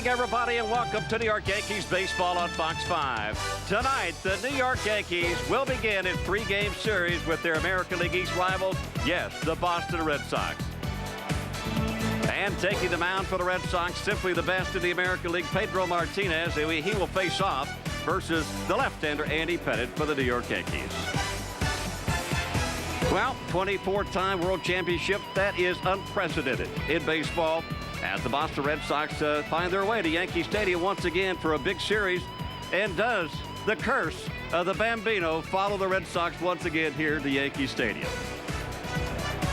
morning, everybody, and welcome to New York Yankees baseball on Fox 5. Tonight, the New York Yankees will begin a three-game series with their American League East rivals, yes, the Boston Red Sox. And taking the mound for the Red Sox, simply the best in the American League, Pedro Martinez. He will face off versus the left-hander Andy Pettitte for the New York Yankees. Well, 24-time World Championship, that is unprecedented in baseball, as the Boston Red Sox find their way to Yankee Stadium once again for a big series. And does the curse of the Bambino follow the Red Sox once again here at the Yankee Stadium?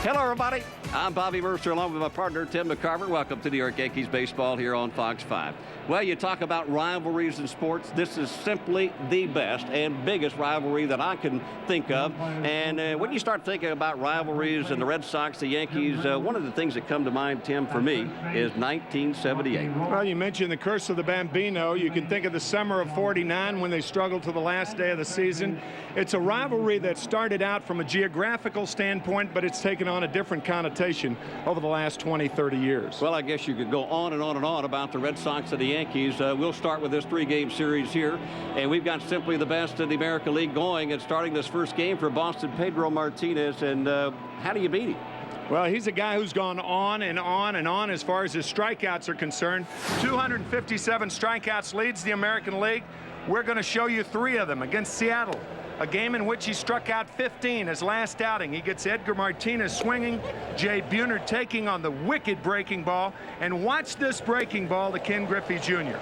Hello, everybody. I'm Bobby Mercer, along with my partner, Tim McCarver. Welcome to New York Yankees baseball here on Fox 5. Well, you talk about rivalries in sports. This is simply the best and biggest rivalry that I can think of. And when you start thinking about rivalries and the Red Sox, the Yankees, one of the things that come to mind, Tim, for me, is 1978. Well, you mentioned the curse of the Bambino. You can think of the summer of '49 when they struggled to the last day of the season. It's a rivalry that started out from a geographical standpoint, but it's taken on a different connotation over the last 20, 30 years. Well, I guess you could go on and on and on about the Red Sox and the Yankees. We'll start with this three-game series here, and we've got simply the best in the American League going, and starting this first game for Boston, Pedro Martinez. And how do you beat him? Well, he's a guy who's gone on and on and on as far as his strikeouts are concerned. 257 strikeouts leads the American League. We're going to show you three of them against Seattle, a game in which he struck out 15 his last outing. He gets Edgar Martinez swinging, Jay Buhner taking on the wicked breaking ball, and watch this breaking ball to Ken Griffey Jr.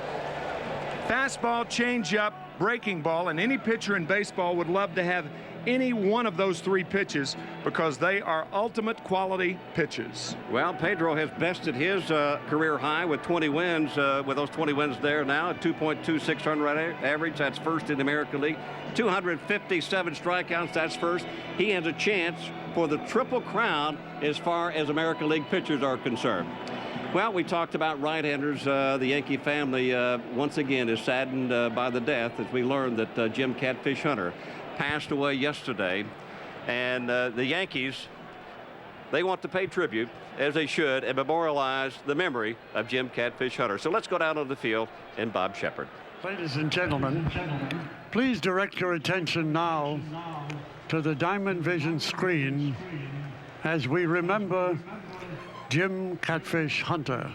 Fastball, changeup, breaking ball, and any pitcher in baseball would love to have any one of those three pitches because they are ultimate quality pitches. Well, Pedro has bested his career high with 20 wins. With those 20 wins there now, a 2.26 run rate average. That's first in the American League. 257 strikeouts, that's first. He has a chance for the Triple Crown as far as American League pitchers are concerned. Well, we talked about right-handers. The Yankee family once again is saddened by the death as we learned that Jim Catfish Hunter passed away yesterday. And the Yankees, they want to pay tribute, as they should, and memorialize the memory of Jim Catfish Hunter. So let's go down on the field and Bob Shepard. Ladies and gentlemen, please direct your attention now to the Diamond Vision screen as we remember Jim Catfish Hunter.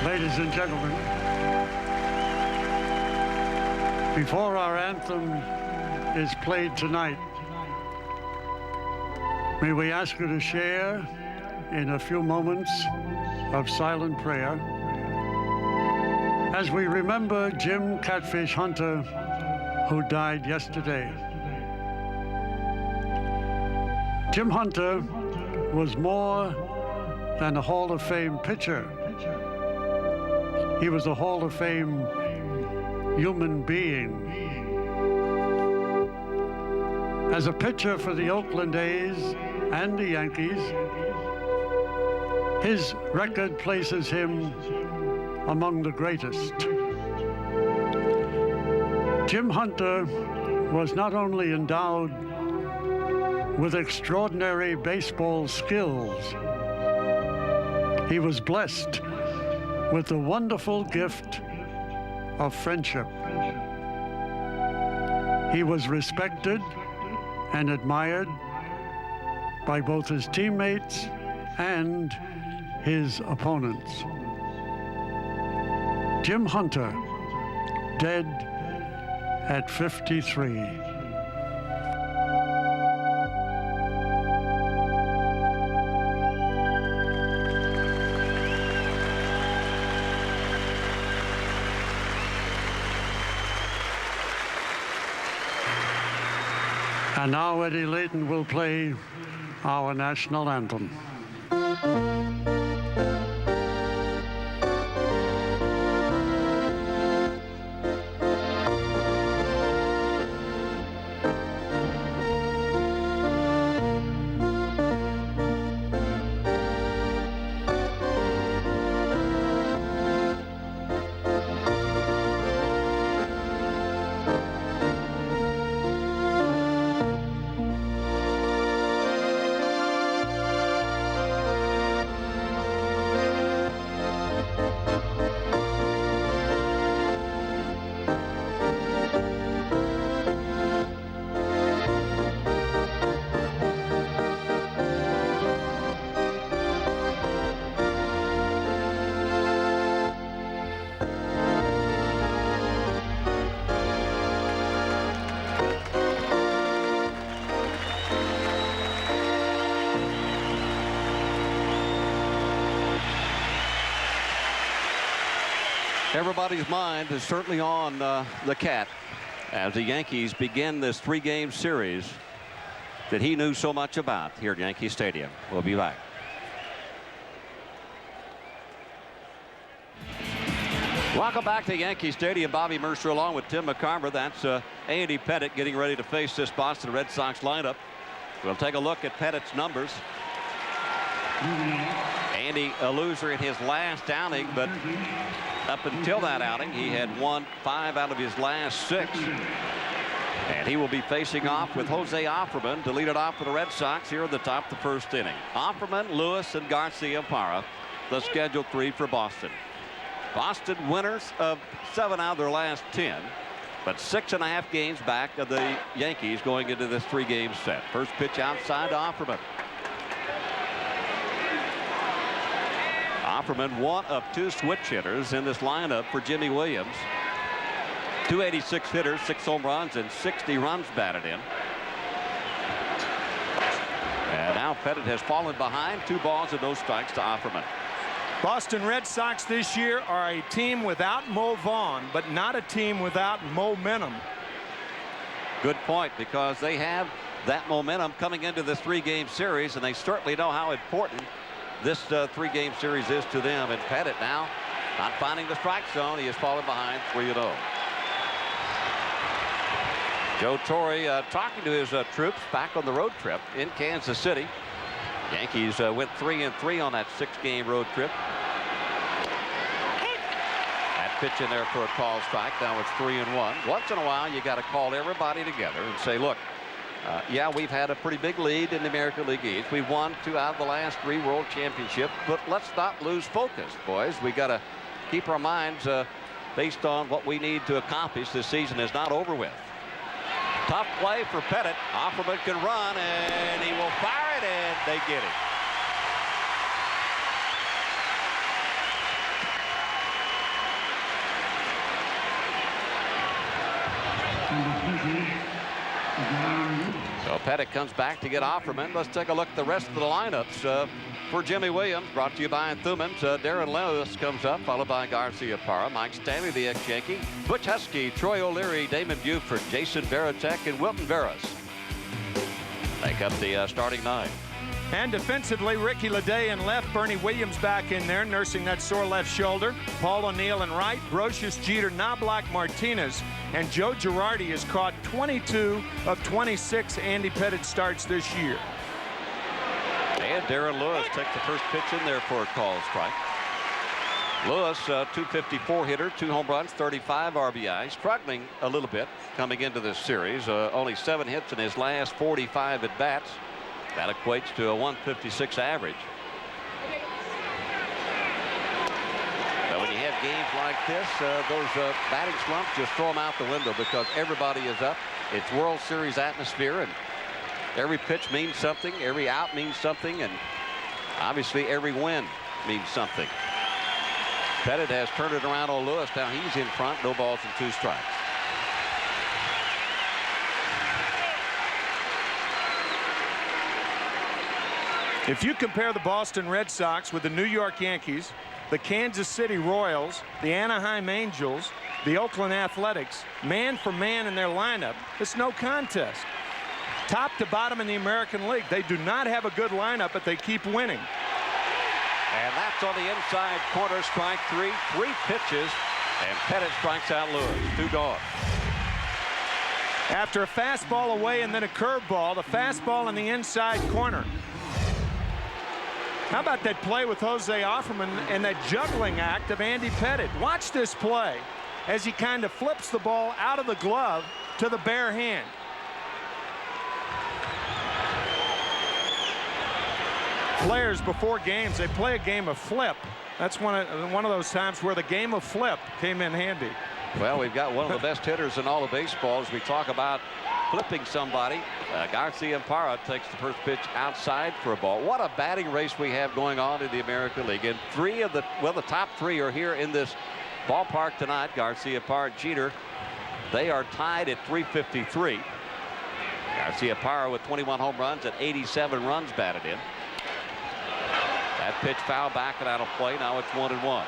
Ladies and gentlemen, before our anthem is played tonight, may we ask you to share in a few moments of silent prayer as we remember Jim Catfish Hunter, who died yesterday. Jim Hunter was more than a Hall of Fame pitcher. He was a Hall of Fame human being. As a pitcher for the Oakland A's and the Yankees, His record places him among the greatest. Jim Hunter was not only endowed with extraordinary baseball skills, he was blessed with the wonderful gift of friendship. He was respected and admired by both his teammates and his opponents. Jim Hunter, dead at 53. And now Eddie Layton will play our national anthem. Everybody's mind is certainly on the Cat as the Yankees begin this 3-game series that he knew so much about here at Yankee Stadium. We'll be back. Welcome back to Yankee Stadium. Bobby Mercer along with Tim McCarver. That's Andy Pettitte getting ready to face this Boston Red Sox lineup. We'll take a look at Pettitte's numbers. Andy, a loser in his last outing, but up until that outing, he had won 5 out of his last 6. And he will be facing off with Jose Offerman to lead it off for the Red Sox here at the top of the first inning. Offerman, Lewis, and Garcia-Parra, the scheduled 3 for Boston. Boston winners of 7 out of their last 10, but 6.5 games back of the Yankees going into this 3-game set. First pitch outside to Offerman. Offerman, one of 2 switch hitters in this lineup for Jimmy Williams. 286 hitters, 6 home runs, and 60 runs batted in. And now Pettitte has fallen behind. 2 balls and no strikes to Offerman. Boston Red Sox this year are a team without Mo Vaughn, but not a team without momentum. Good point, because they have that momentum coming into this 3-game series, and they certainly know how important this 3-game series is to them. And Pettitte now not finding the strike zone. He has fallen behind 3-0. Joe Torre talking to his troops back on the road trip in Kansas City. Yankees went 3-3 on that 6-game road trip. That pitch in there for a call strike. Now it's 3-1. Once in a while, you got to call everybody together and say, look, yeah, we've had a pretty big lead in the American League East. We've won 2 out of the last 3 World Championships, but let's not lose focus, boys. We got to keep our minds based on what we need to accomplish. This season is not over with. Tough play for Pettitte. Offerman can run, and he will fire it, and they get it. So Pettitte comes back to get Offerman. Let's take a look at the rest of the lineups for Jimmy Williams. Brought to you by Thumans. Darren Lewis comes up, followed by Garcia-Parra. Mike Stanley, the ex-Yankee. Butch Husky, Troy O'Leary, Damon Buford, Jason Varitek, and Wilton Veras make up the starting 9. And defensively, Ricky Leday in left, Bernie Williams back in there, nursing that sore left shoulder. Paul O'Neill in right, Brocious, Jeter, Knobloch, Martinez, and Joe Girardi has caught 22 of 26 Andy Pettitte starts this year. And Darren Lewis takes the first pitch in there for a called strike. Lewis, 254 hitter, 2 home runs, 35 RBI, struggling a little bit coming into this series. Only 7 hits in his last 45 at bats. That equates to a 156 average. But when you have games like this, those batting slumps, just throw them out the window because everybody is up. It's World Series atmosphere, and every pitch means something. Every out means something, and obviously every win means something. Pettit has turned it around on Lewis. Now he's in front. No balls and 2 strikes. If you compare the Boston Red Sox with the New York Yankees, the Kansas City Royals, the Anaheim Angels, the Oakland Athletics, man for man in their lineup, it's no contest. Top to bottom in the American League, they do not have a good lineup, but they keep winning. And that's on the inside corner, strike 3. 3 pitches, and Pettit strikes out Lewis. 2 gone. After a fastball away and then a curveball, the fastball in the inside corner. How about that play with Jose Offerman and that juggling act of Andy Pettit? Watch this play as he kind of flips the ball out of the glove to the bare hand. Players before games, they play a game of flip. That's one of those times where the game of flip came in handy. Well, we've got one of the best hitters in all of baseball as we talk about flipping somebody. Garcia-Parra takes the first pitch outside for a ball. What a batting race we have going on in the American League. And the top 3 are here in this ballpark tonight. Garcia-Parra, Jeter, they are tied at 353. Garcia-Parra with 21 home runs and 87 runs batted in. That pitch foul back and out of play. Now it's 1-1.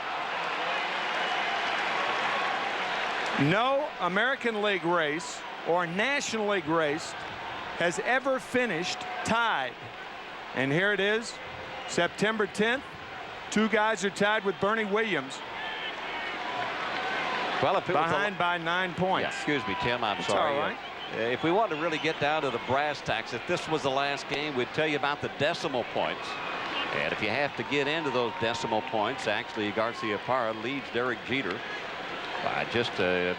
No American League race or National League race has ever finished tied. And here it is, September 10th. 2 guys are tied with Bernie Williams. Well, if it behind by 9 points. Yeah, excuse me, Tim, I'm It's sorry. all right. If we want to really get down to the brass tacks, if this was the last game, we'd tell you about the decimal points. And if you have to get into those decimal points, actually Garcia-Parra leads Derek Jeter by just a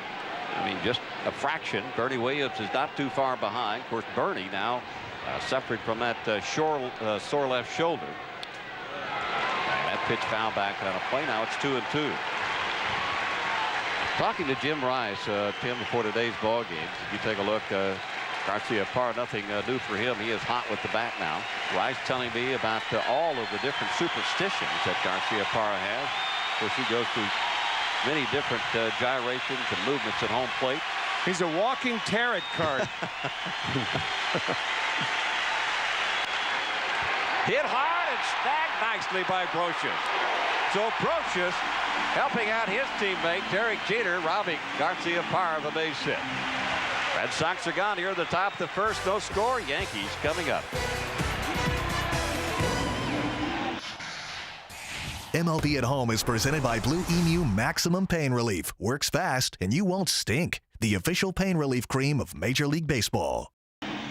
fraction. Bernie Williams is not too far behind. Of course, Bernie now suffering from that sore left shoulder. And that pitch foul back on a play. Now it's 2-2. Talking to Jim Rice, Tim, before today's ball games, if you take a look, Garcia-Parra, nothing new for him. He is hot with the bat now. Rice telling me about all of the different superstitions that Garcia-Parra has. Of course, he goes through many different gyrations and movements at home plate. He's a walking tarot card. Hit hard and snagged nicely by Brocious. So Brocious helping out his teammate Derek Jeter, robbing Garcia-Parra of a base hit. Red Sox are gone here at the top of the first. No score. Yankees coming up. MLB at Home is presented by Blue Emu Maximum Pain Relief. Works fast and you won't stink. The official pain relief cream of Major League Baseball.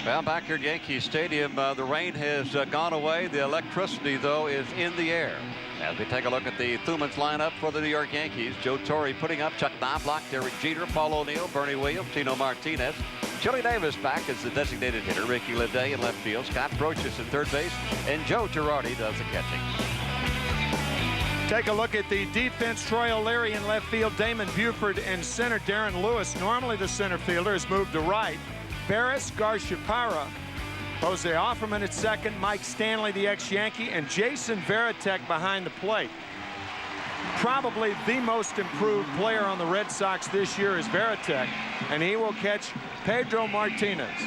Well, back here at Yankee Stadium, the rain has gone away. The electricity, though, is in the air. As we take a look at the Thumans lineup for the New York Yankees, Joe Torre putting up Chuck Knobloch, Derek Jeter, Paul O'Neill, Bernie Williams, Tino Martinez. Chili Davis back as the designated hitter. Ricky Leday in left field. Scott Brocious at third base. And Joe Girardi does the catching. Take a look at the defense. Troy O'Leary in left field. Damon Buford in center. Darren Lewis, normally the center fielder, has moved to right. Barris, Garcia-Parra, Jose Offerman at second, Mike Stanley, the ex-Yankee, and Jason Varitek behind the plate. Probably the most improved player on the Red Sox this year is Varitek, and he will catch Pedro Martinez.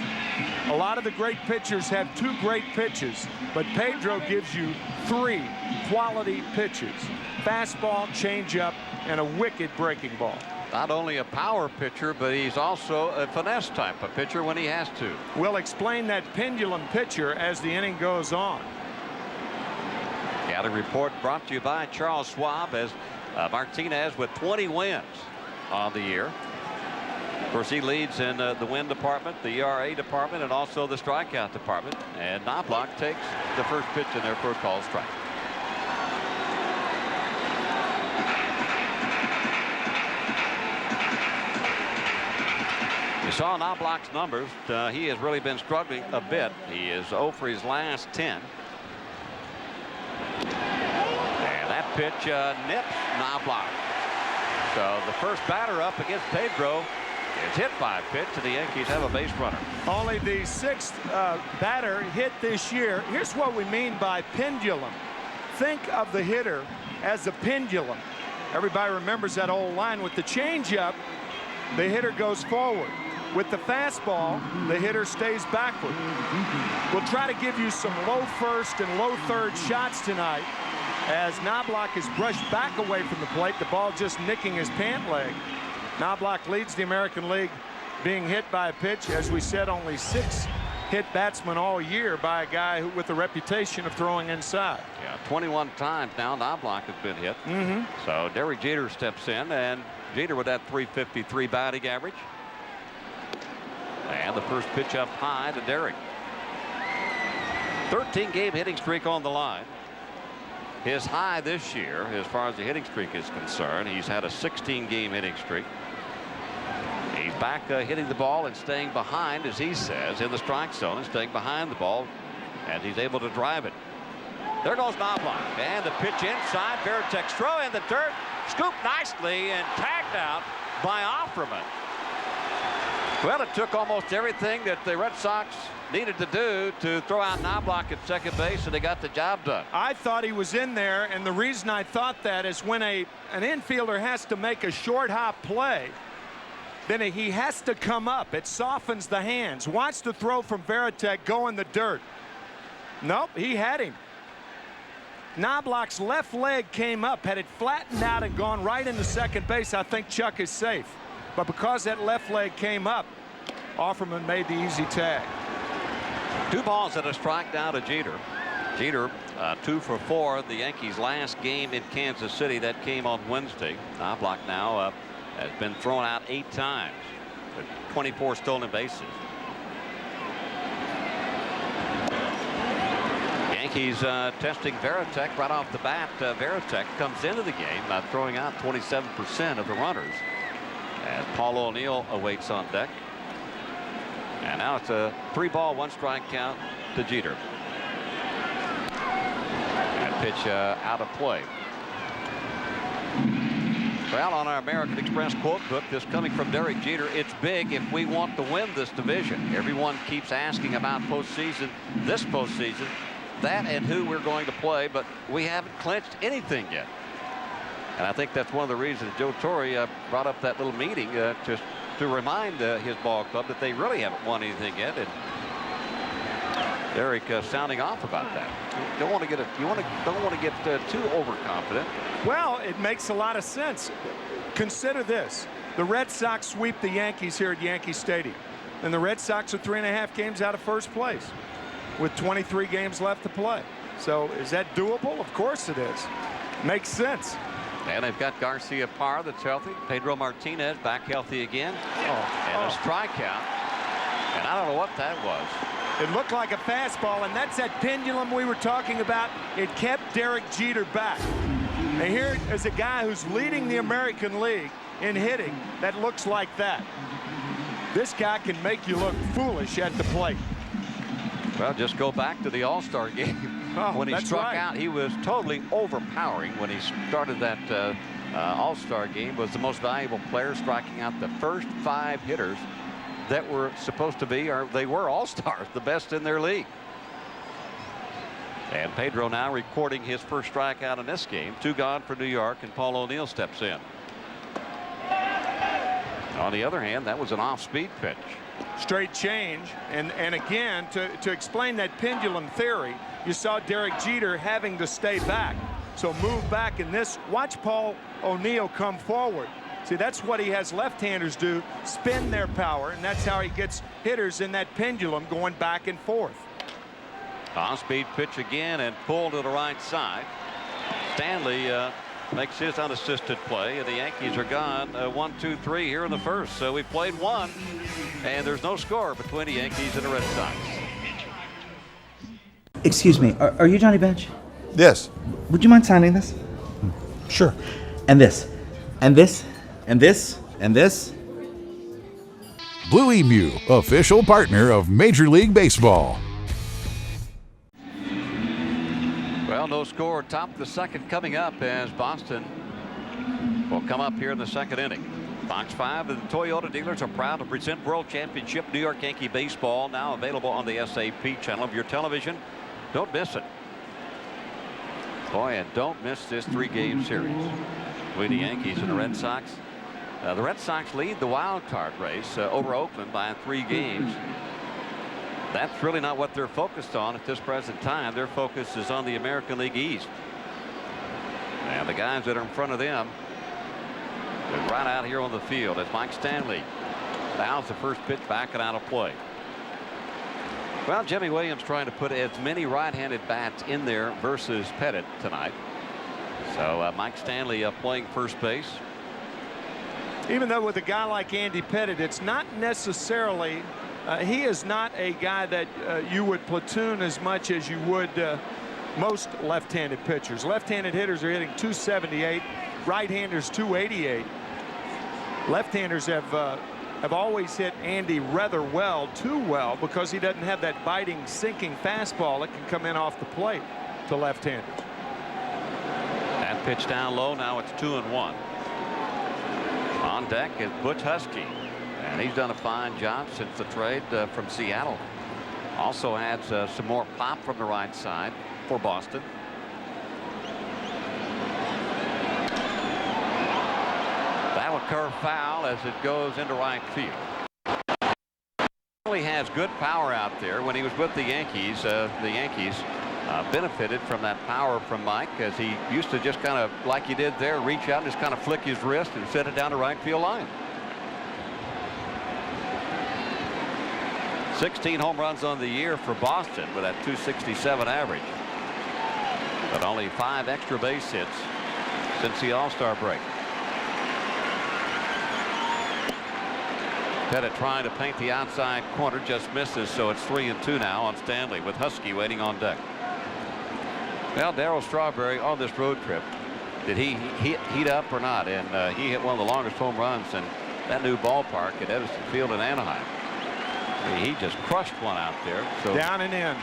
A lot of the great pitchers have 2 great pitches, but Pedro gives you 3 quality pitches. Fastball, changeup, and a wicked breaking ball. Not only a power pitcher, but he's also a finesse type of pitcher when he has to. We'll explain that pendulum pitcher as the inning goes on. Yeah, the report brought to you by Charles Schwab as Martinez with 20 wins on the year. Of course, he leads in the win department, the ERA department, and also the strikeout department. And Knobloch takes the first pitch in there for a called strike. You saw Knobloch's numbers. He has really been struggling a bit. He is 0 for his last 10. And that pitch nips Knobloch. So the first batter up against Pedro is hit by a pitch, and the Yankees have a base runner. Only the 6th batter hit this year. Here's what we mean by pendulum. Think of the hitter as a pendulum. Everybody remembers that old line. With the changeup, the hitter goes forward. With the fastball, the hitter stays backward. We'll try to give you some low first and low third shots tonight as Knobloch is brushed back away from the plate, the ball just nicking his pant leg. Knobloch leads the American League being hit by a pitch. As we said, only 6 hit batsmen all year by a guy with a reputation of throwing inside. Yeah, 21 times now Knobloch has been hit. So Derek Jeter steps in, and Jeter with that .353 batting average. And the first pitch up high to Derek. 13-game hitting streak on the line. His high this year, as far as the hitting streak is concerned, he's had a 16-game hitting streak. He's back hitting the ball and staying behind, as he says, in the strike zone and staying behind the ball, and he's able to drive it. There goes Knobloch, and the pitch inside. Veritek's throw in the dirt, scooped nicely and tagged out by Offerman. Well, it took almost everything that the Red Sox needed to do to throw out Knobloch at second base, and they got the job done. I thought he was in there, and the reason I thought that is when an infielder has to make a short hop play, then he has to come up. It softens the hands. Watch the throw from Veritek go in the dirt. Nope, he had him. Knobloch's left leg came up. Had it flattened out and gone right into second base, I think Chuck is safe. But because that left leg came up, Offerman made the easy tag. 2 balls and a strike now to Jeter. Jeter 2 for 4 in the Yankees' last game in Kansas City. That came on Wednesday. Knobloch now has been thrown out 8 times with 24 stolen bases. Yankees testing Veritek right off the bat. Veritek comes into the game throwing out 27% of the runners. And Paul O'Neill awaits on deck. And now it's a 3-ball, 1-strike count to Jeter. And pitch out of play. Well, on our American Express quote book, this coming from Derek Jeter, it's big if we want to win this division. Everyone keeps asking about postseason, this postseason, that and who we're going to play, but we haven't clinched anything yet. And I think that's one of the reasons Joe Torre brought up that little meeting just to remind his ball club that they really haven't won anything yet. And Derek sounding off about that. Don't want to get too overconfident. Well, it makes a lot of sense. Consider this: the Red Sox sweep the Yankees here at Yankee Stadium, and the Red Sox are 3.5 games out of first place with 23 games left to play. So is that doable? Of course it is. Makes sense. And they've got Garcia Parra that's healthy. Pedro Martinez back healthy again. A strikeout. And I don't know what that was. It looked like a fastball, and that's that pendulum we were talking about. It kept Derek Jeter back. And here is a guy who's leading the American League in hitting that looks like that. This guy can make you look foolish at the plate. Well, just go back to the All-Star game. When he struck out, he was totally overpowering when he started that All-Star game. Was the most valuable player, striking out the first 5 hitters that were supposed to be, or they were All-Stars, the best in their league. And Pedro now recording his first strikeout in this game. 2 gone for New York, and Paul O'Neill steps in. On the other hand, that was an off-speed pitch. Straight change, and again, to explain that pendulum theory, you saw Derek Jeter having to stay back. So move back in this. Watch Paul O'Neill come forward. See, that's what he has left-handers do, spin their power, and that's how he gets hitters in that pendulum going back and forth. On-speed pitch again and pulled to the right side. Stanley makes his unassisted play, and the Yankees are gone 1-2-3 here in the first. So we've played one, and there's no score between the Yankees and the Red Sox. Excuse me, are you Johnny Bench? Yes. Would you mind signing this? Sure. And this. And this. And this. And this. Blue Emu, official partner of Major League Baseball. Well, no score. Top of the second coming up as Boston will come up here in the second inning. Fox 5 and the Toyota dealers are proud to present World Championship New York Yankee Baseball, now available on the SAP channel of your television. Don't miss it. Boy, and don't miss this 3-game series between the Yankees and the Red Sox. The Red Sox lead the wild card race over Oakland by 3 games. That's really not what they're focused on at this present time. Their focus is on the American League East. And the guys that are in front of them are right out here on the field as Mike Stanley fouls the first pitch back and out of play. Well, Jimmy Williams trying to put as many right-handed bats in there versus Pettit tonight. So Mike Stanley playing first base. Even though with a guy like Andy Pettit, it's not necessarily he is not a guy that you would platoon as much as you would most left-handed pitchers. Left-handed hitters are hitting 278, right-handers 288. Left-handers have always hit Andy rather well, too well, because he doesn't have that biting, sinking fastball that can come in off the plate to left-handers. That pitch down low. Now it's 2-1. On deck is Butch Husky, and he's done a fine job since the trade from Seattle. Also adds some more pop from the right side for Boston. That'll curve foul as it goes into right field. He has good power out there. When he was with the Yankees benefited from that power from Mike, as he used to just kind of, like he did there, reach out and just kind of flick his wrist and set it down the right field line. 16 home runs on the year for Boston with that .267 average, but only 5 extra base hits since the All-Star break. Pettit trying to paint the outside corner, just misses, so it's 3-2 now on Stanley with Husky waiting on deck. Well, Darryl Strawberry on this road trip, did he heat up or not? And he hit one of the longest home runs in that new ballpark at Edison Field in Anaheim. I mean, he just crushed one out there. So down and in.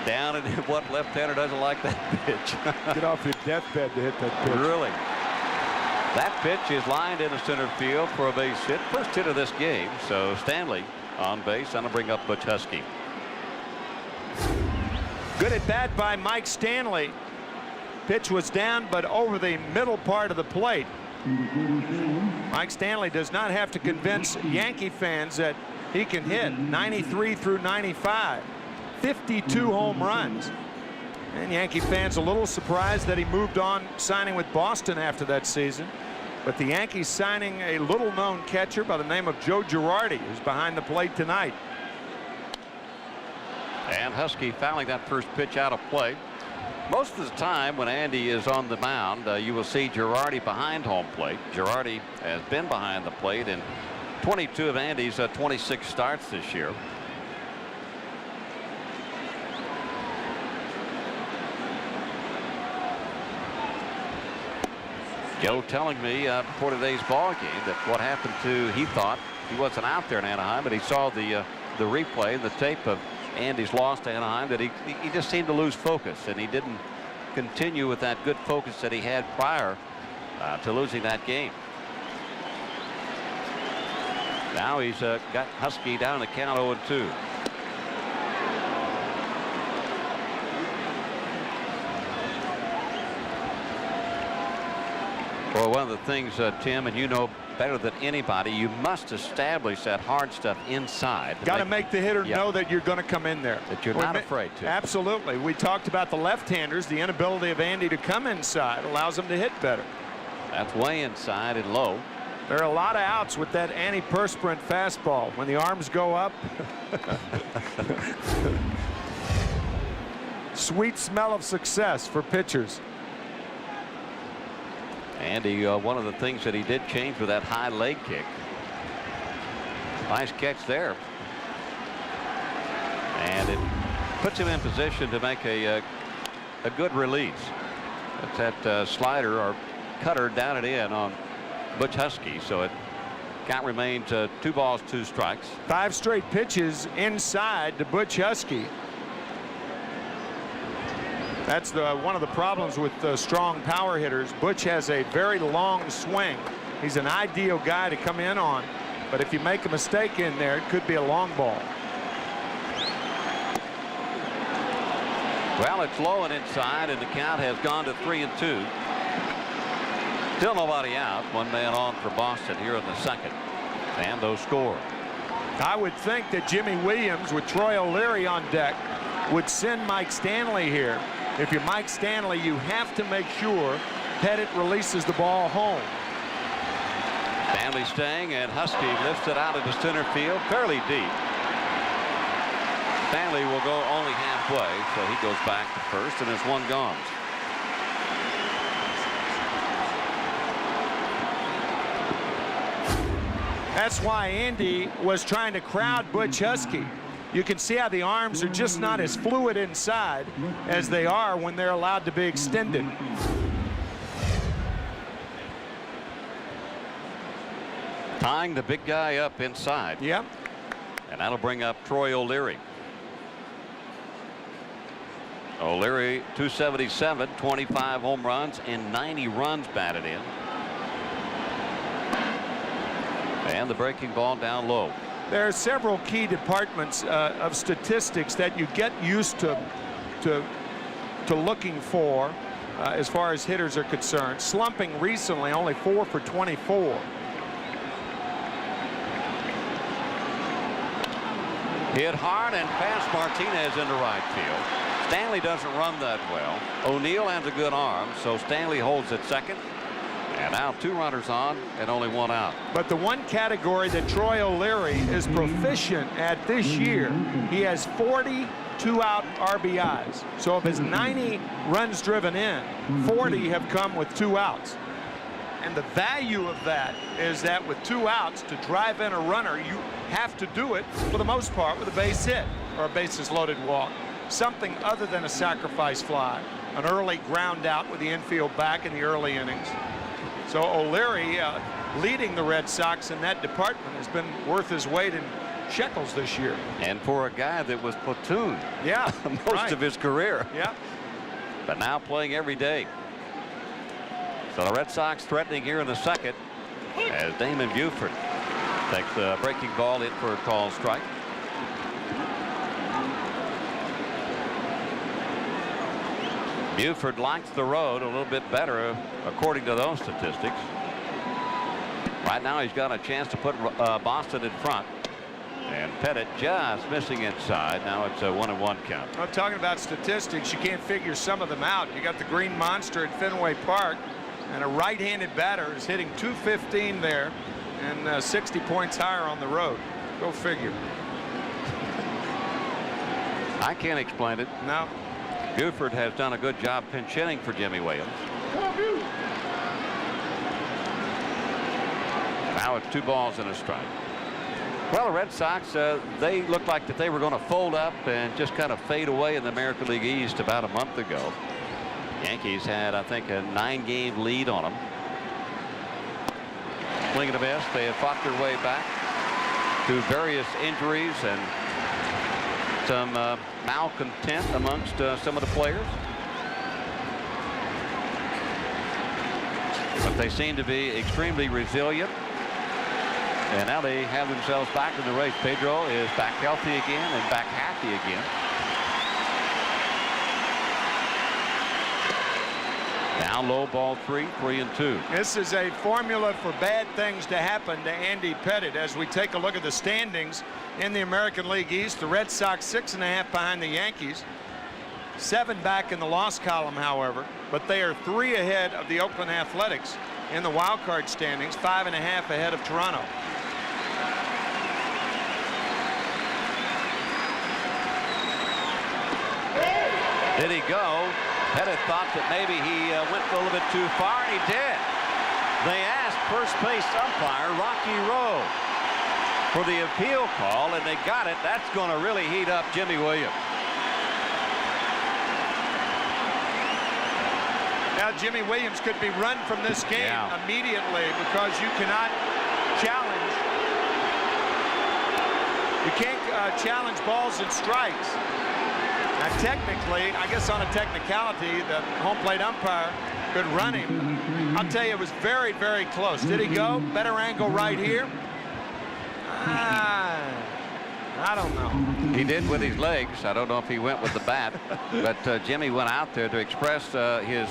Down and in. What left-hander doesn't like that pitch? Get off your deathbed to hit that pitch. Really? That pitch is lined into center field for a base hit. First hit of this game. So Stanley on base. I'm going to bring up Butch Husky. Good at bat by Mike Stanley. Pitch was down, but over the middle part of the plate. Mike Stanley does not have to convince Yankee fans that he can hit. 93 through 95. 52 home runs. And Yankee fans a little surprised that he moved on, signing with Boston after that season. But the Yankees signing a little-known catcher by the name of Joe Girardi, who's behind the plate tonight. And Husky fouling that first pitch out of play. Most of the time when Andy is on the mound, you will see Girardi behind home plate. Girardi has been behind the plate in 22 of Andy's 26 starts this year. Joe telling me before today's ball game that what happened to, he thought he wasn't out there in Anaheim, but he saw the replay and the tape of Andy's loss to Anaheim, that he just seemed to lose focus, and he didn't continue with that good focus that he had prior to losing that game. Now he's got Husky down the count 0-2. Well, one of the things, Tim, and you know better than anybody, you must establish that hard stuff inside. Got to make the hitter know that you're going to come in there. That you're not afraid to. Absolutely. We talked about the left-handers. The inability of Andy to come inside allows him to hit better. That's way inside and low. There are a lot of outs with that antiperspirant fastball. When the arms go up. Sweet smell of success for pitchers. And he, one of the things that he did change with that high leg kick. Nice catch there. And it puts him in position to make a good release. That's that slider or cutter down and in on Butch Husky. So it count remains 2 balls, 2 strikes. 5 straight pitches inside to Butch Husky. That's one of the problems with strong power hitters. Butch has a very long swing. He's an ideal guy to come in on. But if you make a mistake in there, it could be a long ball. Well, it's low and inside, and the count has gone to 3-2. Still nobody out. 1 man on for Boston here in the second. And those score. I would think that Jimmy Williams with Troy O'Leary on deck would send Mike Stanley here. If you're Mike Stanley, you have to make sure Pettit releases the ball home. Stanley staying, and Husky lifts it out into center field fairly deep. Stanley will go only halfway, so he goes back to first, and there's 1 gone. That's why Andy was trying to crowd Butch Husky. You can see how the arms are just not as fluid inside as they are when they're allowed to be extended. Tying the big guy up inside. Yep. And that'll bring up Troy O'Leary. O'Leary 277, 25 home runs and 90 runs batted in. And the breaking ball down low. There are several key departments of statistics that you get used to looking for as far as hitters are concerned. Slumping recently, only 4 for 24. Hit hard and past Martinez into right field. Stanley doesn't run that well. O'Neill has a good arm, so Stanley holds at second. And now 2 runners on and only 1 out. But the one category that Troy O'Leary is proficient at this year, he has 40 2-out RBIs. So of his 90 runs driven in, 40 have come with 2 outs. And the value of that is that with 2 outs, to drive in a runner, you have to do it for the most part with a base hit or a bases loaded walk. Something other than a sacrifice fly, an early ground out with the infield back in the early innings. So O'Leary leading the Red Sox in that department has been worth his weight in shekels this year. And for a guy that was platooned most of his career. Yeah. But now playing every day. So the Red Sox threatening here in the second as Damon Buford takes the breaking ball in for a called strike. Buford likes the road a little bit better according to those statistics. Right now he's got a chance to put Boston in front. And Pettit just missing inside. Now it's a 1-1 count. I'm talking about statistics. You can't figure some of them out. You got the Green Monster at Fenway Park, and a right-handed batter is hitting .215 there and 60 points higher on the road. Go figure. I can't explain it. No. Buford has done a good job pinch hitting for Jimmy Williams. Now it's 2 balls and a strike. Well, the Red Sox, they looked like that they were going to fold up and just kind of fade away in the American League East about a month ago. Yankees had, I think, a 9-game lead on them. Swing and a miss. They have fought their way back through various injuries and some malcontent amongst some of the players. But they seem to be extremely resilient. And now they have themselves back in the race. Pedro is back healthy again and back happy again. Now low ball 3, 3-2. This is a formula for bad things to happen to Andy Pettit. As we take a look at the standings in the American League East, the Red Sox 6.5 behind the Yankees. 7 back in the loss column, however, but they are 3 ahead of the Oakland Athletics in the wild card standings, 5.5 ahead of Toronto. Did he go? Pettit thought that maybe he went a little bit too far, and he did. They asked first base umpire Rocky Rowe for the appeal call, and they got it. That's going to really heat up Jimmy Williams. Now Jimmy Williams could be run from this game immediately because you cannot challenge. You can't challenge balls and strikes. Now technically, I guess on a technicality, the home plate umpire could run him. I'll tell you, it was very, very close. Did he go? Better angle right here. I don't know. He did with his legs. I don't know if he went with the bat, but Jimmy went out there to express his,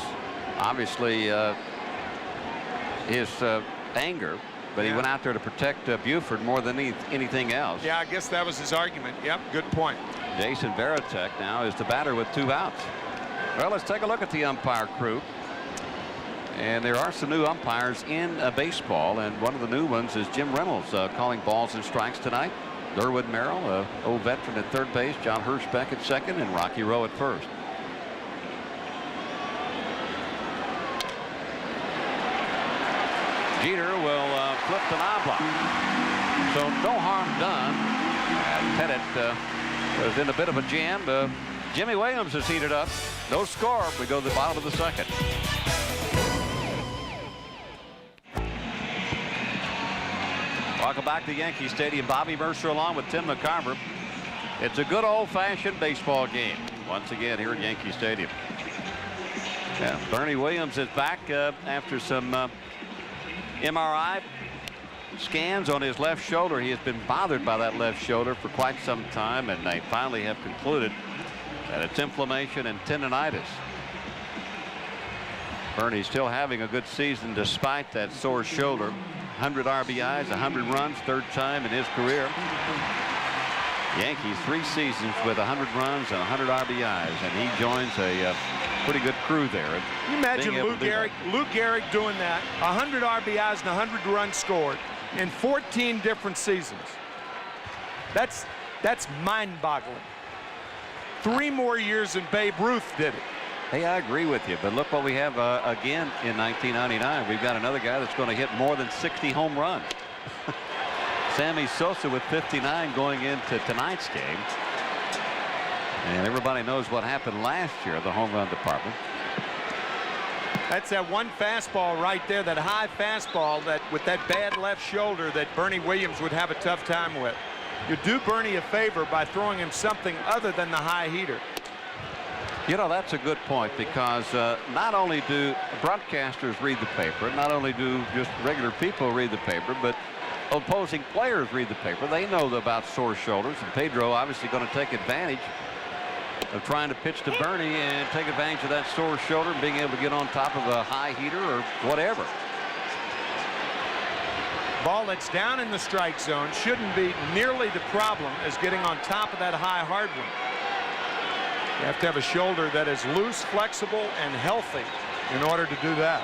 obviously, his anger. But he went out there to protect Buford more than anything else. Yeah, I guess that was his argument. Yep, good point. Jason Varitek now is the batter with 2 outs. Well, let's take a look at the umpire crew. And there are some new umpires in baseball, and one of the new ones is Jim Reynolds calling balls and strikes tonight. Durwood Merrill, old veteran at third base, John Hirschbeck at second, and Rocky Rowe at first. Jeter will flip the knob. So no harm done. Pettit was in a bit of a jam. Jimmy Williams has heated up. No score. We go to the bottom of the second. Welcome back to Yankee Stadium. Bobby Mercer along with Tim McCarver. It's a good old-fashioned baseball game once again here at Yankee Stadium. Yeah, Bernie Williams is back after some MRI scans on his left shoulder. He has been bothered by that left shoulder for quite some time, and they finally have concluded that it's inflammation and tendonitis. Bernie's still having a good season despite that sore shoulder. 100 RBIs, 100 runs, third time in his career. Yankees 3 seasons with 100 runs and 100 RBIs, and he joins a pretty good crew there. Can you imagine Lou Gehrig doing that? 100 RBIs and 100 runs scored in 14 different seasons. That's mind-boggling. 3 more years than Babe Ruth did it. Hey, I agree with you, but look what we have again in 1999. We've got another guy that's going to hit more than 60 home runs. Sammy Sosa with 59 going into tonight's game. And everybody knows what happened last year in the home run department. That's that one fastball right there, that high fastball that with that bad left shoulder that Bernie Williams would have a tough time with. You do Bernie a favor by throwing him something other than the high heater. You know, that's a good point, because not only do broadcasters read the paper, not only do just regular people read the paper, but opposing players read the paper. They know about sore shoulders, and Pedro obviously going to take advantage of trying to pitch to Bernie and take advantage of that sore shoulder and being able to get on top of a high heater or whatever. Ball that's down in the strike zone shouldn't be nearly the problem as getting on top of that high hard one. You have to have a shoulder that is loose, flexible, and healthy in order to do that.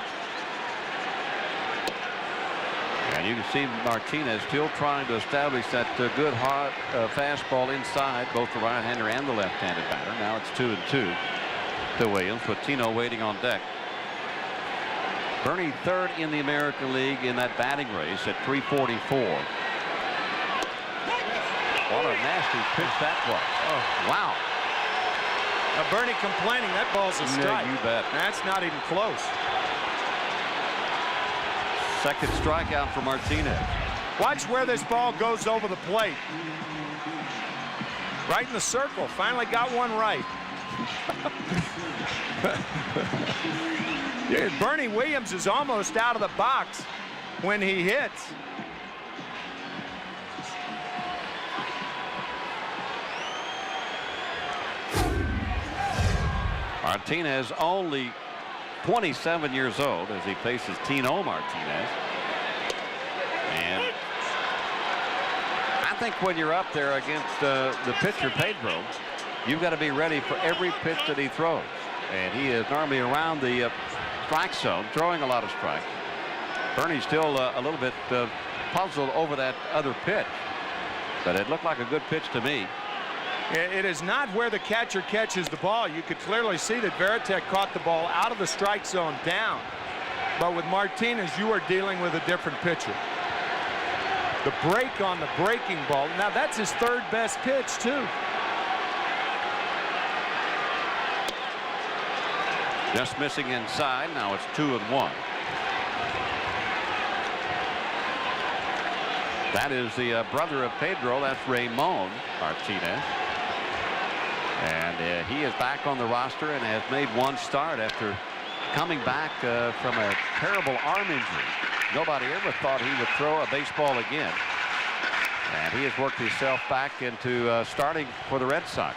And you can see Martinez still trying to establish that good hard fastball inside both the right-hander and the left-handed batter. Now it's 2-2 to Williams, with Tino waiting on deck. Bernie third in the American League in that batting race at 344. What a nasty pitch that was. Oh, wow. Now Bernie complaining that ball's a strike. Yeah, you bet. That's not even close. Second strikeout for Martinez. Watch where this ball goes over the plate. Right in the circle. Finally got one right. Bernie Williams is almost out of the box when he hits. Martinez only 27 years old as he faces Tino Martinez. And I think when you're up there against the pitcher Pedro, you've got to be ready for every pitch that he throws. And he is normally around the strike zone, throwing a lot of strikes. Bernie's still a little bit puzzled over that other pitch, but it looked like a good pitch to me. It is not where the catcher catches the ball. You could clearly see that Varitek caught the ball out of the strike zone down. But with Martinez, you are dealing with a different pitcher. The break on the breaking ball. Now, that's his third best pitch, too. Just missing inside. Now it's 2-1. That is the brother of Pedro. That's Ramon Martinez. And he is back on the roster and has made one start after coming back from a terrible arm injury. Nobody ever thought he would throw a baseball again. And he has worked himself back into starting for the Red Sox.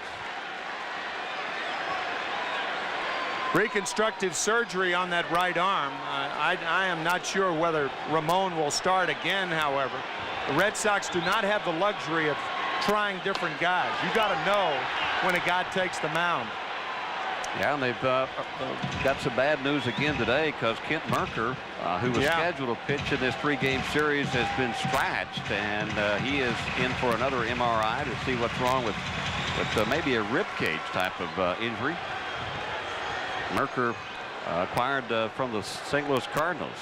Reconstructive surgery on that right arm. I am not sure whether Ramon will start again, however. The Red Sox do not have the luxury of trying different guys. You got to know when a guy takes the mound. Yeah, and they've got some bad news again today because Kent Merker, who was scheduled to pitch in this 3-game series, has been scratched, and he is in for another MRI to see what's wrong with maybe a rib cage type of injury. Merker acquired from the St. Louis Cardinals.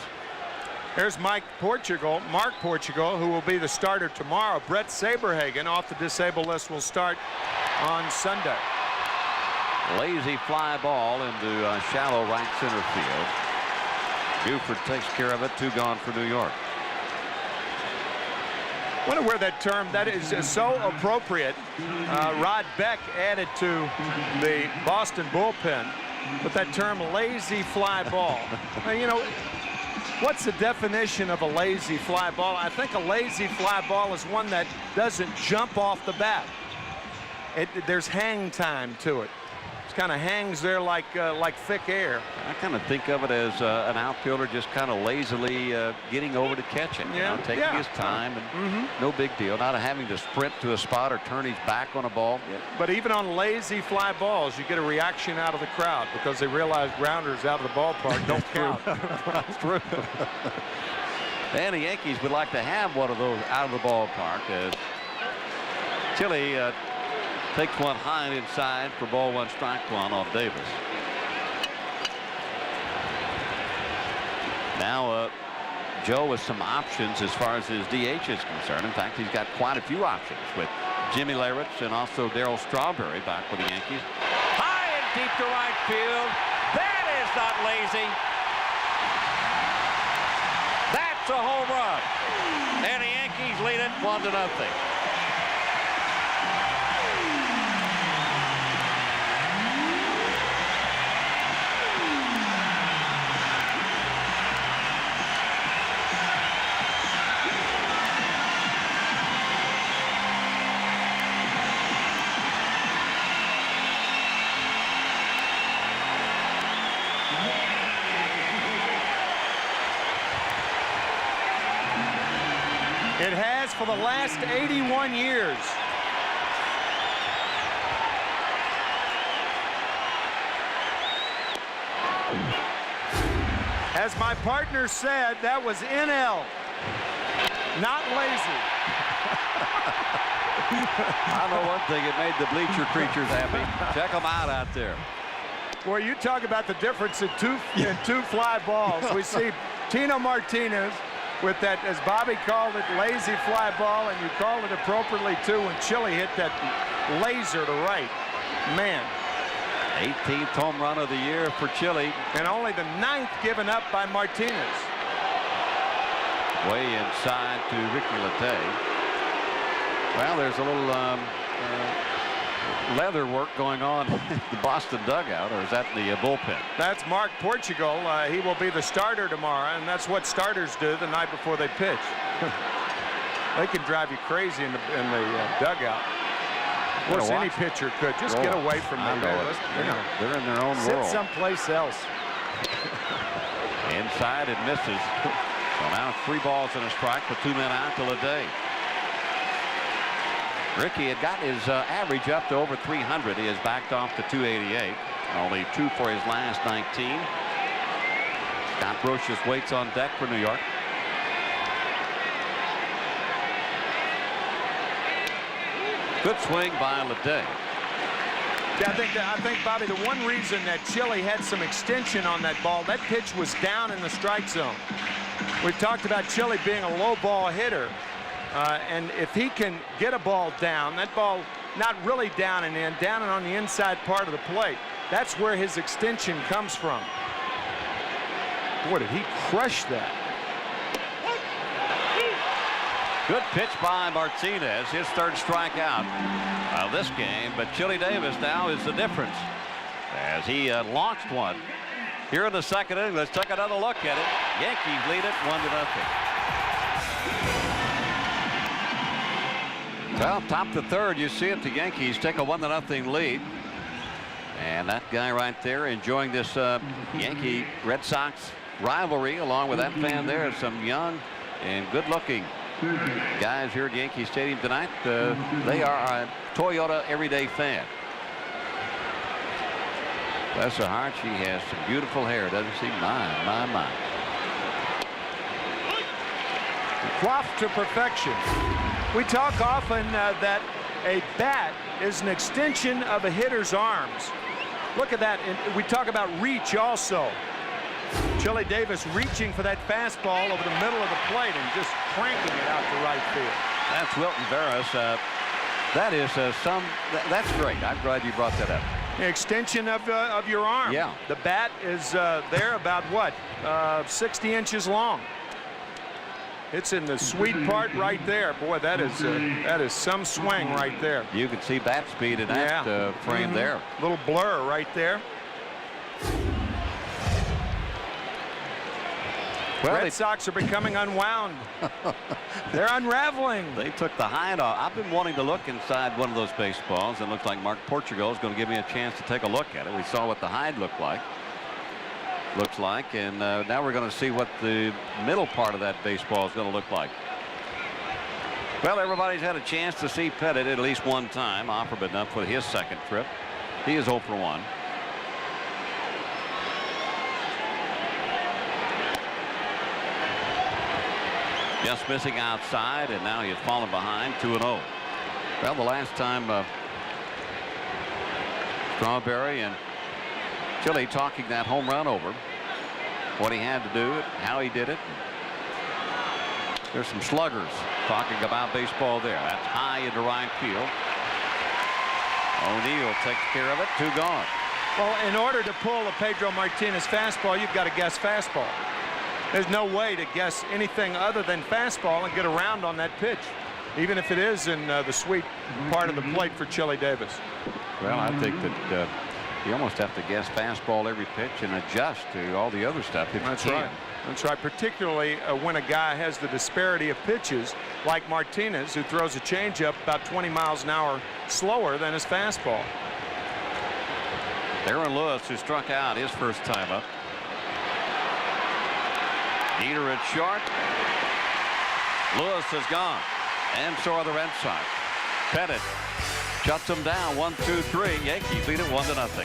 Here's Mark Portugal, who will be the starter tomorrow. Brett Saberhagen off the disabled list will start on Sunday. Lazy fly ball into shallow right center field. Buford takes care of it. 2 gone for New York. I wonder where that term, that is so appropriate. Rod Beck added to the Boston bullpen with that term lazy fly ball. You know, what's the definition of a lazy fly ball? I think a lazy fly ball is one that doesn't jump off the bat. There's hang time to it. It kind of hangs there like thick air. I kind of think of it as an outfielder just kind of lazily getting over to catch it. You know, taking his time and no big deal. Not having to sprint to a spot or turn his back on a ball. Yeah. But even on lazy fly balls, you get a reaction out of the crowd because they realize grounders out of the ballpark don't count. That's true. And the Yankees would like to have one of those out of the ballpark as Chile takes one high and inside for ball 1, strike 1 off Davis. Now Joe with some options as far as his DH is concerned. In fact, he's got quite a few options with Jimmy Leyritz and also Darryl Strawberry back with the Yankees. High and deep to right field. That is not lazy. That's a home run. And the Yankees lead it 1-0. It has for the last 81 years. As my partner said, that was NL, not lazy. I know one thing, it made the bleacher creatures happy. Check them out there. Well, you talk about the difference in two fly balls. We see Tino Martinez with that, as Bobby called it, lazy fly ball, and you called it appropriately too when Chile hit that laser to right. Man. 18th home run of the year for Chile. And only the 9th given up by Martinez. Way inside to Ricky Latte. Well, there's a little leather work going on in the Boston dugout, or is that the bullpen? That's Mark Portugal. He will be the starter tomorrow, and that's what starters do the night before they pitch. They can drive you crazy in the dugout. Of course, any pitcher could. Just get away from them. They're in their own world. world. Sit someplace else. Inside, it misses. So now 3 balls and a strike with 2 men out to Latte. Ricky had gotten his average up to over 300. He has backed off to 288. Only 2 for his last 19. Scott Brocious waits on deck for New York. Good swing by Latte. Yeah, I think, Bobby, the one reason that Chile had some extension on that ball, that pitch was down in the strike zone. We've talked about Chile being a low ball hitter. And if he can get a ball down, that ball not really down and in, down and on the inside part of the plate, that's where his extension comes from. Boy, did he crush that. Good pitch by Martinez, his third strikeout of this game, but Chili Davis now is the difference as he launched one here in the second inning. Let's take another look at it. Yankees lead it 1-0. Well, top the third, you see it. The Yankees take a 1-0 lead, and that guy right there enjoying this Yankee Red Sox rivalry along with that fan there. Some young and good-looking guys here at Yankee Stadium tonight. They are a Toyota everyday fan. Bless her heart, she has some beautiful hair, doesn't she? My. Coiffed to perfection. We talk often that a bat is an extension of a hitter's arms. Look at that. And we talk about reach also. Chili Davis reaching for that fastball over the middle of the plate and just cranking it out to right field. That's Wilton Veras. That is that's great. I'm glad you brought that up. The extension of your arm. Yeah. The bat is there about what? 60 inches long. It's in the sweet part right there. Boy, that is some swing right there. You can see bat speed in that frame there. Little blur right there. Well, Red Sox are becoming unwound. They're unraveling. They took the hide off. I've been wanting to look inside one of those baseballs, and it looks like Mark Portugal is going to give me a chance to take a look at it. We saw what the hide looks like, and now we're going to see what the middle part of that baseball is going to look like. Well, everybody's had a chance to see Pettit at least one time. Offerman up for his second trip. He is 0 for 1. Just missing outside, and now he's fallen behind 2-0. Well, the last time Strawberry and Chili talking that home run over, what he had to do, how he did it. There's some sluggers talking about baseball there. That's high into right field. O'Neill takes care of it. 2 gone. Well, in order to pull a Pedro Martinez fastball, you've got to guess fastball. There's no way to guess anything other than fastball and get around on that pitch, even if it is in the sweet part of the plate for Chili Davis. Well, I think that you almost have to guess fastball every pitch and adjust to all the other stuff. That's right. That's right. Particularly when a guy has the disparity of pitches like Martinez, who throws a changeup about 20 miles an hour slower than his fastball. Aaron Lewis, who struck out his first time up. Heater at short. Lewis is gone, and so are the Red Sox. Pettit shuts them down. 1-2-3. Yankees lead it 1-0.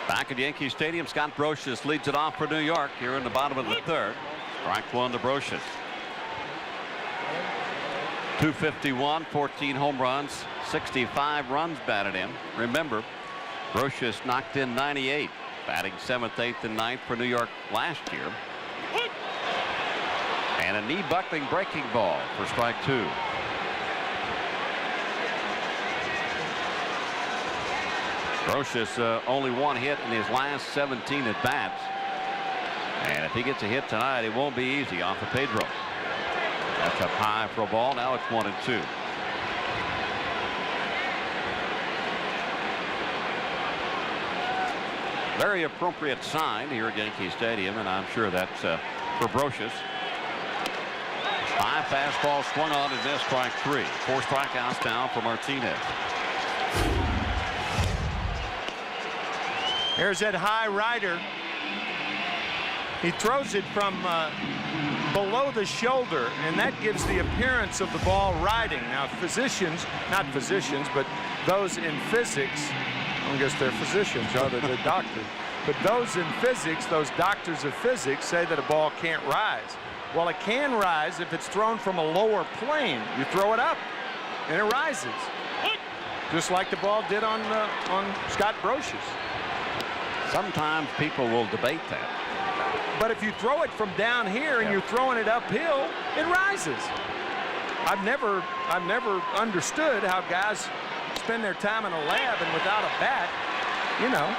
Back at Yankee Stadium, Scott Brocious leads it off for New York here in the bottom of the third. Strike 1 to Brocious. 251, 14 home runs, 65 runs batted in. Remember, Brocious knocked in 98. Batting 7th, 8th, and 9th for New York last year. And a knee buckling breaking ball for strike 2. Brocious only 1 hit in his last 17 at bats. And if he gets a hit tonight, it won't be easy off of Pedro. That's up high for a ball. Now it's 1-2. Very appropriate sign here at Yankee Stadium, and I'm sure that's for Brocious. High fastball swung on and missed, strike 3. 4 strikeouts now for Martinez. Here's that high rider. He throws it from below the shoulder, and that gives the appearance of the ball riding. Now, physicians, not physicians, but those in physics, I guess they're physicians, other than doctors. But those in physics, those doctors of physics, say that a ball can't rise. Well, it can rise if it's thrown from a lower plane. You throw it up. and it rises. Just like the ball did on Scott Brocious. Sometimes people will debate that. But if you throw it from down here and you're throwing it uphill, it rises. I've never understood how guys spend their time in a lab and without a bat, you know,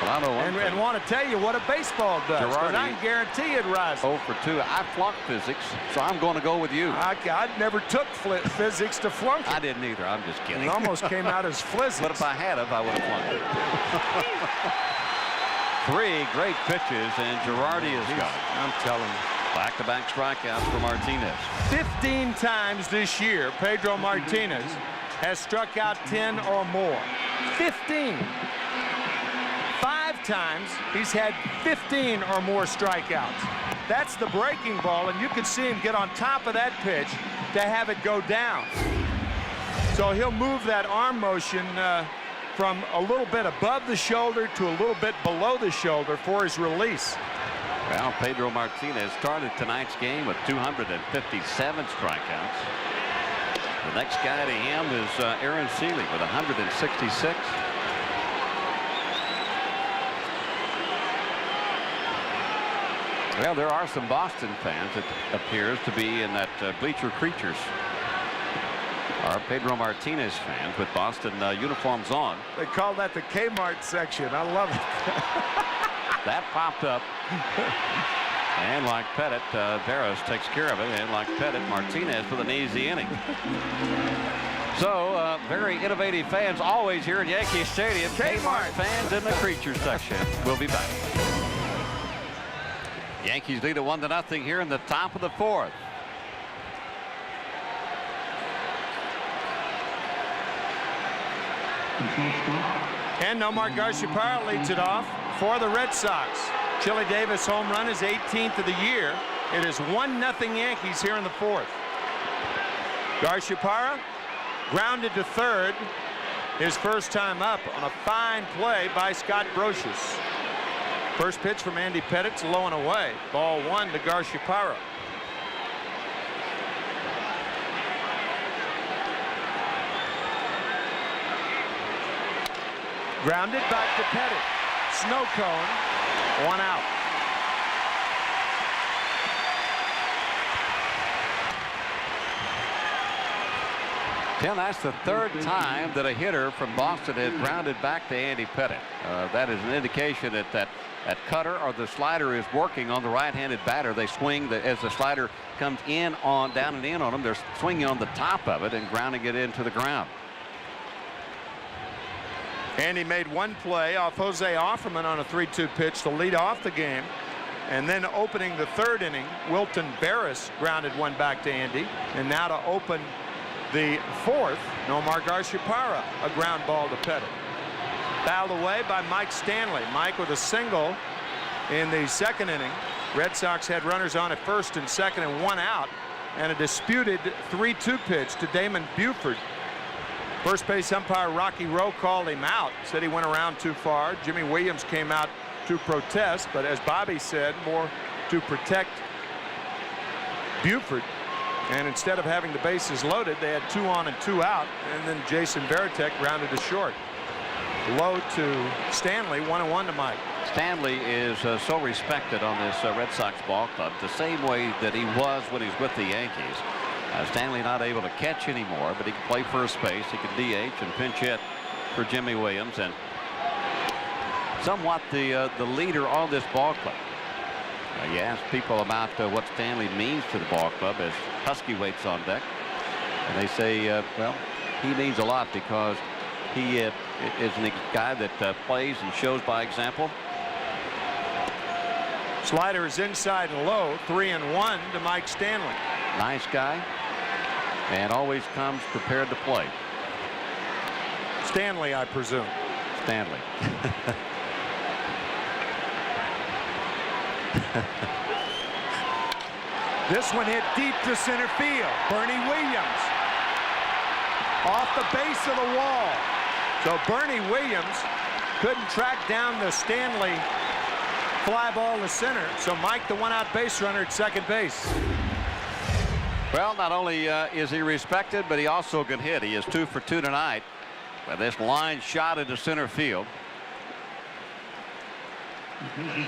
Well, I know and want to tell you what a baseball does. But I can guarantee it rises. 0 for 2. I flunked physics, so I'm going to go with you. I never took physics to flunk it. I didn't either. I'm just kidding. It almost came out as physics. But if I had I would have flunked it. 3 great pitches, and Girardi is gone. I'm telling you. Back-to-back strikeouts for Martinez. 15 times this year, Pedro Martinez has struck out 10 or more. 15. 5 times he's had 15 or more strikeouts. That's the breaking ball, and you can see him get on top of that pitch to have it go down. So he'll move that arm motion from a little bit above the shoulder to a little bit below the shoulder for his release. Well, Pedro Martinez started tonight's game with 257 strikeouts. The next guy to him is Aaron Seeley with 166. Well, there are some Boston fans, it appears to be, in that bleacher creatures are Pedro Martinez fans with Boston uniforms on. They call that the Kmart section. I love it. That popped up. And like Pettit, Veras takes care of it. And like Pettit, Martinez with an easy inning. So, very innovative fans always here at Yankee Stadium. Kmart fans in the creature section. We'll be back. Yankees lead it 1-0 here in the top of the 4th. And Nomar Garciaparra leads it off for the Red Sox. Chili Davis' home run is 18th of the year. It is 1-0 Yankees here in the 4th. Garciaparra grounded to third his first time up on a fine play by Scott Brocious. First pitch from Andy Pettit's low and away. Ball 1 to Garciaparra. Grounded back to Pettit. Snow cone. 1 out. Tim, that's the 3rd time that a hitter from Boston has grounded back to Andy Pettit. That is an indication that that cutter or the slider is working on the right-handed batter. They swing as the slider comes in on down and in on them. They're swinging on the top of it and grounding it into the ground. Andy made one play off Jose Offerman on a 3-2 pitch to lead off the game. And then opening the 3rd inning, Wilton Barris grounded one back to Andy. And now to open the 4th, Nomar Garciaparra, a ground ball to Pettit. Fouled away by Mike Stanley. Mike with a single in the 2nd inning. Red Sox had runners on at 1st and 2nd and 1 out. And a disputed 3-2 pitch to Damon Buford. First base umpire Rocky Rowe called him out, said he went around too far. Jimmy Williams came out to protest, but as Bobby said, more to protect Buford. And instead of having the bases loaded, they had 2 on and 2 out, and then Jason Varitek grounded to short. Low to Stanley, 1-1 to Mike. Stanley is so respected on this Red Sox ball club, the same way that he was when he's with the Yankees. Stanley not able to catch anymore, but he can play first base. He can DH and pinch hit for Jimmy Williams, and somewhat the leader on this ball club. You ask people about what Stanley means to the ball club as Husky waits on deck, and they say, well, he means a lot because he is a guy that plays and shows by example. Slider is inside and low, 3-1 to Mike Stanley. Nice guy, and always comes prepared to play. Stanley, I presume. Stanley. This one hit deep to center field. Bernie Williams off the base of the wall. So Bernie Williams couldn't track down the Stanley fly ball to center. So Mike, the 1-out base runner at 2nd base. Well, not only is he respected, but he also can hit. He is 2 for 2 tonight. But this line shot into center field.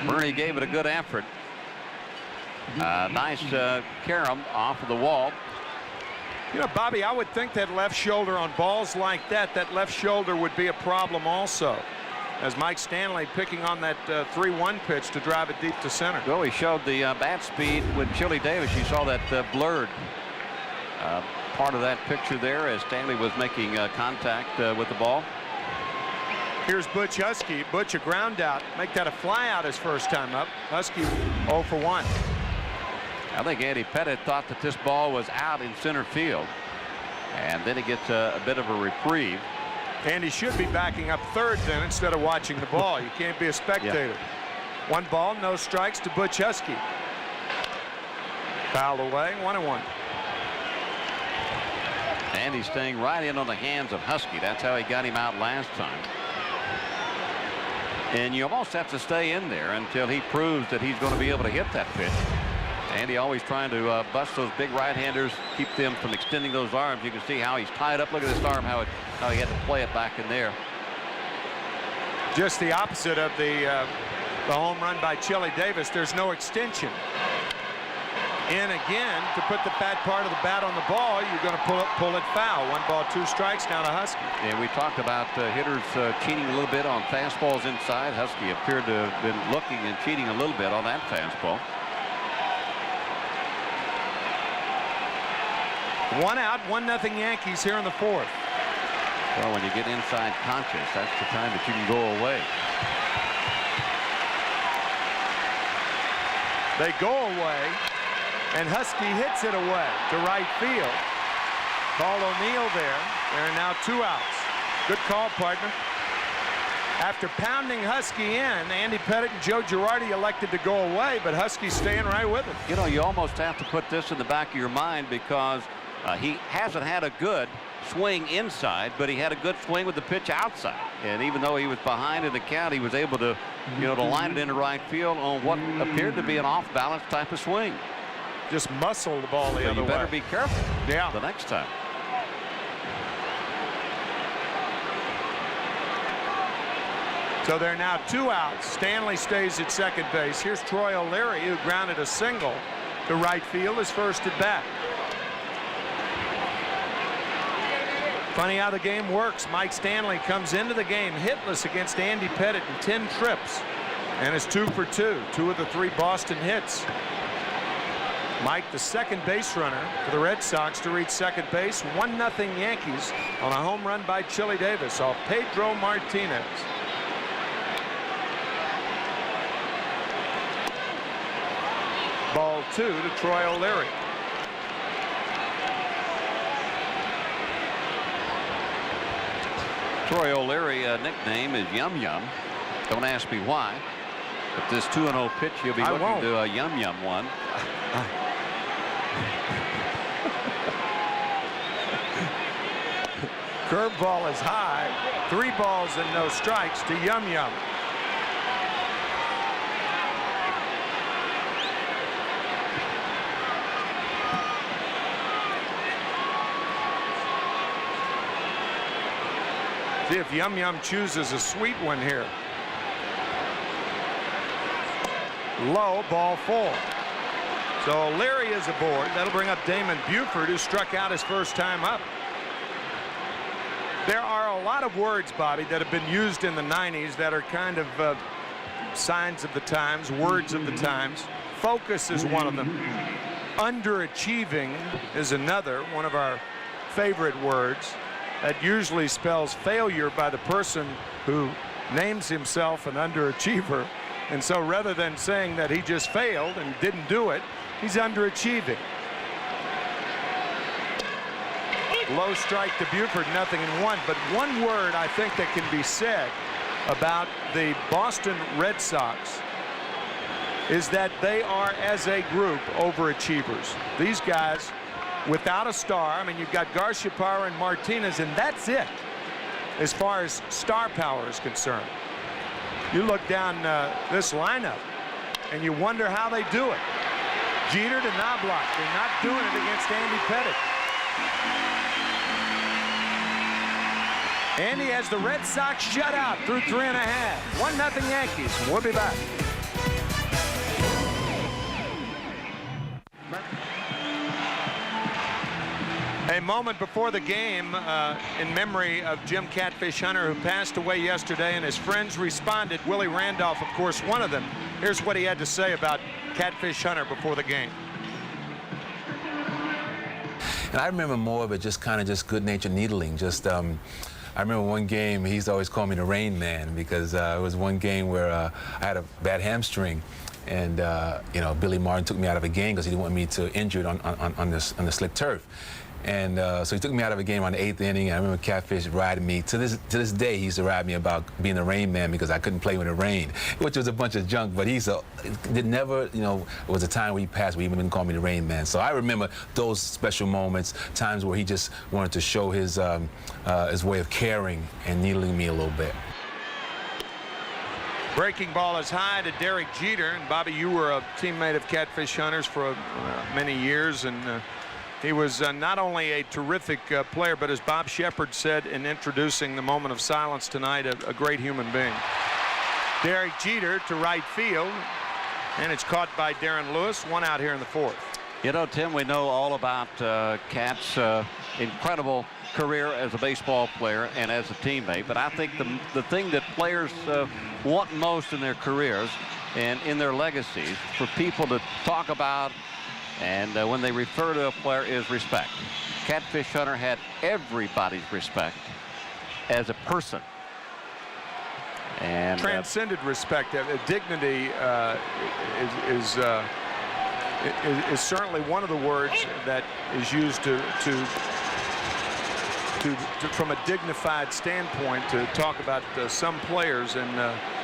Bernie gave it a good effort. Nice carom off of the wall. You know, Bobby, I would think that left shoulder on balls like that left shoulder would be a problem also. As Mike Stanley picking on that 3-1 pitch to drive it deep to center. Well, he showed the bat speed with Chili Davis. You saw that blurred part of that picture there as Stanley was making contact with the ball. Here's Butch Husky. Butch a ground out. Make that a fly out his first time up. Husky 0 for 1. I think Andy Pettit thought that this ball was out in center field. And then he gets a bit of a reprieve. And he should be backing up third then instead of watching the ball. You can't be a spectator. Yeah. 1 ball, no strikes to Butch Husky. Fouled away, 1-1. And he's staying right in on the hands of Husky. That's how he got him out last time. And you almost have to stay in there until he proves that he's going to be able to hit that pitch. Andy always trying to bust those big right-handers, keep them from extending those arms. You can see how he's tied up. Look at this arm, how he had to play it back in there. Just the opposite of the home run by Chili Davis. There's no extension. In again to put the fat part of the bat on the ball. You're going to pull it foul. 1 ball, 2 strikes now to Husky. And we talked about hitters cheating a little bit on fastballs inside. Husky appeared to have been looking and cheating a little bit on that fastball. 1 out, 1-0 Yankees here in the 4th. Well, when you get inside conscious, that's the time that you can go away. They go away, and Husky hits it away to right field. Paul O'Neill there. There are now 2 outs. Good call, partner. After pounding Husky in, Andy Pettit and Joe Girardi elected to go away, but Husky's staying right with it. You know, you almost have to put this in the back of your mind because he hasn't had a good swing inside, but he had a good swing with the pitch outside. And even though he was behind in the count, he was able to, to line it into right field on what appeared to be an off-balance type of swing. Just muscle the ball the other way. You better be careful the next time. So there are now 2 outs. Stanley stays at second base. Here's Troy O'Leary, who grounded a single to right field, his first at bat. Funny how the game works. Mike Stanley comes into the game hitless against Andy Pettit in 10 trips and is 2 for 2. 2 of the 3 Boston hits. Mike, the second base runner for the Red Sox to reach second base. 1-0 Yankees on a home run by Chili Davis off Pedro Martinez. Ball 2 to Troy O'Leary. Troy O'Leary nickname is Yum Yum. Don't ask me why. But this 2-0 pitch, he'll be looking to a Yum Yum one. Curveball is high. 3 balls and no strikes to Yum Yum. See if Yum Yum chooses a sweet one here. Low, ball 4. So O'Leary is aboard. That'll bring up Damon Buford, who struck out his first time up. There are a lot of words, Bobby, that have been used in the 90s that are kind of signs of the times, words of the times. Focus is one of them. Underachieving is another, one of our favorite words. That usually spells failure by the person who names himself an underachiever. And so rather than saying that he just failed and didn't do it, he's underachieving. Low strike to Buford, 0-1. But one word I think that can be said about the Boston Red Sox is that they are, as a group, overachievers. These guys, without a star, I mean, you've got Garciaparra and Martinez, and that's it as far as star power is concerned. You look down this lineup, and you wonder how they do it. Jeter to Knobloch. They're not doing it against Andy Pettitte. Andy has the Red Sox shut out through 3.5. 1-0 Yankees. We'll be back. A moment before the game in memory of Jim Catfish Hunter, who passed away yesterday, and his friends responded. Willie Randolph, of course, one of them. Here's what he had to say about Catfish Hunter before the game. And I remember more of it just kind of just good-natured needling. Just I remember one game, he used to always call me the Rain Man, because it was one game where I had a bad hamstring. And you know, Billy Martin took me out of a game because he didn't want me to injure it on the slick turf. And so he took me out of a game on the 8th inning. I remember Catfish riding me. To this day, he used to ride me about being the Rain Man because I couldn't play when it rained, which was a bunch of junk. But it never, you know, it was a time where he passed where he even called me the Rain Man. So I remember those special moments, times where he just wanted to show his way of caring and needling me a little bit. Breaking ball is high to Derek Jeter. And Bobby, you were a teammate of Catfish Hunter's for many years, and he was not only a terrific player, but as Bob Shepard said in introducing the moment of silence tonight, a great human being. Derek Jeter to right field, and it's caught by Darren Lewis. One out here in the 4th. You know, Tim, we know all about Cat's incredible career as a baseball player and as a teammate, but I think the thing that players want most in their careers and in their legacies for people to talk about and when they refer to a player is respect. Catfish Hunter had everybody's respect as a person. And transcended respect. Dignity is certainly one of the words that is used to from a dignified standpoint to talk about some players. And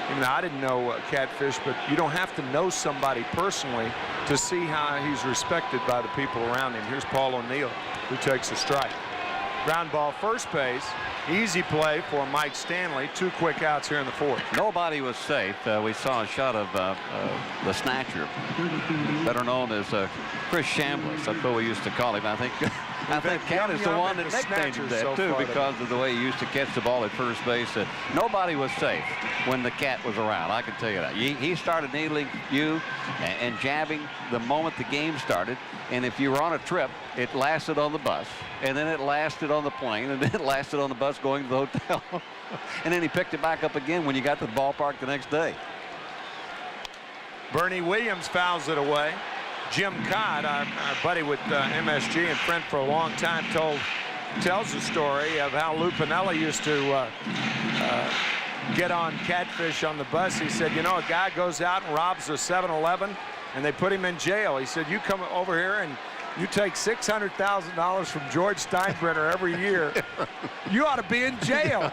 even I didn't know Catfish, but you don't have to know somebody personally to see how he's respected by the people around him. Here's Paul O'Neill, who takes a strike. Ground ball, first base. Easy play for Mike Stanley. 2 quick outs here in the 4th. Nobody was safe. We saw a shot of the snatcher, better known as Chris Chambliss. That's what we used to call him. I think Cat is the one that nicknamed him that too, because of the way he used to catch the ball at first base. Nobody was safe when the Cat was around. I can tell you that. He started needling you and jabbing the moment the game started. And if you were on a trip, it lasted on the bus, and then it lasted on the plane, and then it lasted on the bus going to the hotel. And then he picked it back up again when you got to the ballpark the next day. Bernie Williams fouls it away. Jim Codd, our buddy with MSG and friend for a long time, tells the story of how Lou Piniella used to get on Catfish on the bus. He said, you know, a guy goes out and robs a 7-Eleven, and they put him in jail. He said, you come over here and you take $600,000 from George Steinbrenner every year. You ought to be in jail.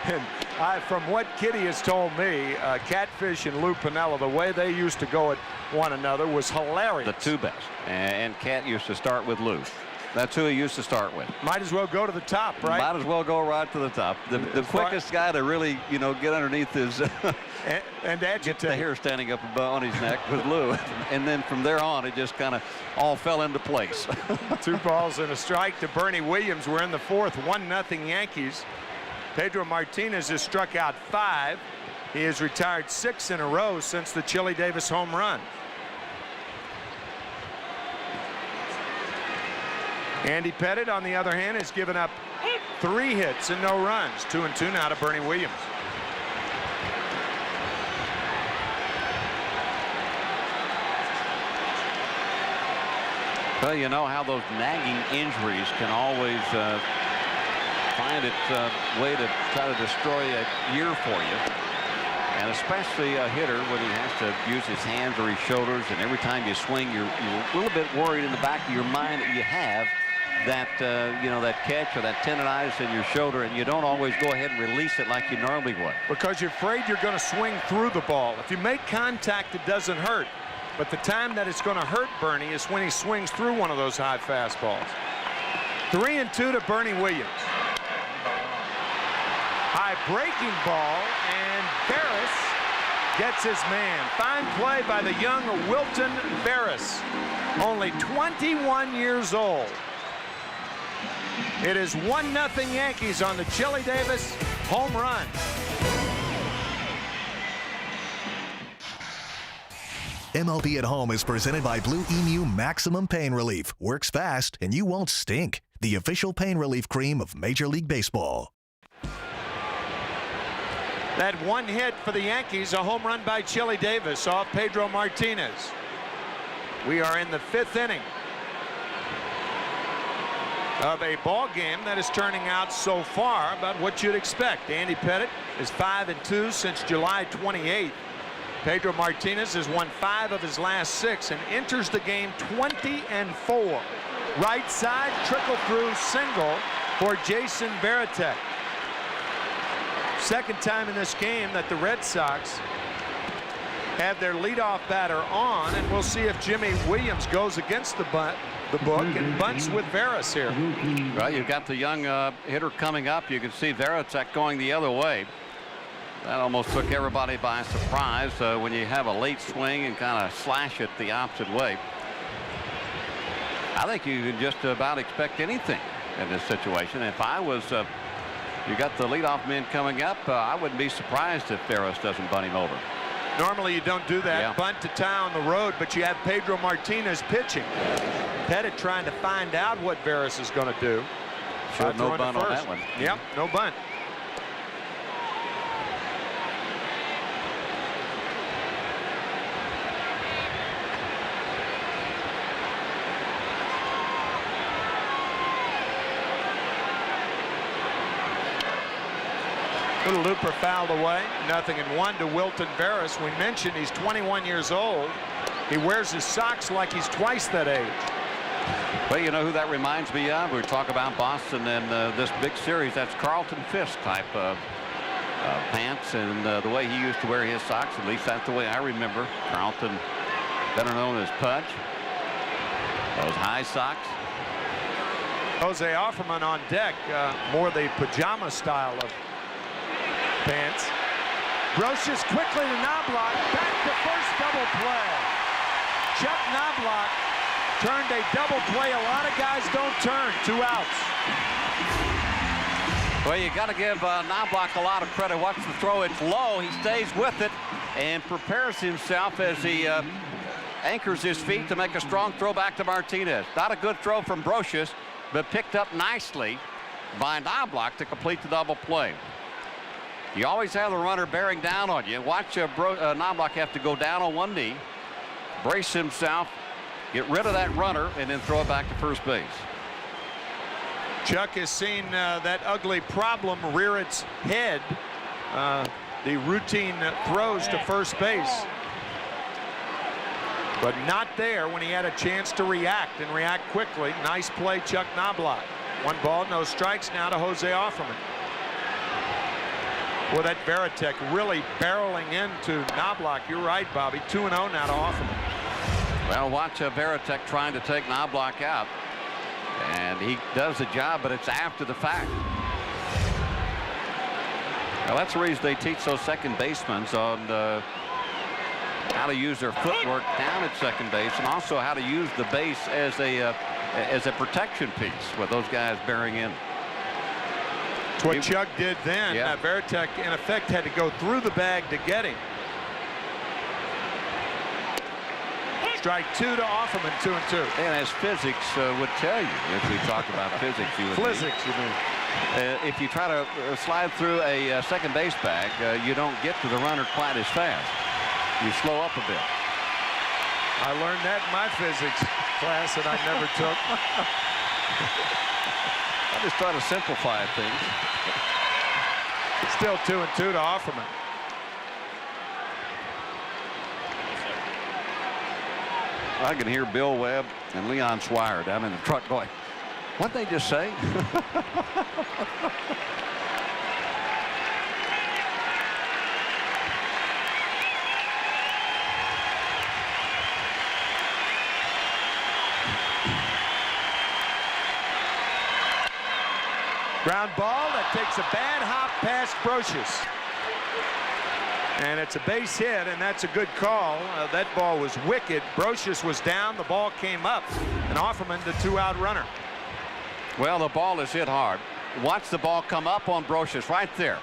And from what Kitty has told me, Catfish and Lou Piniella, the way they used to go at one another was hilarious. The two best. And Cat used to start with Lou. That's who he used to start with. Might as well go to the top, right? Might as well go right to the top. The quickest guy to really, you know, get underneath his and agitate. Get the hair standing up on his neck was Lou. And then from there on, it just kind of all fell into place. 2 balls and a strike to Bernie Williams. We're in the 4th, 1-0 Yankees. Pedro Martinez has struck out 5. He has retired 6 in a row since the Chili Davis home run. Andy Pettitte, on the other hand, has given up 3 hits and no runs. 2-2 now to Bernie Williams. Well, you know how those nagging injuries can always find its way to try to destroy a year for you. And especially a hitter when he has to use his hands or his shoulders, and every time you swing, you're a little bit worried in the back of your mind that you have that you know, that catch or that tendonitis in your shoulder, and you don't always go ahead and release it like you normally would. Because you're afraid you're going to swing through the ball. If you make contact, it doesn't hurt. But the time that it's going to hurt Bernie is when he swings through one of those high fastballs. 3-2 to Bernie Williams. High breaking ball, and Ferris gets his man. Fine play by the young Wilton Veras, only 21 years old. It is 1-0 Yankees on the Chili Davis home run. MLB at Home is presented by Blue Emu Maximum Pain Relief. Works fast and you won't stink. The official pain relief cream of Major League Baseball. That one hit for the Yankees, a home run by Chili Davis off Pedro Martinez. We are in the 5th inning of a ball game that is turning out so far about what you'd expect. Andy Pettitte is 5-2 since July 28th. Pedro Martinez has won 5 of his last 6 and enters the game 20-4. Right side trickle through single for Jason Varitek. Second time in this game that the Red Sox have their leadoff batter on, and we'll see if Jimmy Williams goes against the book and bunts with Veras here. Well, you've got the young hitter coming up. You can see Varitek going the other way. That almost took everybody by surprise when you have a late swing and kind of slash it the opposite way. I think you can just about expect anything in this situation. If I was you got the leadoff men coming up, I wouldn't be surprised if Veras doesn't bunt him over. Normally you don't do that, bunt to tie on the road, but you have Pedro Martinez pitching. Pettitte trying to find out what Veras is going to do. Sure, no bunt on that one. Yep, no bunt. Little looper fouled away. 0-1 to Wilton Veras. We mentioned he's 21 years old. He wears his socks like he's twice that age. Well, you know who that reminds me of? We talk about Boston and this big series. That's Carlton Fisk type of pants and the way he used to wear his socks. At least that's the way I remember Carlton, better known as Pudge. Those high socks. Jose Offerman on deck, more the pajama style of pants. Brocious quickly to Knobloch, back to first double play. Chuck Knobloch turned a double play. A lot of guys don't turn. 2 outs. Well, you got to give Knobloch a lot of credit. Watch the throw. It's low. He stays with it and prepares himself as he anchors his feet to make a strong throw back to Martinez. Not a good throw from Brocious, but picked up nicely by Knobloch to complete the double play. You always have the runner bearing down on you. Watch Knobloch have to go down on one knee, brace himself, get rid of that runner, and then throw it back to first base. Chuck has seen that ugly problem rear its head. The routine throws to first base. But not there when he had a chance to react and react quickly. Nice play, Chuck Knobloch. 1 ball, no strikes now to Jose Offerman. Well, that Varitek really barreling into Knobloch. You're right, Bobby. 2-0 now to Offerman. Well, watch Varitek trying to take Knobloch out. And he does the job, but it's after the fact. Well, that's the reason they teach those second basemen on how to use their footwork down at second base and also how to use the base as a protection piece with those guys bearing in. That's what Chuck did then. Yeah. Varitek, in effect, had to go through the bag to get him. Strike 2 to Offerman, 2-2. And as physics would tell you, if we talk about physics, you would physics, you mean? If you try to slide through a second base bag, you don't get to the runner quite as fast. You slow up a bit. I learned that in my physics class that I never took. I just try to simplify things. Still 2-2 to Offerman. I can hear Bill Webb and Leon Swire down in the truck going, what'd they just say? Ground ball that takes a bad hop past Brocious. And it's a base hit, and that's a good call. That ball was wicked. Brocious was down. The ball came up, and Offerman, the 2-out runner. Well, the ball is hit hard. Watch the ball come up on Brocious right there.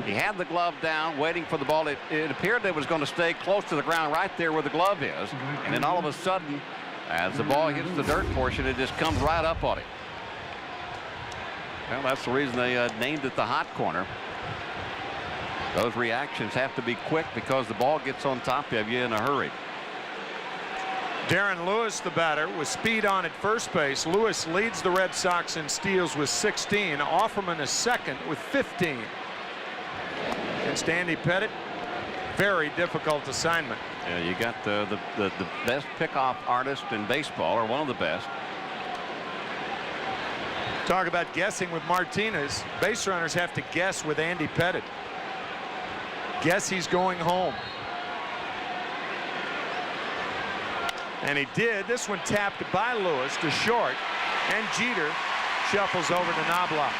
He had the glove down, waiting for the ball. It appeared that it was going to stay close to the ground right there where the glove is. And then all of a sudden, as the ball hits the dirt portion, it just comes right up on him. Well, that's the reason they named it the hot corner. Those reactions have to be quick because the ball gets on top of you in a hurry. Darren Lewis, the batter, with speed on at first base. Lewis leads the Red Sox in steals with 16. Offerman is second with 15. Against Andy Pettit, very difficult assignment. Yeah, you got the best pickoff artist in baseball, or one of the best. Talk about guessing with Martinez. Base runners have to guess with Andy Pettit. Guess he's going home. And he did. This one tapped by Lewis to short, and Jeter shuffles over to Knobloch.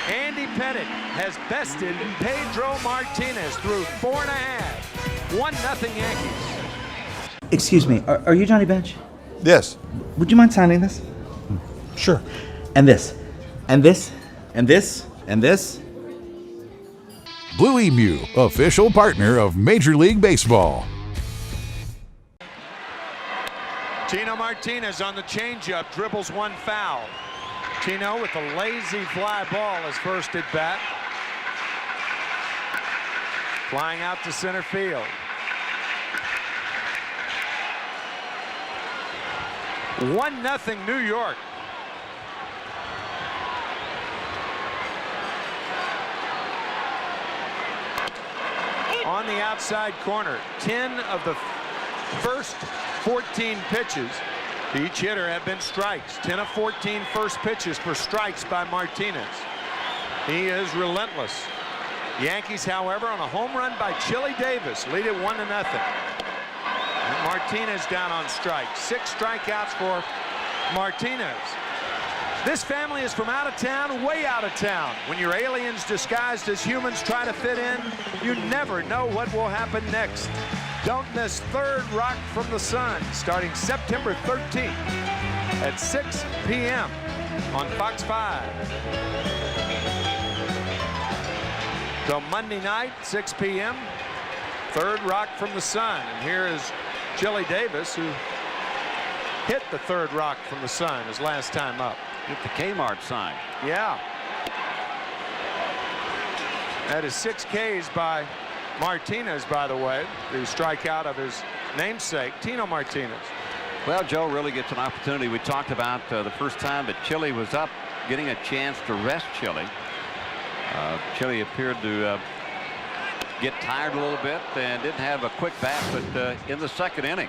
Andy Pettit has bested Pedro Martinez through 4.5. 1-0 Yankees. Excuse me, are you Johnny Bench? Yes. Would you mind signing this? Sure. And this. And this. And this. And this. Blue Emu, official partner of Major League Baseball. Tino Martinez on the changeup, dribbles one foul. Tino with a lazy fly ball as first at bat. Flying out to center field. One nothing New York. On the outside corner, 10 of the first 14 pitches to each hitter have been strikes. 10 of 14 first pitches for strikes by Martinez. He is relentless. Yankees, however, on a home run by Chili Davis, lead it 1-0. And Martinez down on strikes. 6 strikeouts for Martinez. This family is from out of town, way out of town. When your aliens disguised as humans try to fit in, you never know what will happen next. Don't miss Third Rock from the Sun, starting September 13th at 6 p.m. on Fox 5. So Monday night, 6 p.m., Third Rock from the Sun. And here is Chili Davis, who hit the third rock from the Sun his last time up. Get the Kmart sign. Yeah. That is 6 Ks by Martinez, by the way, the strikeout of his namesake, Tino Martinez. Well, Joe really gets an opportunity. We talked about the first time that Chili was up, getting a chance to rest Chili. Chili appeared to get tired a little bit and didn't have a quick bat, but in the second inning.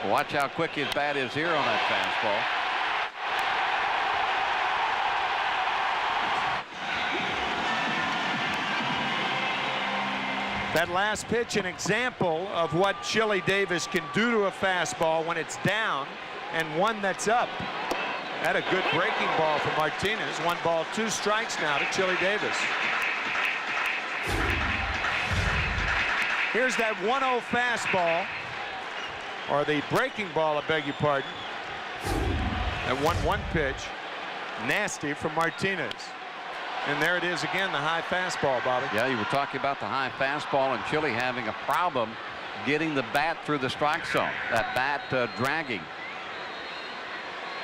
Watch how quick his bat is here on that fastball. That last pitch, an example of what Chili Davis can do to a fastball when it's down, and one that's up. Had a good breaking ball for Martinez. 1 ball, 2 strikes now to Chili Davis. Here's that 1-0 fastball, or the breaking ball, I beg your pardon. That 1-1 pitch, nasty from Martinez. And there it is again, the high fastball, Bobby. Yeah, you were talking about the high fastball and Chili having a problem getting the bat through the strike zone. That bat dragging.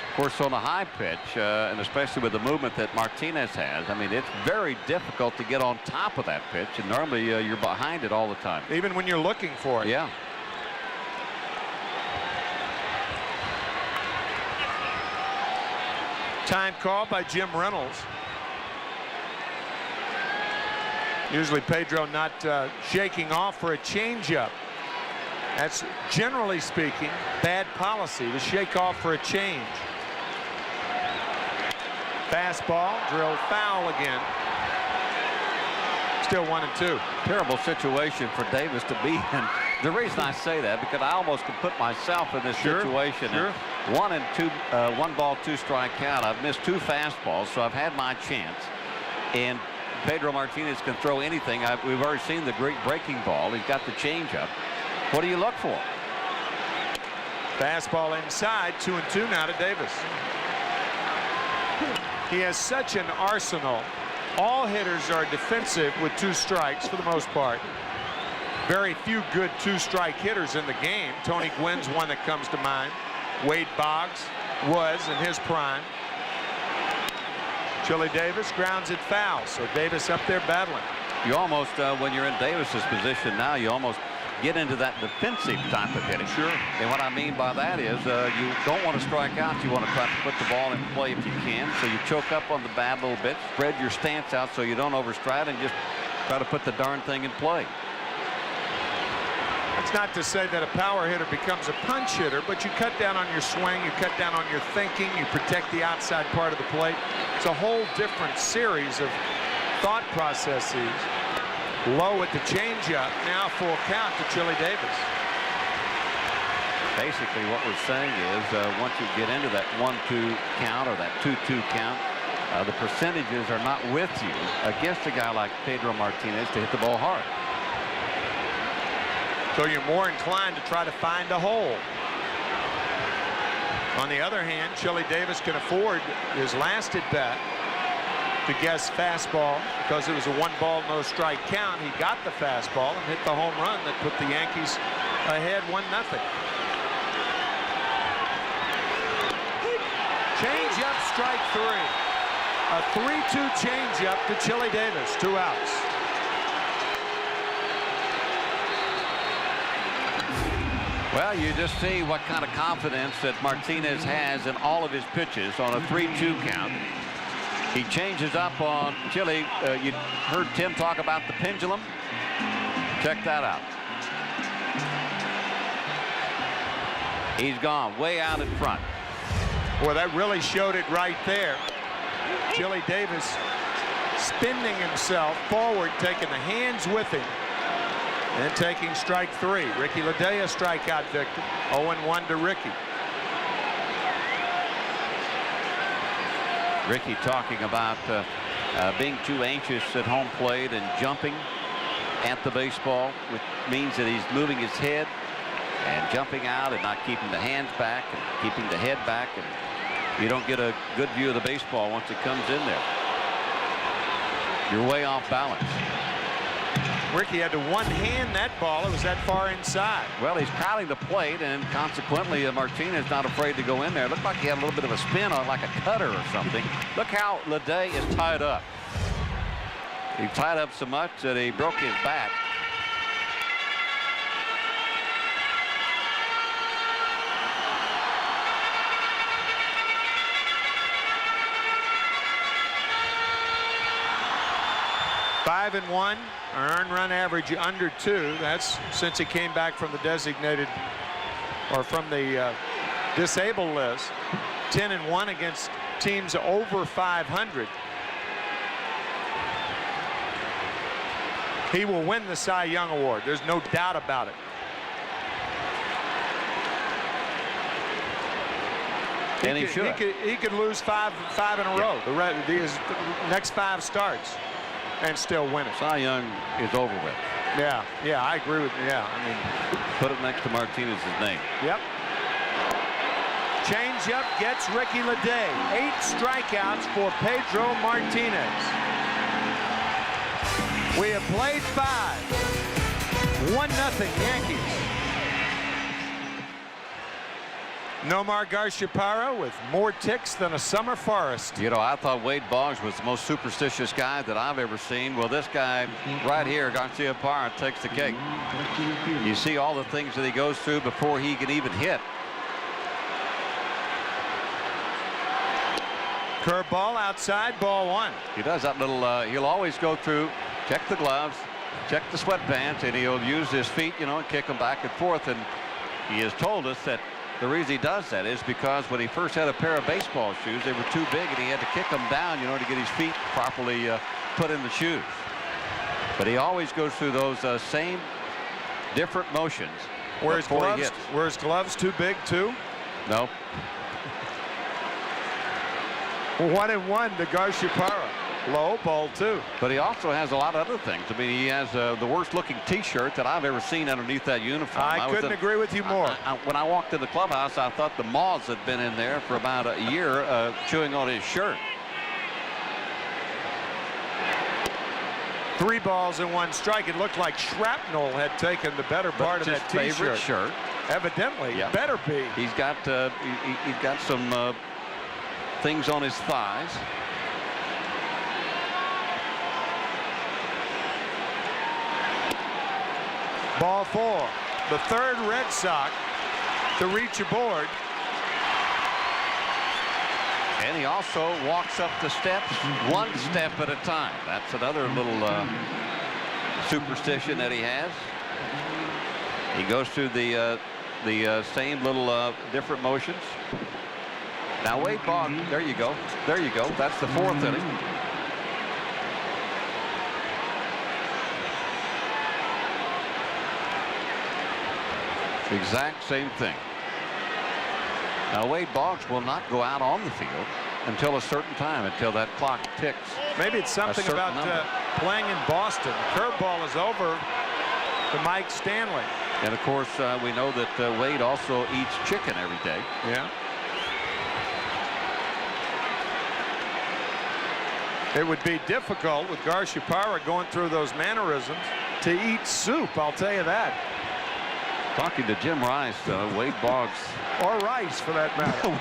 Of course, on a high pitch, and especially with the movement that Martinez has, I mean, it's very difficult to get on top of that pitch, and normally you're behind it all the time. Even when you're looking for it. Yeah. Time call by Jim Reynolds. Usually Pedro not shaking off for a changeup. That's, generally speaking, bad policy to shake off for a change. Fastball, drilled foul again. Still 1-2. Terrible situation for Davis to be in. The reason I say that, because I almost could put myself in this situation. Sure. 1 ball, 2 strike count. I've missed 2 fastballs, so I've had my chance. And Pedro Martinez can throw anything. We've already seen the great breaking ball. He's got the changeup. What do you look for? Fastball inside, 2-2 now to Davis. He has such an arsenal. All hitters are defensive with 2 strikes for the most part. Very few good 2-strike hitters in the game. Tony Gwynn's one that comes to mind. Wade Boggs was in his prime. Chili Davis grounds it foul, so Davis up there battling. You almost, when you're in Davis's position now, you almost get into that defensive type of hitting. Sure. And what I mean by that is you don't want to strike out. You want to try to put the ball in play if you can. So you choke up on the bat a little bit, spread your stance out so you don't overstride, and just try to put the darn thing in play. That's not to say that a power hitter becomes a punch hitter, but you cut down on your swing, you cut down on your thinking, you protect the outside part of the plate. It's a whole different series of thought processes. Low at the changeup, now full count to Chili Davis. Basically what we're saying is once you get into that 1-2 count or that 2-2 count, the percentages are not with you against a guy like Pedro Martinez to hit the ball hard. So you're more inclined to try to find a hole. On the other hand, Chili Davis can afford his last at bat to guess fastball because it was a 1-ball, no strike count. He got the fastball and hit the home run that put the Yankees ahead 1-0. Change up, strike 3. A 3-2 change up to Chili Davis, 2 outs. Well, you just see what kind of confidence that Martinez has in all of his pitches on a 3-2 count. He changes up on Chili. You heard Tim talk about the pendulum. Check that out. He's gone way out in front. Well, that really showed it right there. Chili Davis spinning himself forward, taking the hands with him, and taking strike 3. Ricky Ledea strikeout victim. 0-1 to Ricky. Ricky talking about being too anxious at home plate and jumping at the baseball, which means that he's moving his head and jumping out and not keeping the hands back and keeping the head back, and you don't get a good view of the baseball once it comes in there. You're way off balance. Ricky had to one-hand that ball. It was that far inside. Well, he's crowding the plate, and consequently, Martinez not afraid to go in there. It looked like he had a little bit of a spin on like a cutter or something. Look how Ledea is tied up. He tied up so much that he broke his back. Five and 1, earned run average under 2. That's since he came back from the designated or from the disabled list. 10-1 against teams over 500. He will win the Cy Young Award. There's no doubt about it. And he should. He could lose five in a row. His next 5 starts and still win it. Cy Young is over with. Yeah, I agree with you. Yeah, I mean, put it next to Martinez's name. Yep. Changeup gets Ricky Ledea. 8 strikeouts for Pedro Martinez. We have played 5. 1-0 Yankees. Nomar Garciaparra with more ticks than a summer forest. You know, I thought Wade Boggs was the most superstitious guy that I've ever seen. Well, this guy right here, Garciaparra, takes the cake. You see all the things that he goes through before he can even hit. Curveball outside, ball 1. He does that little, he'll always go through, check the gloves, check the sweatpants, and he'll use his feet, you know, and kick them back and forth. And he has told us that the reason he does that is because when he first had a pair of baseball shoes, they were too big, and he had to kick them down, you know, to get his feet properly put in the shoes. But he always goes through those same different motions. Were his gloves too big too? No. 1-1 to Garciaparra. Low, ball 2. But he also has a lot of other things. I mean, he has the worst-looking T-shirt that I've ever seen underneath that uniform. I couldn't agree with you more. When I walked in the clubhouse, I thought the moths had been in there for about a year chewing on his shirt. 3 balls and 1 strike. It looked like shrapnel had taken the better part of that T-shirt. Favorite shirt. Evidently, Yeah. better be. He's got he's got some things on his thighs. Ball 4. The 3rd Red Sox to reach a board. And he also walks up the steps 1 step at a time. That's another little superstition that he has. He goes through the same little different motions. Now Wade Boggs, there you go. There you go. That's the 4th inning. Exact same thing. Now Wade Boggs will not go out on the field until a certain time, until that clock ticks. Maybe it's something about playing in Boston. Curveball is over to Mike Stanley. And of course, we know that Wade also eats chicken every day. Yeah. It would be difficult with Garciaparra going through those mannerisms to eat soup, I'll tell you that. Talking to Jim Rice, Wade Boggs. Or rice, for that matter.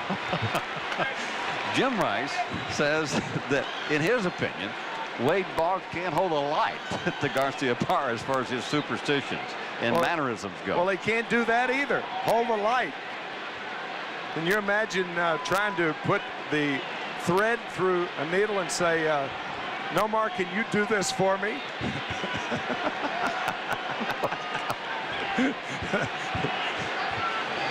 Jim Rice says that, in his opinion, Wade Boggs can't hold a light to Garciaparra as far as his superstitions and mannerisms go. Well, he can't do that either. Hold the light. Can you imagine trying to put the thread through a needle and say, Nomar, can you do this for me?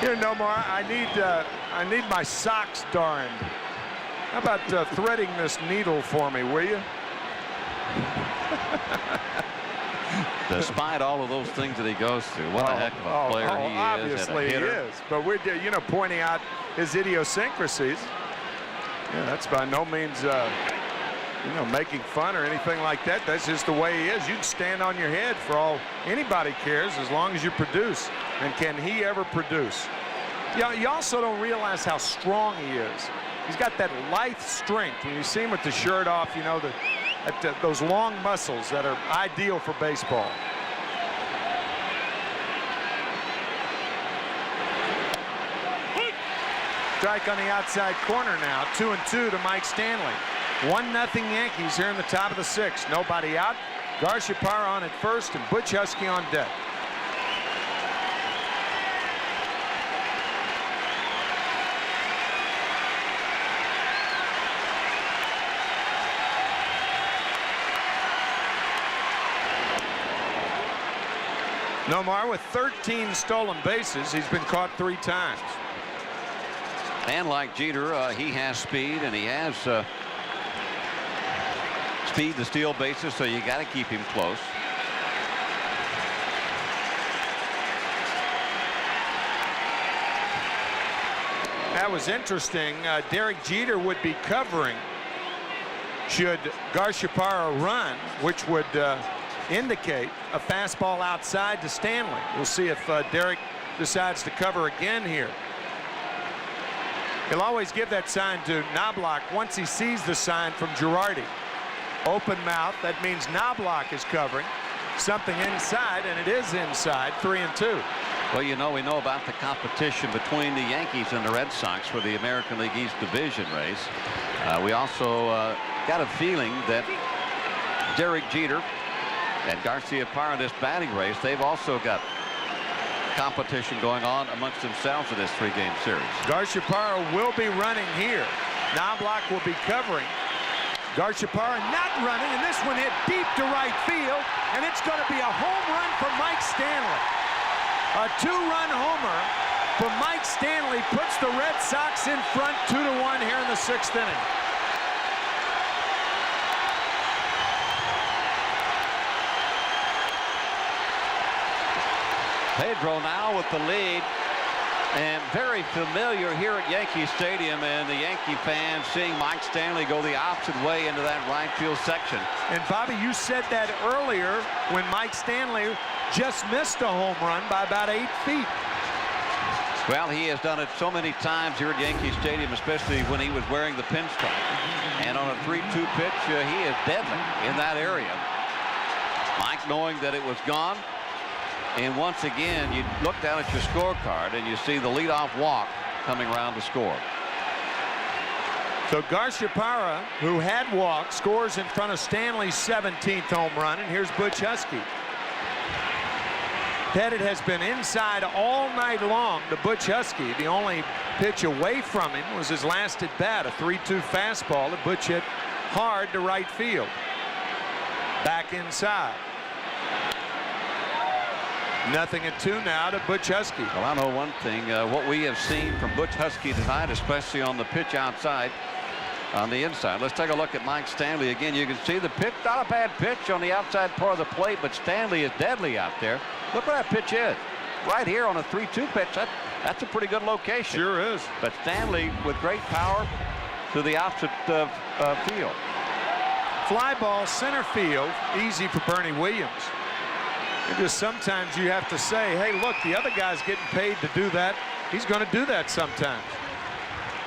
Here, Nomar, I need my socks darned. How about threading this needle for me, will you? Despite all of those things that he goes through, what a heck of a player he is. Obviously he is, but we're pointing out his idiosyncrasies. Yeah, that's by no means making fun or anything like that. That's just the way he is. You can stand on your head for all anybody cares as long as you produce. And can he ever produce? You also don't realize how strong he is. He's got that lithe strength. When you see him with the shirt off, you know, those long muscles that are ideal for baseball. Strike on the outside corner now. 2-2 to Mike Stanley. 1-0 Yankees here in the top of the 6th. Nobody out. Garciaparra on at first and Butch Husky on deck. Nomar with 13 stolen bases. He's been caught 3 times. And like Jeter, he has speed and he has speed to steal bases, so you got to keep him close. That was interesting. Derek Jeter would be covering should Garciaparra run, which would indicate a fastball outside to Stanley. We'll see if Derek decides to cover again here. He'll always give that sign to Knobloch once he sees the sign from Girardi. Open mouth, that means Knobloch is covering. Something inside, and it is inside. 3-2. Well, you know, we know about the competition between the Yankees and the Red Sox for the American League East division race. We also got a feeling that Derek Jeter and Garciaparra in this batting race, they've also got competition going on amongst themselves in this 3-game series. Garciaparra will be running here. Knobloch will be covering. Garciaparra not running, and this one hit deep to right field, and it's going to be a home run for Mike Stanley. A 2-run homer for Mike Stanley puts the Red Sox in front 2-1 here in the 6th inning. Pedro now with the lead. And very familiar here at Yankee Stadium, and the Yankee fans seeing Mike Stanley go the opposite way into that right field section. And Bobby, you said that earlier when Mike Stanley just missed a home run by about 8 feet. Well, he has done it so many times here at Yankee Stadium, especially when he was wearing the pinstripe. And on a 3-2 pitch, he is deadly in that area. Mike knowing that it was gone. And once again, you look down at your scorecard and you see the leadoff walk coming around to score. So Garciaparra, who had walked, scores in front of Stanley's 17th home run. And here's Butch Husky. Pettit has been inside all night long to Butch Husky. The only pitch away from him was his last at bat, a 3-2 fastball that Butch hit hard to right field. Back inside. 0-2 now to Butch Husky. Well, I know one thing. What we have seen from Butch Husky tonight, especially on the pitch outside, on the inside. Let's take a look at Mike Stanley again. You can see the pitch, not a bad pitch on the outside part of the plate, but Stanley is deadly out there. Look where that pitch is. Right here on a 3-2 pitch. That's a pretty good location. Sure is. But Stanley with great power to the opposite field. Fly ball center field, easy for Bernie Williams. Just sometimes you have to say, hey, look, the other guy's getting paid to do that. He's going to do that sometimes.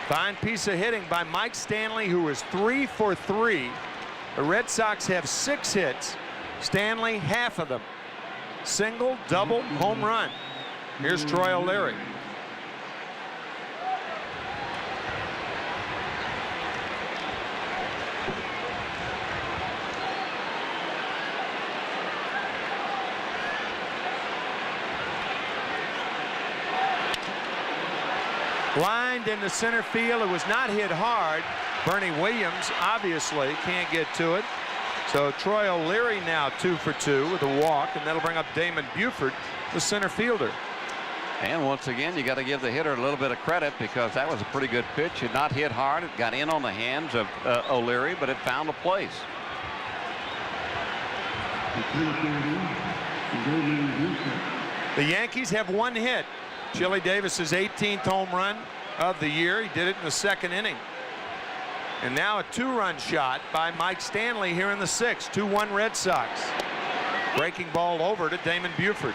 Fine piece of hitting by Mike Stanley, who is 3 for 3. The Red Sox have 6 hits. Stanley, half of them. Single, double, home run. Here's Troy O'Leary. Lined into center field. It was not hit hard. Bernie Williams obviously can't get to it. So Troy O'Leary now 2 for 2 with a walk, and that'll bring up Damon Buford, the center fielder. And once again, you got to give the hitter a little bit of credit because that was a pretty good pitch. It not hit hard. It got in on the hands of O'Leary, but it found a place. The Yankees have 1 hit. Chili Davis's 18th home run of the year. He did it in the 2nd inning. And now a 2-run shot by Mike Stanley here in the 6th. 2-1 Red Sox. Breaking ball over to Damon Buford.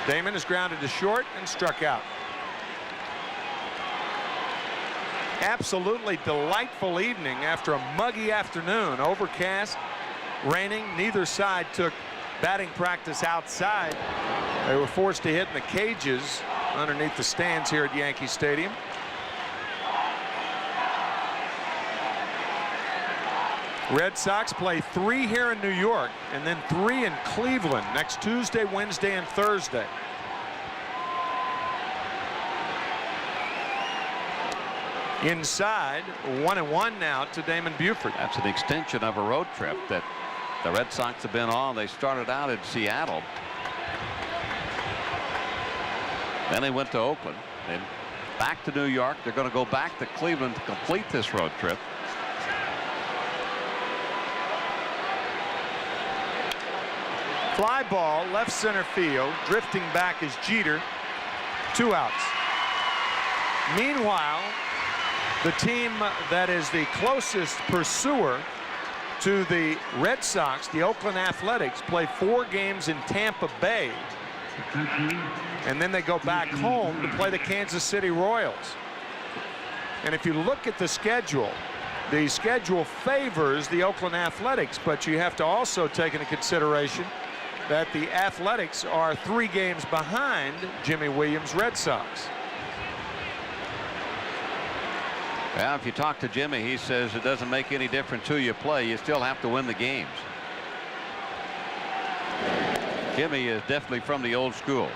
Damon is grounded to short and struck out. Absolutely delightful evening after a muggy afternoon. Overcast, raining. Neither side took batting practice outside. They were forced to hit in the cages underneath the stands here at Yankee Stadium. Red Sox play 3 here in New York and then 3 in Cleveland next Tuesday, Wednesday, and Thursday. Inside, 1-1 now to Damon Buford. That's an extension of a road trip that the Red Sox have been on. They started out in Seattle. Then they went to Oakland, then back to New York. They're going to go back to Cleveland to complete this road trip. Fly ball, left center field. Drifting back is Jeter. 2 outs. Meanwhile, the team that is the closest pursuer to the Red Sox, the Oakland Athletics, play 4 games in Tampa Bay. And then they go back home to play the Kansas City Royals. And if you look at the schedule favors the Oakland Athletics, but you have to also take into consideration that the Athletics are 3 games behind Jimmy Williams' Red Sox. Well, if you talk to Jimmy, he says it doesn't make any difference who you play. You still have to win the games. Jimmy is definitely from the old school.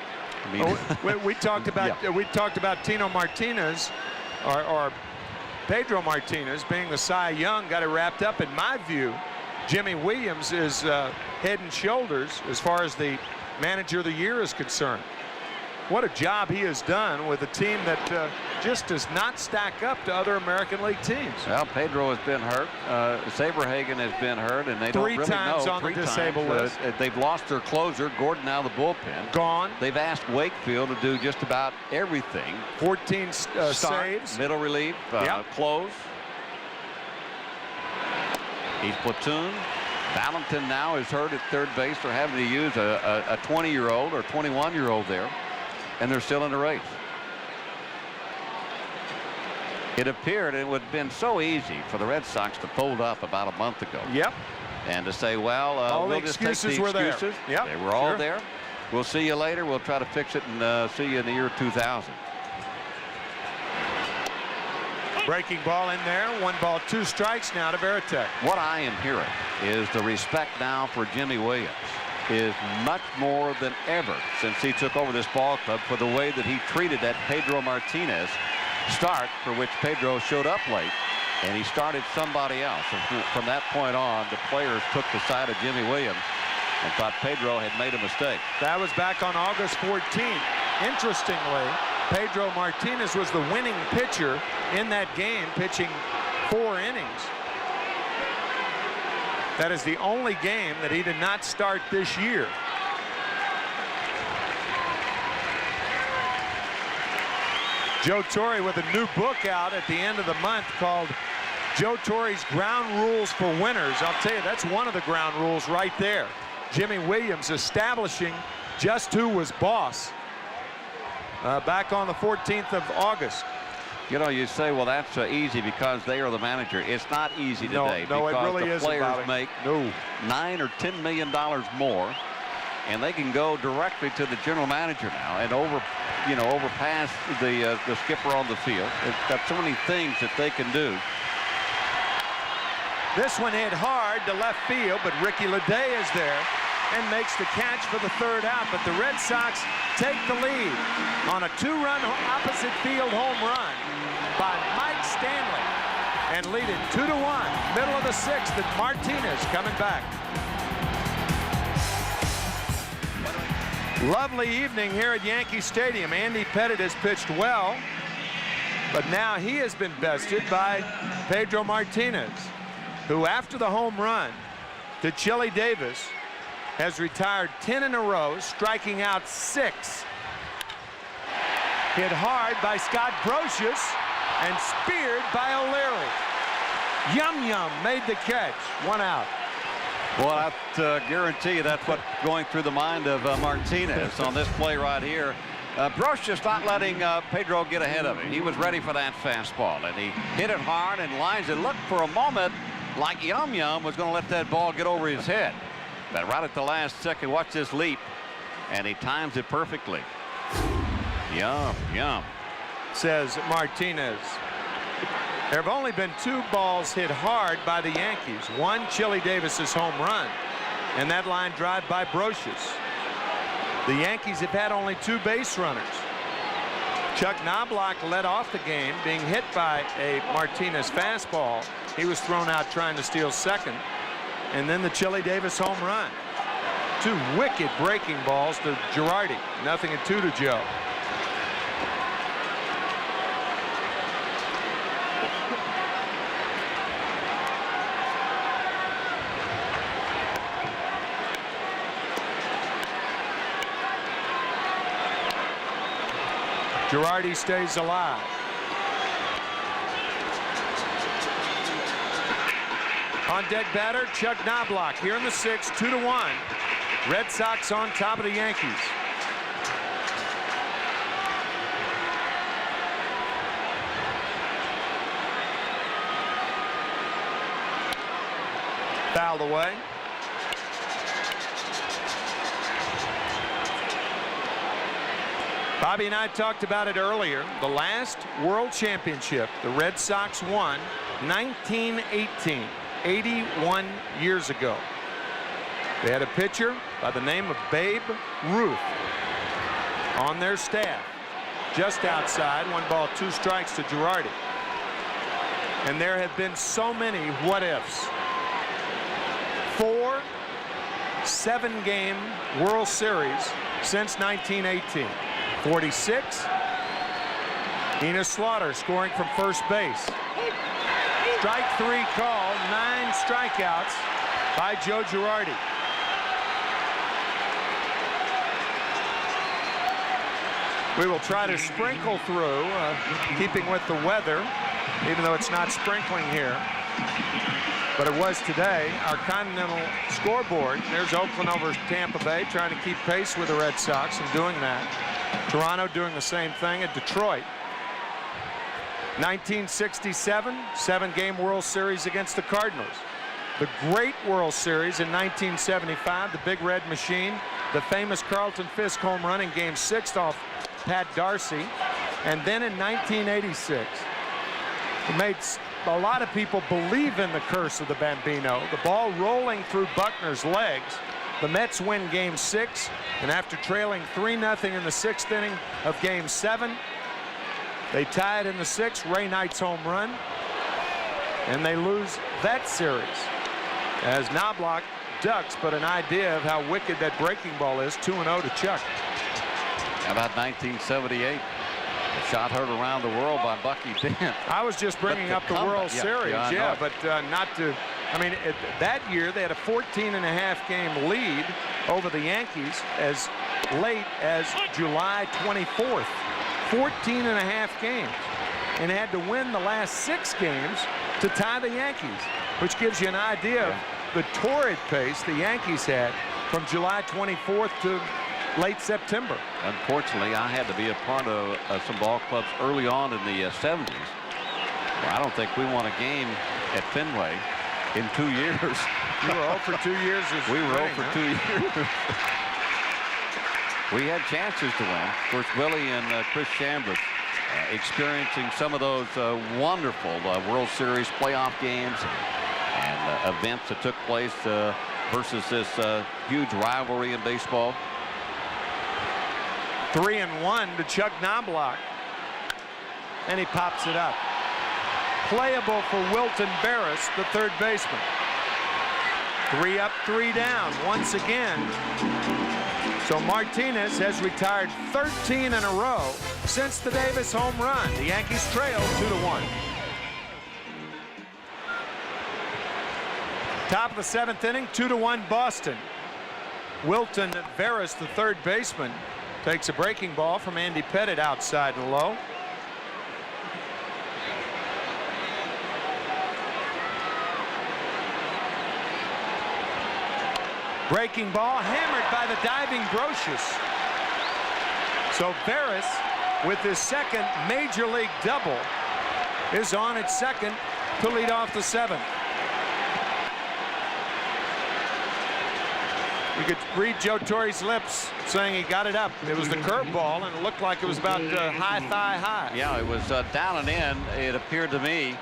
I mean, we talked about Tino Martinez or Pedro Martinez being the Cy Young, got it wrapped up. In my view, Jimmy Williams is head and shoulders as far as the manager of the year is concerned. What a job he has done with a team that just does not stack up to other American League teams. Well, Pedro has been hurt. Saberhagen has been hurt, and they don't really know. 3 times on the disabled list. They've lost their closer, Gordon, out of the bullpen. Gone. They've asked Wakefield to do just about everything. 14 Start, saves. middle relief, close. He's platoon. Valentin now is hurt at third base. They're having to use a 20-year-old or 21-year-old there, and they're still in the race. It appeared it would have been so easy for the Red Sox to fold up about a month ago. Yep. And to say, well, all we'll the just take the excuses were there. Yep. They were all there. We'll see you later. We'll try to fix it and see you in the year 2000. Breaking ball in there. 1 ball, 2 strikes now to Veritek. What I am hearing is the respect now for Jimmy Williams is much more than ever since he took over this ball club for the way that he treated that Pedro Martinez start, for which Pedro showed up late, and he started somebody else. And from that point on, the players took the side of Jimmy Williams and thought Pedro had made a mistake. That was back on August 14th. Interestingly, Pedro Martinez was the winning pitcher in that game, pitching 4 innings. That is the only game that he did not start this year. Joe Torre with a new book out at the end of the month called Joe Torre's Ground Rules for Winners. I'll tell you, that's one of the ground rules right there. Jimmy Williams establishing just who was boss back on the 14th of August. You know, you say, well, that's easy because they are the manager. It's not easy today no, because it really the players make $9 or $10 million more, and they can go directly to the general manager now and overpass the skipper on the field. It's got so many things that they can do. This one hit hard to left field, but Ricky Leday is there and makes the catch for the 3rd out. But the Red Sox take the lead on a 2-run opposite field home run by Mike Stanley and lead it 2-1. Middle of the 6th, and Martinez coming back. Lovely evening here at Yankee Stadium. Andy Pettitte has pitched well, but now he has been bested by Pedro Martinez, who after the home run to Chili Davis has retired 10 in a row, striking out 6. Hit hard by Scott Brocious and speared by O'Leary. Yum made the catch. 1 out. Well, I guarantee you that's what's going through the mind of Martinez on this play right here. Brocious not letting Pedro get ahead of him. He was ready for that fastball, and he hit it hard and lines it. Looked for a moment like Yum was going to let that ball get over his head. But right at the last second, watch this leap, and he times it perfectly. Yum. Says Martinez. There have only been 2 balls hit hard by the Yankees. One, Chili Davis's home run, and that line drive by Brocious. The Yankees have had only 2 base runners. Chuck Knobloch led off the game, being hit by a Martinez fastball. He was thrown out trying to steal second. And then the Chili Davis home run. 2 wicked breaking balls to Girardi. 0-2 to Joe. Girardi stays alive. On deck batter, Chuck Knobloch here in the 6th, 2-1. Red Sox on top of the Yankees. Fouled away. Bobby and I talked about it earlier. The last World Championship the Red Sox won, 1918, 81 years ago. They had a pitcher by the name of Babe Ruth on their staff. Just outside, 1 ball, 2 strikes to Girardi. And there have been so many what-ifs. 4 7-game World Series since 1918. 46, Enos Slaughter scoring from first base. Strike 3 call, 9 strikeouts by Joe Girardi. We will try to sprinkle through, keeping with the weather, even though it's not sprinkling here. But it was today. Our Continental scoreboard. There's Oakland over Tampa Bay trying to keep pace with the Red Sox and doing that. Toronto doing the same thing at Detroit. 1967, 7-game World Series against the Cardinals. The great World Series in 1975, the Big Red Machine, the famous Carlton Fisk home run in Game 6 off Pat Darcy. And then in 1986, it made a lot of people believe in the curse of the Bambino. The ball rolling through Buckner's legs. The Mets win Game 6, and after trailing 3-0 in the 6th inning of Game 7, they tie it in the 6th, Ray Knight's home run, and they lose that series as Knobloch ducks, but an idea of how wicked that breaking ball is. 2-0 to Chuck. How about 1978? A shot heard around the world by Bucky Dent. I was just bringing up the World Series, but not to. I mean, that year they had a 14.5 game lead over the Yankees as late as July 24th. 14.5 games, and had to win the last 6 games to tie the Yankees, which gives you an idea of the torrid pace the Yankees had from July 24th to late September. Unfortunately, I had to be a part of some ball clubs early on in the 70s. Well, I don't think we won a game at Fenway in 2 years. You were 0 for 2 years. We were 0 for 2 years. We had chances to win. Of course, Willie and Chris Chambliss experiencing some of those wonderful World Series playoff games and events that took place versus this huge rivalry in baseball. 3-1 to Chuck Knobloch, and he pops it up. Playable for Wilton Barris, the third baseman. 3 up, 3 down once again. So Martinez has retired 13 in a row since the Davis home run. The Yankees trail 2-1. Top of the 7th inning, 2-1 Boston. Wilton Barris, the third baseman, takes a breaking ball from Andy Pettit outside and low. Breaking ball hammered by the diving Brocious. So Barris, with his second major league double, is on at second to lead off the 7th. You could read Joe Torre's lips saying he got it up. It was the curveball, and it looked like it was about high thigh high. Yeah, it was down and in. It appeared to me.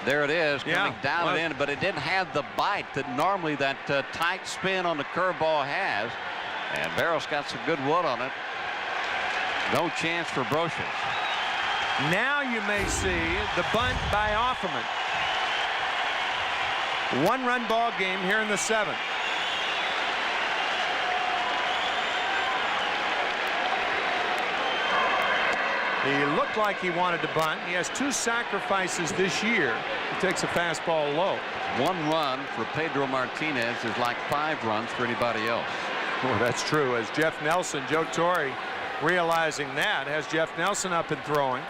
There it is, coming down and in, but it didn't have the bite that normally that tight spin on the curveball has. And Barros got some good wood on it. No chance for Brocious. Now you may see the bunt by Offerman. 1-run ball game here in the 7th. He looked like he wanted to bunt. He has 2 sacrifices this year. He takes a fastball low. 1 run for Pedro Martinez is like 5 runs for anybody else. Well, that's true. As Jeff Nelson, Joe Torre realizing that, has Jeff Nelson up and throwing.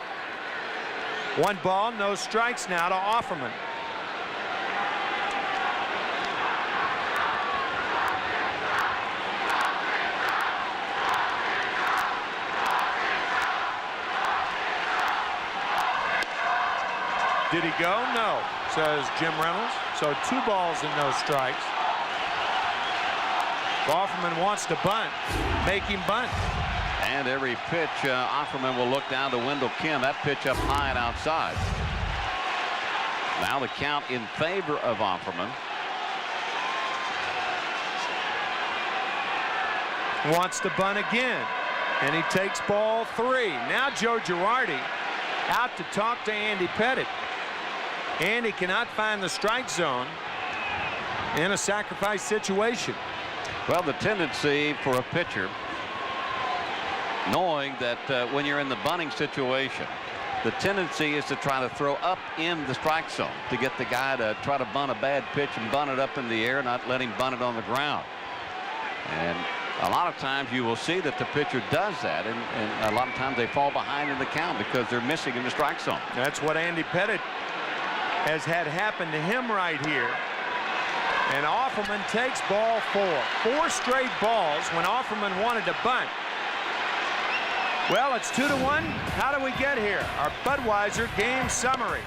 1 ball, no strikes now to Offerman. Did he go? No, says Jim Reynolds. So 2 balls and no strikes. Offerman wants to bunt. Make him bunt. And every pitch, Offerman will look down to Wendell Kim. That pitch up high and outside. Now the count in favor of Offerman. Wants to bunt again. And he takes ball 3. Now Joe Girardi out to talk to Andy Pettit. Andy cannot find the strike zone in a sacrifice situation. Well, the tendency for a pitcher knowing that when you're in the bunting situation, the tendency is to try to throw up in the strike zone to get the guy to try to bunt a bad pitch and bunt it up in the air, not let him bunt it on the ground. And a lot of times you will see that the pitcher does that, and a lot of times they fall behind in the count because they're missing in the strike zone. That's what Andy Pettitte has had happen to him right here. And Offerman takes ball 4. 4 straight balls when Offerman wanted to bunt. Well, it's 2-1. How do we get here? Our Budweiser game summary.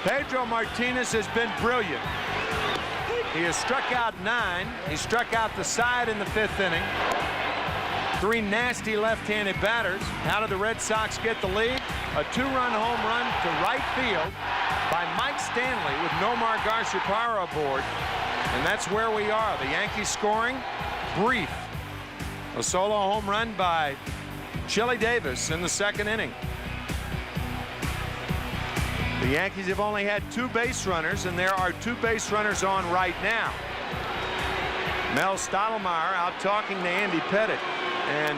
Pedro Martinez has been brilliant. He has struck out 9. He struck out the side in the 5th inning. 3 nasty left-handed batters. How did the Red Sox get the lead? A 2-run home run to right field by Mike Stanley with Nomar Garciaparra aboard. And that's where we are. The Yankees scoring brief. A solo home run by Chili Davis in the 2nd inning. The Yankees have only had 2 base runners, and there are 2 base runners on right now. Mel Stottlemyre out talking to Andy Pettitte. And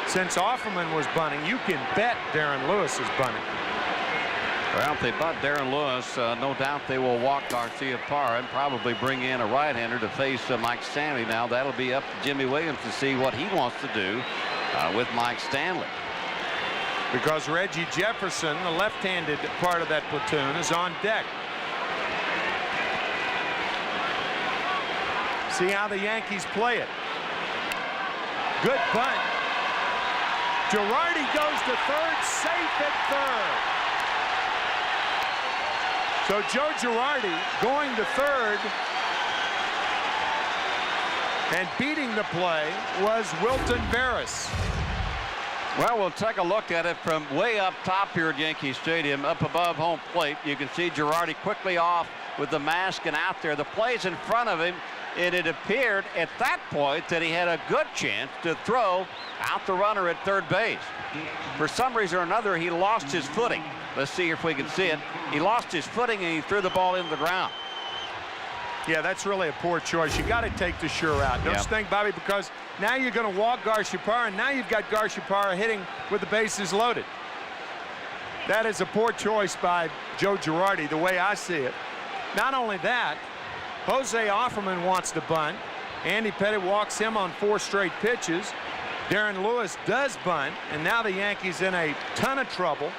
since Offerman was bunting, you can bet Darren Lewis is bunting. Well, if they bunt Darren Lewis, no doubt they will walk Garciaparra and probably bring in a right-hander to face Mike Stanley. Now that'll be up to Jimmy Williams to see what he wants to do with Mike Stanley. Because Reggie Jefferson, the left-handed part of that platoon, is on deck. See how the Yankees play it. Good bunt. Girardi goes to third, safe at third. So Joe Girardi going to third, and beating the play was Wilton Veras. Well, we'll take a look at it from way up top here at Yankee Stadium, up above home plate. You can see Girardi quickly off with the mask and out there. The play's in front of him, and it appeared at that point that he had a good chance to throw out the runner at third base. For some reason or another, he lost his footing. Let's see if we can see it. He lost his footing, and he threw the ball into the ground. Yeah, that's really a poor choice. You got to take the sure out. Don't you think, Bobby? Because now you're going to walk Garciaparra, and now you've got Garciaparra hitting with the bases loaded. That is a poor choice by Joe Girardi, the way I see it. Not only that, Jose Offerman wants to bunt. Andy Pettitte walks him on 4 straight pitches. Darren Lewis does bunt, and now the Yankees in a ton of trouble.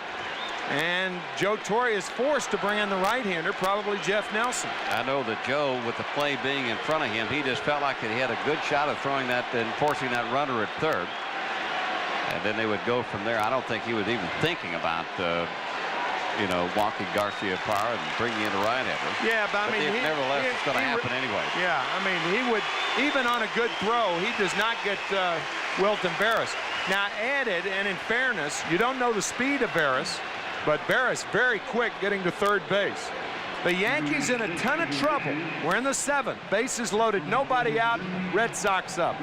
And Joe Torre is forced to bring in the right-hander, probably Jeff Nelson. I know that Joe, with the play being in front of him, he just felt like he had a good shot of throwing that and forcing that runner at third. And then they would go from there. I don't think he was even thinking about, you know, walking Garciaparra and bringing in a right-hander. Yeah, but I mean, nevertheless, it's going to happen anyway. Yeah, I mean, he would, even on a good throw, he does not get Wilton Veras. Now, added, and in fairness, you don't know the speed of Veras, but Veras very quick getting to third base. The Yankees in a ton of trouble. We're in the 7th. Bases loaded, nobody out, Red Sox up.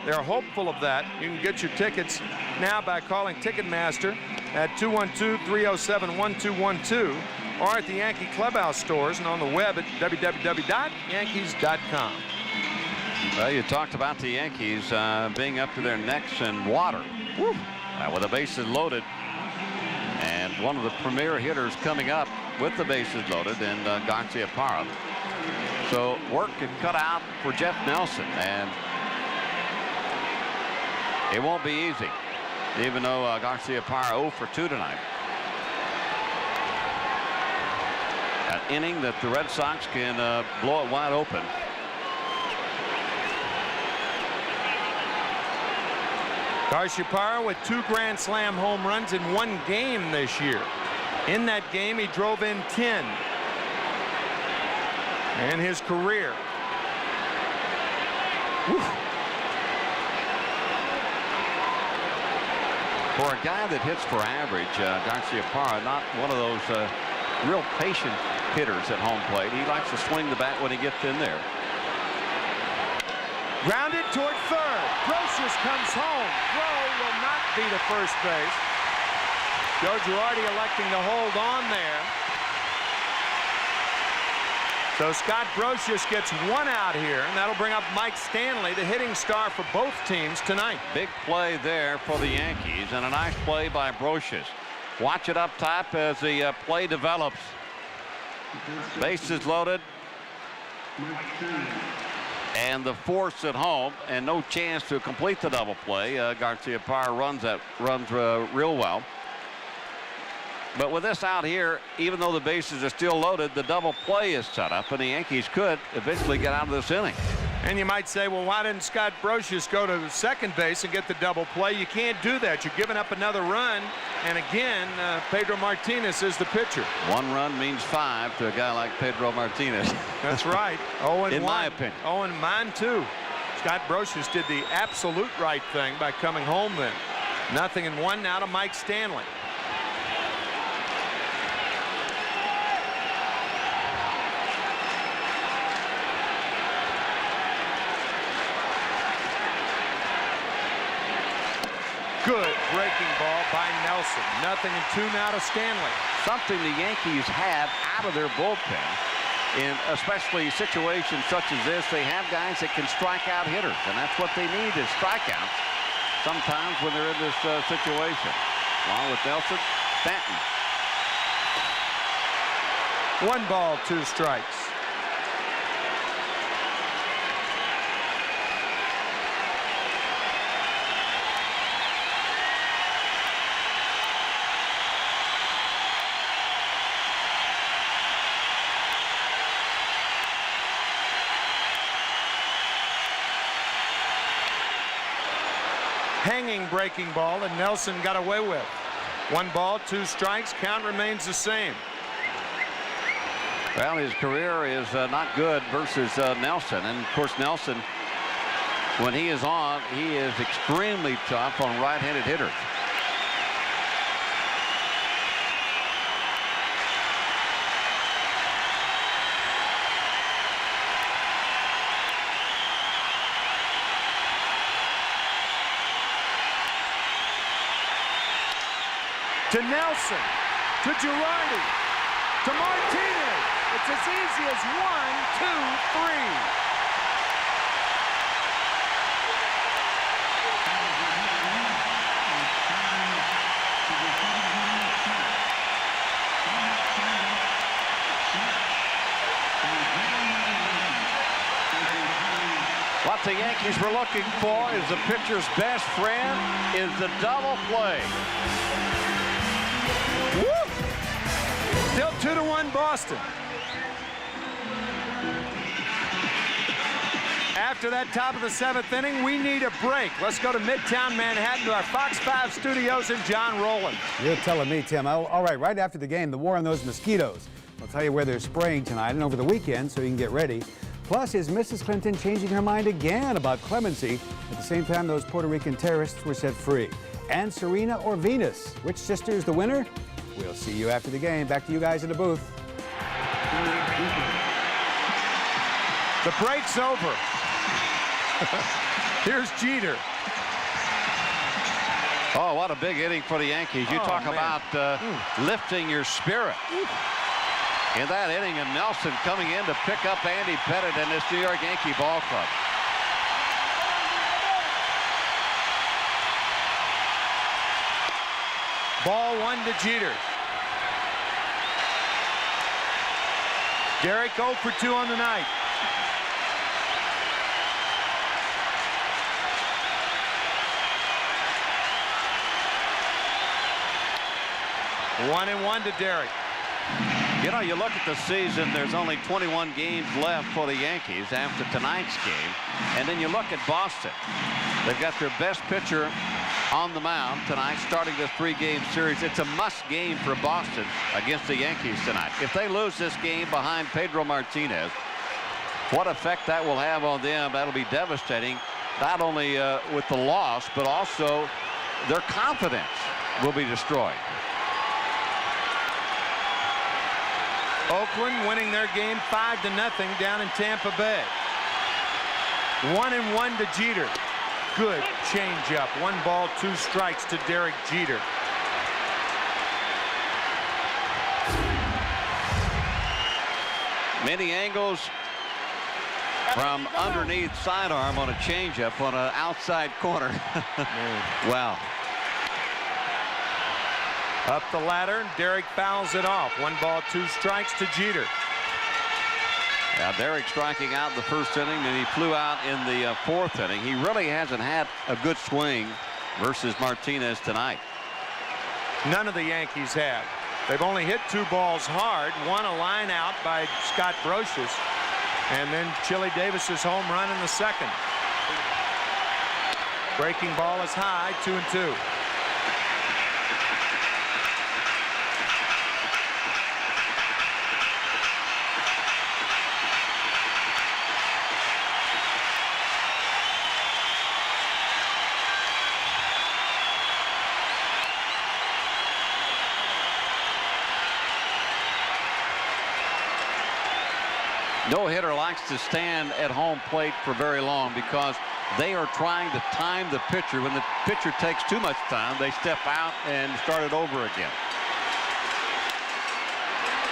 They're hopeful of that. You can get your tickets now by calling Ticketmaster at 212-307-1212 or at the Yankee Clubhouse stores and on the web at www.yankees.com. Well, you talked about the Yankees being up to their necks in water. Woo. With the bases loaded, and one of the premier hitters coming up with the bases loaded, and Garciaparra. So work and cut out for Jeff Nelson, and it won't be easy, even though Garciaparra 0 for 2 tonight. An inning that the Red Sox can blow it wide open. Garciaparra with 2 Grand Slam home runs in 1 game this year. In that game, he drove in 10. And his career. Whew. For a guy that hits for average, Garciaparra, not one of those real patient hitters at home plate. He likes to swing the bat when he gets in there. Grounded toward third. Brocious comes home. Throw will not be to first base. Joe Girardi electing to hold on there. So Scott Brocious gets one out here, and that'll bring up Mike Stanley, the hitting star for both teams tonight. Big play there for the Yankees, and a nice play by Brocious. Watch it up top as the play develops. Bases loaded. And the force at home, and no chance to complete the double play. Garcia Parra runs real well. But with this out here, even though the bases are still loaded, the double play is set up, and the Yankees could eventually get out of this inning. And you might say, well, why didn't Scott Brocious go to second base and get the double play? You can't do that. You're giving up another run. And again, Pedro Martinez is the pitcher. 1 run means 5 to a guy like Pedro Martinez. That's right. 0-1. In my opinion. 0-1, mine too. Scott Brocious did the absolute right thing by coming home then. 0-1 now to Mike Stanley. Good breaking ball by Nelson. 0-2 now to Stanley. Something the Yankees have out of their bullpen, in especially situations such as this. They have guys that can strike out hitters, and that's what they need is strikeouts sometimes when they're in this situation. Along with Nelson, Stanton. 1 ball, 2 strikes. Hanging breaking ball that Nelson got away with. 1 ball, 2 strikes. Count remains the same. Well, his career is not good versus Nelson. And, of course, Nelson, when he is on, he is extremely tough on right-handed hitters. To Nelson, to Girardi, to Martinez. It's as easy as 1, 2, 3. What the Yankees were looking for is the pitcher's best friend is the double play. Still 2-1 Boston. After that top of the 7th inning, we need a break. Let's go to Midtown Manhattan to our Fox 5 studios and John Rowland. You're telling me, Tim. All right, right after the game, the war on those mosquitoes. I'll tell you where they're spraying tonight and over the weekend so you can get ready. Plus, is Mrs. Clinton changing her mind again about clemency? At the same time, those Puerto Rican terrorists were set free. And Serena or Venus? Which sister is the winner? We'll see you after the game. Back to you guys in the booth. The break's over. Here's Jeter. Oh, what a big inning for the Yankees. You talk about lifting your spirit. In that inning, and Nelson coming in to pick up Andy Pettitte in this New York Yankee ball club. Ball 1 to Jeter. Derek 0 for 2 on the night. One and 1 to Derek. You know, you look at the season, there's only 21 games left for the Yankees after tonight's game. And then you look at Boston. They've got their best pitcher on the mound tonight, starting this 3-game series. It's a must game for Boston against the Yankees tonight. If they lose this game behind Pedro Martinez, what effect that will have on them, that'll be devastating, not only with the loss, but also their confidence will be destroyed. Oakland winning their game 5-0 down in Tampa Bay. 1-1 to Jeter. Good changeup. 1 ball, 2 strikes to Derek Jeter. Many angles from underneath sidearm on a changeup on an outside corner. Wow. Up the ladder, Derek fouls it off. 1 ball, 2 strikes to Jeter. Now Derek striking out in the first inning, and he flew out in the 4th inning. He really hasn't had a good swing versus Martinez tonight. None of the Yankees have. They've only hit 2 balls hard. One a line out by Scott Brocious, and then Chili Davis's home run in the 2nd. Breaking ball is high, 2-2. No hitter likes to stand at home plate for very long because they are trying to time the pitcher. When the pitcher takes too much time, they step out and start it over again.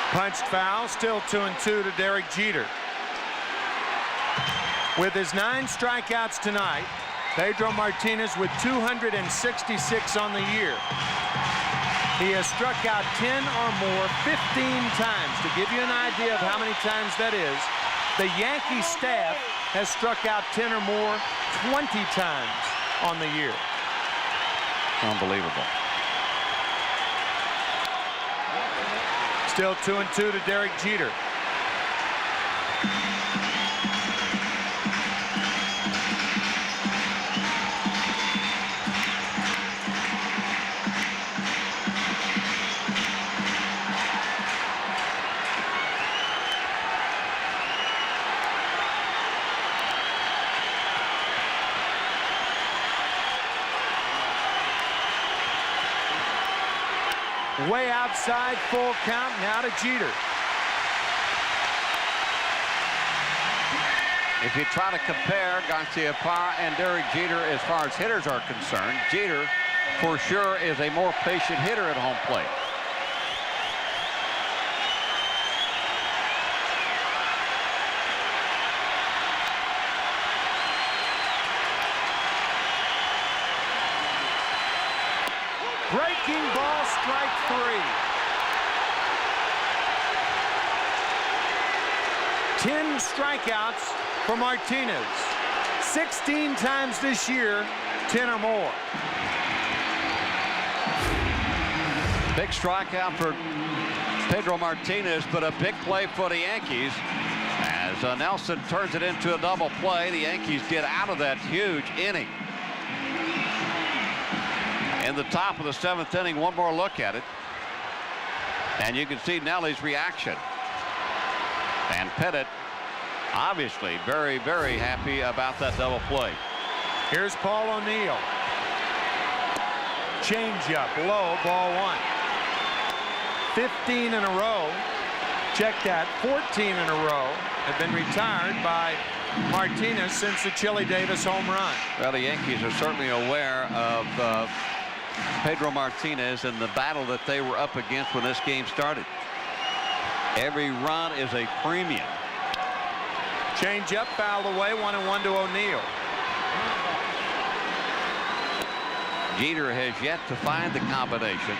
Punched foul, still 2-2 to Derek Jeter. With his 9 strikeouts tonight, Pedro Martinez with 266 on the year. He has struck out 10 or more 15 times. To give you an idea of how many times that is, the Yankee staff has struck out 10 or more 20 times on the year. Unbelievable. Still 2-2 to Derek Jeter. Way outside, full count, now to Jeter. If you try to compare Garciaparra and Derek Jeter as far as hitters are concerned, Jeter for sure is a more patient hitter at home plate. Breaking ball, strike 3. 10 strikeouts for Martinez. 16 times this year, 10 or more. Big strikeout for Pedro Martinez, but a big play for the Yankees. As Nelson turns it into a double play, the Yankees get out of that huge inning. In the top of the 7th inning, one more look at it. And you can see Nelly's reaction. And Pettit obviously very, very happy about that double play. Here's Paul O'Neill. Changeup, low, ball 1. 15 in a row. Check that, 14 in a row have been retired by Martinez since the Chili Davis home run. Well, the Yankees are certainly aware of Pedro Martinez and the battle that they were up against when this game started. Every run is a premium. Change up, fouled away, 1-1 to O'Neill. Jeter has yet to find the combination.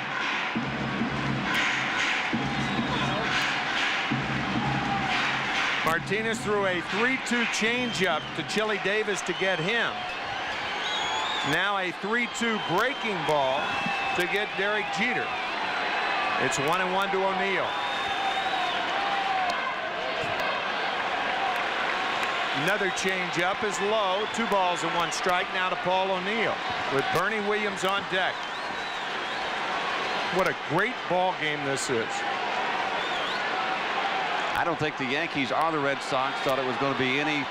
Martinez threw a 3-2 changeup to Chili Davis to get him. Now a 3-2 breaking ball to get Derek Jeter. It's 1-1 to O'Neill. Another changeup is low. 2 balls and 1 strike now to Paul O'Neill with Bernie Williams on deck. What a great ball game this is. I don't think the Yankees or the Red Sox thought it was going to be any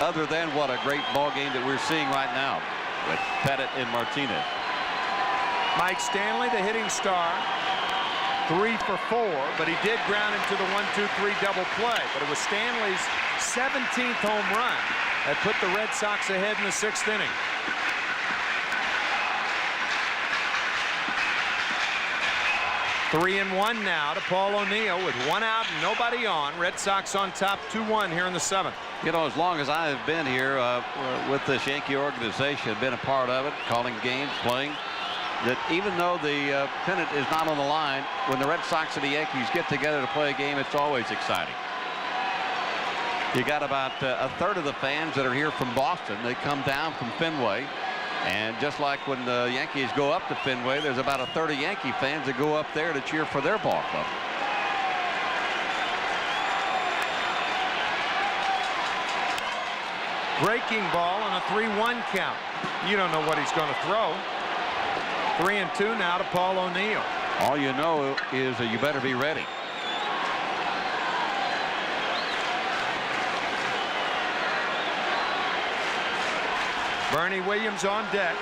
other than what a great ball game that we're seeing right now with Pettit and Martinez. Mike Stanley, the hitting star, 3 for 4, but he did ground into the 1-2-3 double play. But it was Stanley's 17th home run that put the Red Sox ahead in the 6th inning. 3-1 now to Paul O'Neill with 1 out and nobody on. Red Sox on top 2-1 here in the 7th. You know, as long as I have been here with this Yankee organization, been a part of it, calling games, playing, that even though the pennant is not on the line, when the Red Sox and the Yankees get together to play a game, it's always exciting. You got about a third of the fans that are here from Boston. They come down from Fenway. And just like when the Yankees go up to Fenway, there's about a third of Yankee fans that go up there to cheer for their ball club. Breaking ball on a 3-1 count. You don't know what he's going to throw. 3-2 now to Paul O'Neill. All you know is that you better be ready. Bernie Williams on deck.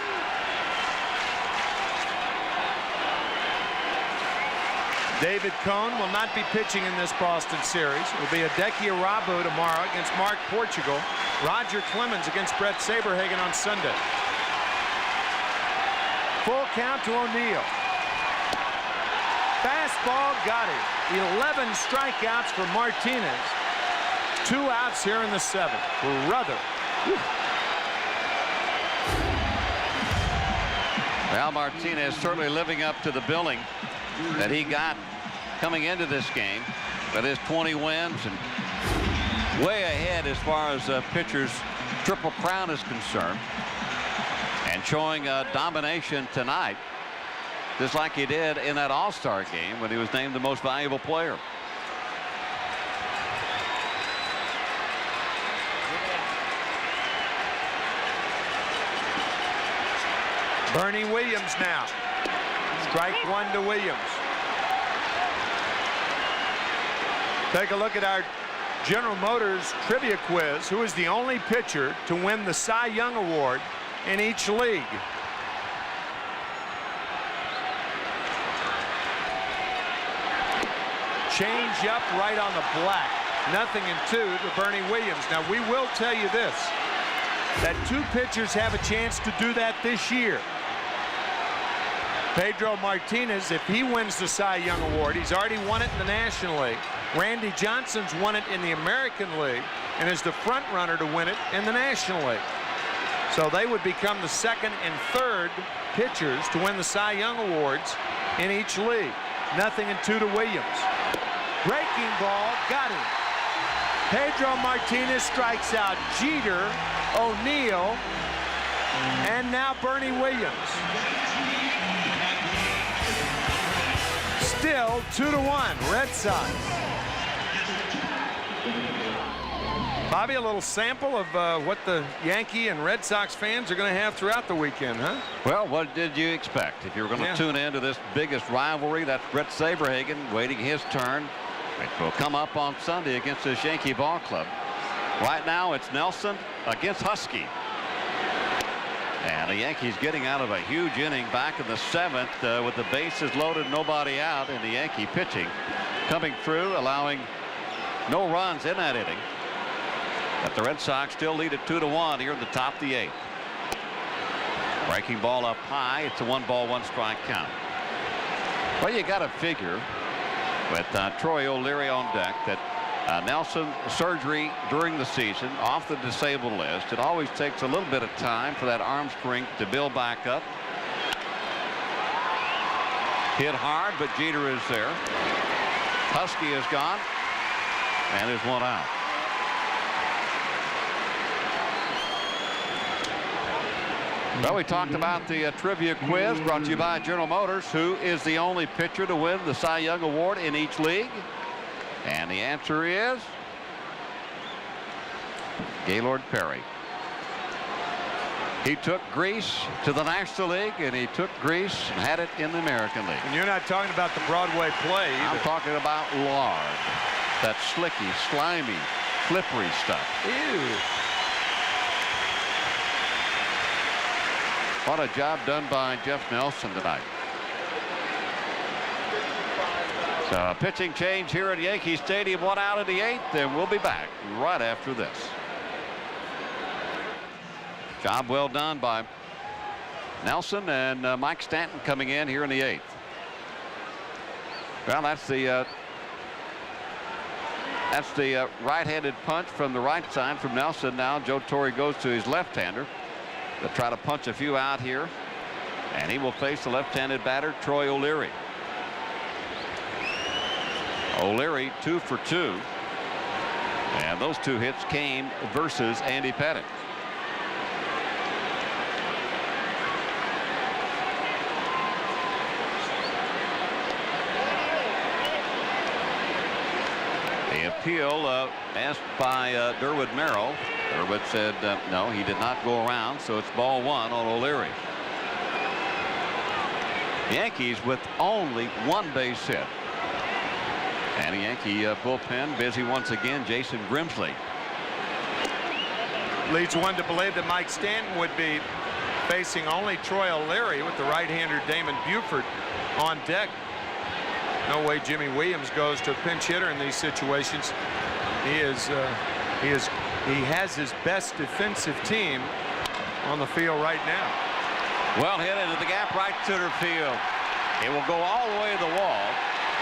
David Cohn will not be pitching in this Boston series. It will be Hideki Irabu tomorrow against Mark Portugal. Roger Clemens against Brett Saberhagen on Sunday. Full count to O'Neill. Fastball got it. 11 strikeouts for Martinez. 2 outs here in the 7th. Brother. Well, Martinez certainly living up to the billing that he got coming into this game. But his 20 wins and way ahead as far as pitchers' Triple Crown is concerned. And showing domination tonight, just like he did in that All-Star game when he was named the most valuable player. Bernie Williams now. Strike 1 to Williams. Take a look at our General Motors trivia quiz. Who is the only pitcher to win the Cy Young Award in each league? Change up right on the black. 0-2 to Bernie Williams. Now we will tell you this, that 2 pitchers have a chance to do that this year. Pedro Martinez, if he wins the Cy Young Award, he's already won it in the National League. Randy Johnson's won it in the American League and is the front runner to win it in the National League. So they would become the 2nd and 3rd pitchers to win the Cy Young Awards in each league. 0-2 to Williams. Breaking ball, got him. Pedro Martinez strikes out Jeter, O'Neill, and now Bernie Williams. Still 2-1 Red Sox. Bobby, a little sample of what the Yankee and Red Sox fans are going to have throughout the weekend, huh? Well, what did you expect? If you were going to tune into this biggest rivalry, that's Brett Saberhagen waiting his turn. It will come up on Sunday against this Yankee ball club. Right now it's Nelson against Husky. And the Yankees getting out of a huge inning back in the 7th with the bases loaded, nobody out, and the Yankee pitching coming through, allowing no runs in that inning. But the Red Sox still lead at 2-1 here in the top of the 8th. Breaking ball up high. It's a 1-ball, 1-strike count. Well, you got to figure with Troy O'Leary on deck that Nelson surgery during the season, off the disabled list. It always takes a little bit of time for that arm strength to build back up. Hit hard, but Jeter is there. Husky is gone, and there's 1 out. Well, we talked about the trivia quiz brought to you by General Motors. Who is the only pitcher to win the Cy Young Award in each league? And the answer is Gaylord Perry. He took Greece to the National League, and he took Greece and had it in the American League. And you're not talking about the Broadway play either. I'm talking about lard. That slicky, slimy, slippery stuff. Ew. What a job done by Jeff Nelson tonight. So a pitching change here at Yankee Stadium, 1 out of the 8th, and we'll be back right after this. Job well done by Nelson, and Mike Stanton coming in here in the 8th. Well, that's the right-handed punch from the right side from Nelson. Now Joe Torre goes to his left-hander to try to punch a few out here, and he will face the left-handed batter Troy O'Leary. O'Leary 2 for 2, and those 2 hits came versus Andy Pettitte. The appeal asked by Derwood Merrill. Derwood said no, he did not go around, so it's ball 1 on O'Leary. The Yankees with only 1 base hit. And the Yankee bullpen busy once again. Jason Grimsley leads one to believe that Mike Stanton would be facing only Troy O'Leary with the right-hander Damon Buford on deck. No way Jimmy Williams goes to a pinch hitter in these situations. He has his best defensive team on the field right now. Well hit into the gap right center field. It will go all the way to the wall.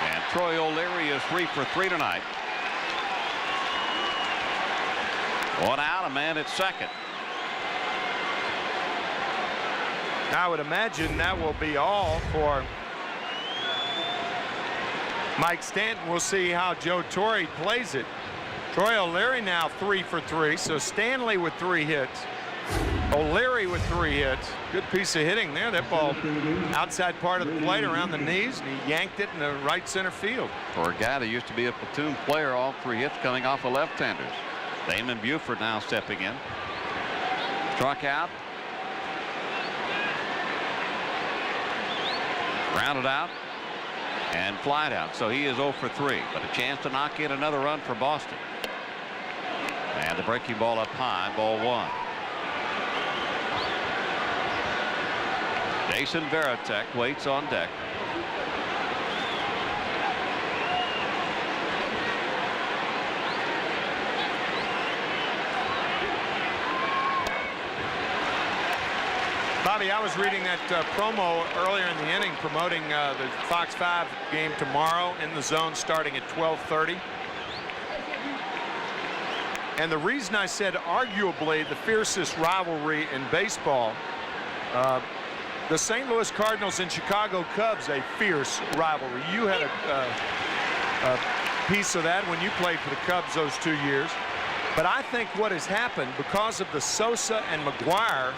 And Troy O'Leary is 3 for 3 tonight. 1 out, a man at second. I would imagine that will be all for Mike Stanton. We'll see how Joe Torre plays it. Troy O'Leary now 3 for 3. So Stanley with 3 hits. O'Leary with 3 hits. Good piece of hitting there. That ball outside part of the plate around the knees, and he yanked it in the right center field. For a guy that used to be a platoon player, all 3 hits coming off of left-handers. Damon Buford now stepping in. Struck out. Grounded out. And flied out. So he is 0 for 3. But a chance to knock in another run for Boston. And the breaking ball up high, ball 1. Jason Varitek waits on deck. Bobby, I was reading that promo earlier in the inning promoting the Fox 5 game tomorrow in the zone starting at 12:30. And the reason I said arguably the fiercest rivalry in baseball, the St. Louis Cardinals and Chicago Cubs, a fierce rivalry. You had a piece of that when you played for the Cubs those 2 years. But I think what has happened because of the Sosa and McGuire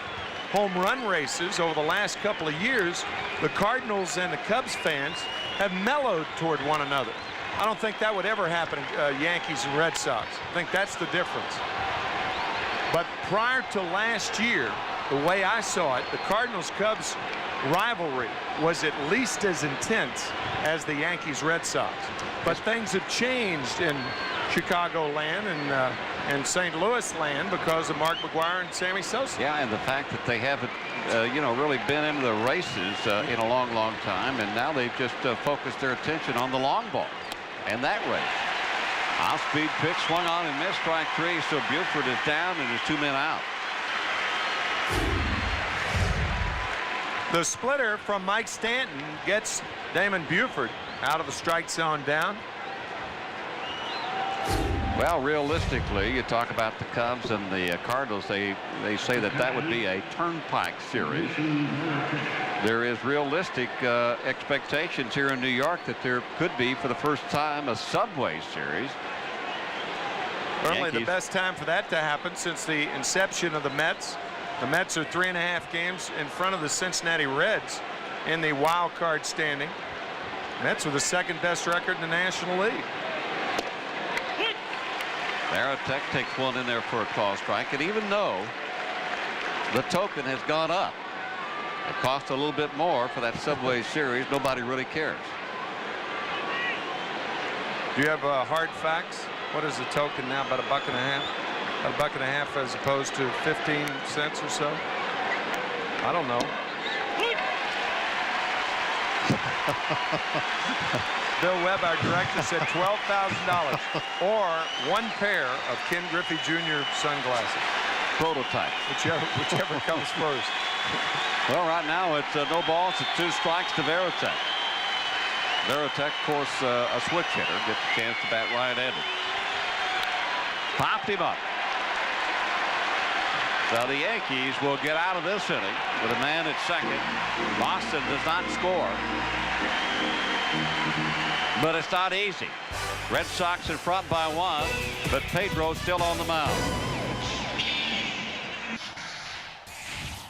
home run races over the last couple of years, the Cardinals and the Cubs fans have mellowed toward one another. I don't think that would ever happen Yankees and Red Sox. I think that's the difference. But prior to last year, the way I saw it, the Cardinals-Cubs rivalry was at least as intense as the Yankees-Red Sox. But things have changed in Chicagoland and St. Louis land because of Mark McGuire and Sammy Sosa. Yeah, and the fact that they haven't, really been into the races in a long, long time, and now they've just focused their attention on the long ball and that race. Off-speed pitch swung on and missed, strike 3, so Buford is down and there's 2 men out. The splitter from Mike Stanton gets Damon Buford out of the strike zone down. Well, realistically, you talk about the Cubs and the Cardinals. They say that would be a turnpike series. There is realistic expectations here in New York that there could be, for the first time, a subway series. Certainly the best time for that to happen since the inception of the Mets. The Mets are 3.5 games in front of the Cincinnati Reds in the wild card standing. Mets are the second best record in the National League. Varitek takes one in there for a call strike, and even though the token has gone up, it cost a little bit more for that subway series, nobody really cares. Do you have hard facts? What is the token now? About $1.50? About $1.50 as opposed to 15 cents or so? I don't know. Bill Webb, our director, said $12,000 or 1 pair of Ken Griffey Jr. sunglasses. Prototype. Whichever comes first. Well, right now it's no balls, it's 2 strikes to Varitek. Veritek, of course, a switch hitter, gets a chance to bat right-handed. Popped him up. So the Yankees will get out of this inning with a man at second. Boston does not score. But it's not easy. Red Sox in front by 1, but Pedro still on the mound.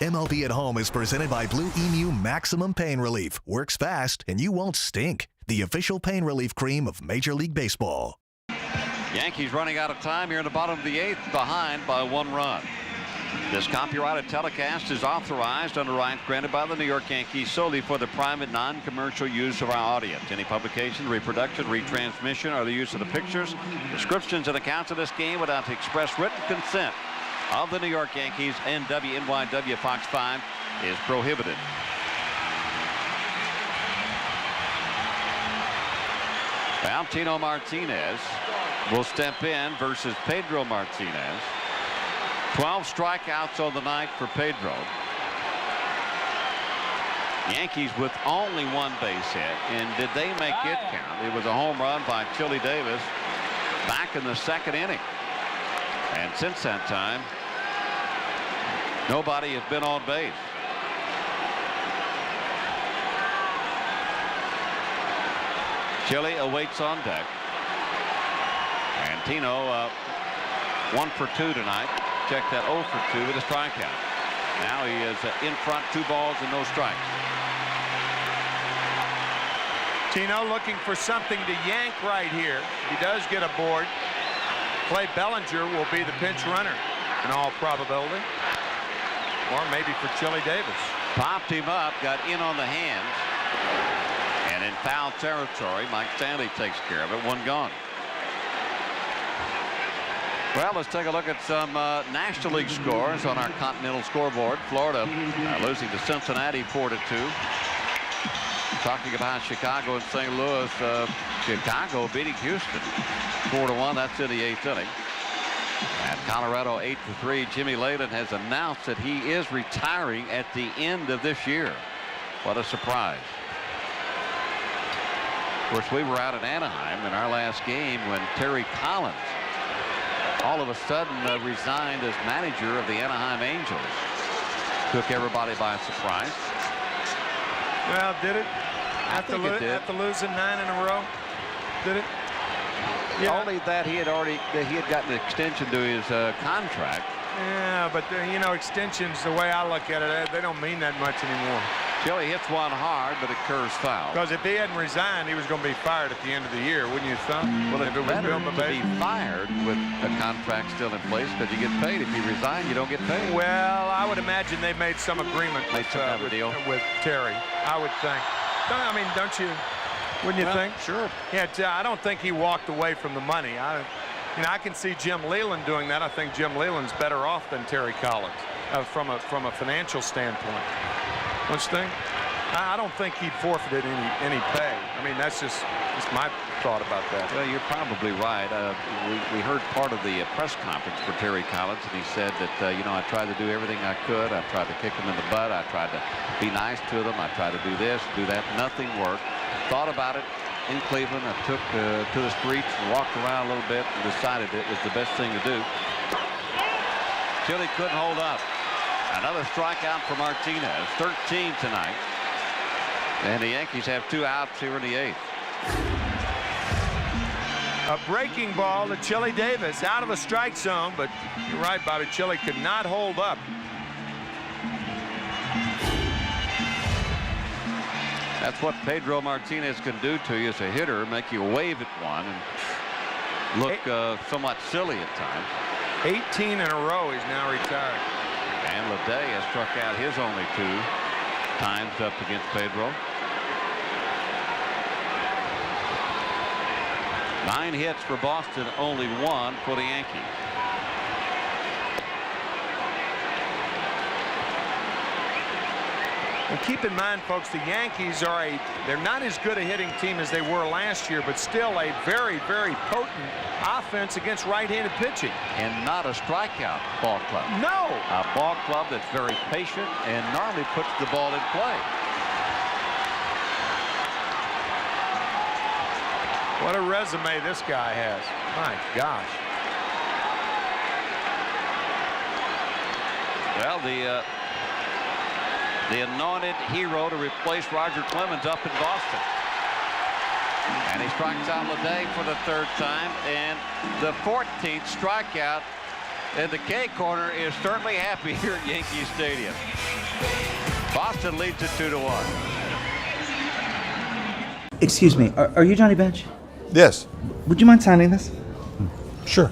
MLB at Home is presented by Blue Emu Maximum Pain Relief. Works fast and you won't stink. The official pain relief cream of Major League Baseball. Yankees running out of time here in the bottom of the 8th, behind by 1 run. This copyrighted telecast is authorized under rights granted by the New York Yankees solely for the private non-commercial use of our audience. Any publication, reproduction, retransmission, or the use of the pictures, descriptions, and accounts of this game without the express written consent of the New York Yankees and WNYW Fox 5 is prohibited. Pedro Martinez will step in versus Pedro Martinez. 12 strikeouts on the night for Pedro. Yankees with only 1 base hit, and did they make it count? It was a home run by Chili Davis back in the 2nd inning. And since that time, nobody has been on base. Chili awaits on deck. And Tino 1 for 2 tonight. Check that 0 for 2 with a strikeout. Now he is in front, 2 balls and no strikes. Tino looking for something to yank right here. He does get a board. Clay Bellinger will be the pinch runner in all probability. Or maybe for Chili Davis. Popped him up, got in on the hands. And in foul territory, Mike Stanley takes care of it. 1 gone. Well, let's take a look at some National League scores on our Continental scoreboard. Florida losing to Cincinnati 4-2. Talking about Chicago and St. Louis. Chicago beating Houston 4-1. That's in the 8th inning. And Colorado 8-3. Jimmy Leyland has announced that he is retiring at the end of this year. What a surprise. Of course, we were out at Anaheim in our last game when Terry Collins all of a sudden resigned as manager of the Anaheim Angels. Took everybody by surprise. Well, did it? After losing 9 in a row? Did it? Yeah. Only that he had gotten an extension to his contract. Yeah, but you know, extensions, the way I look at it, they don't mean that much anymore. Chili hits 1 hard, but it curves foul. Because if he hadn't resigned, he was going to be fired at the end of the year, wouldn't you think? Well, it's better to be fired with a contract still in place because you get paid. If you resign, you don't get paid. Well, I would imagine they made some agreement with Terry. I would think. I mean, don't you? Wouldn't you think? Sure. Yeah, I don't think he walked away from the money. I can see Jim Leland doing that. I think Jim Leland's better off than Terry Collins from a financial standpoint. Don't you think? I don't think he'd forfeited any pay. I mean, that's just my thought about that. Well, you're probably right. We heard part of the press conference for Terry Collins, and he said that, I tried to do everything I could. I tried to kick them in the butt. I tried to be nice to them. I tried to do this, do that. Nothing worked. Thought about it in Cleveland. I took to the streets, walked around a little bit, and decided it was the best thing to do. Chili couldn't hold up. Another strikeout for Martinez. 13 tonight. And the Yankees have 2 outs here in the 8th. A breaking ball to Chili Davis out of the strike zone, but you're right, Bobby. Chili could not hold up. That's what Pedro Martinez can do to you as a hitter, make you wave at one and look somewhat silly at times. 18 in a row. He's now retired. And Leday has struck out his only 2 times up against Pedro. 9 hits for Boston, only 1 for the Yankees. And keep in mind, folks, the Yankees they're not as good a hitting team as they were last year, but still a very, very potent offense against right-handed pitching. And not a strikeout ball club. No. A ball club that's very patient and normally puts the ball in play. What a resume this guy has. My gosh. Well, the anointed hero to replace Roger Clemens up in Boston. And he strikes out Leday for the 3rd time, and the 14th strikeout. And the K corner is certainly happy here at Yankee Stadium. Boston leads it 2-1. Excuse me, are you Johnny Bench? Yes. Would you mind signing this? Sure.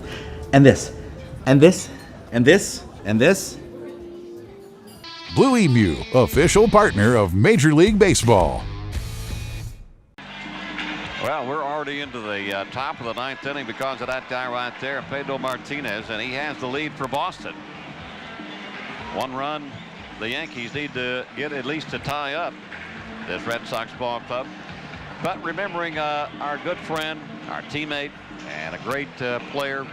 And this. And this. And this. And this. Blue Emu, official partner of Major League Baseball. Well, we're already into the top of the 9th inning because of that guy right there, Pedro Martinez, and he has the lead for Boston. 1 run the Yankees need to get at least to tie up this Red Sox ball club. But remembering our good friend, our teammate, and a great player,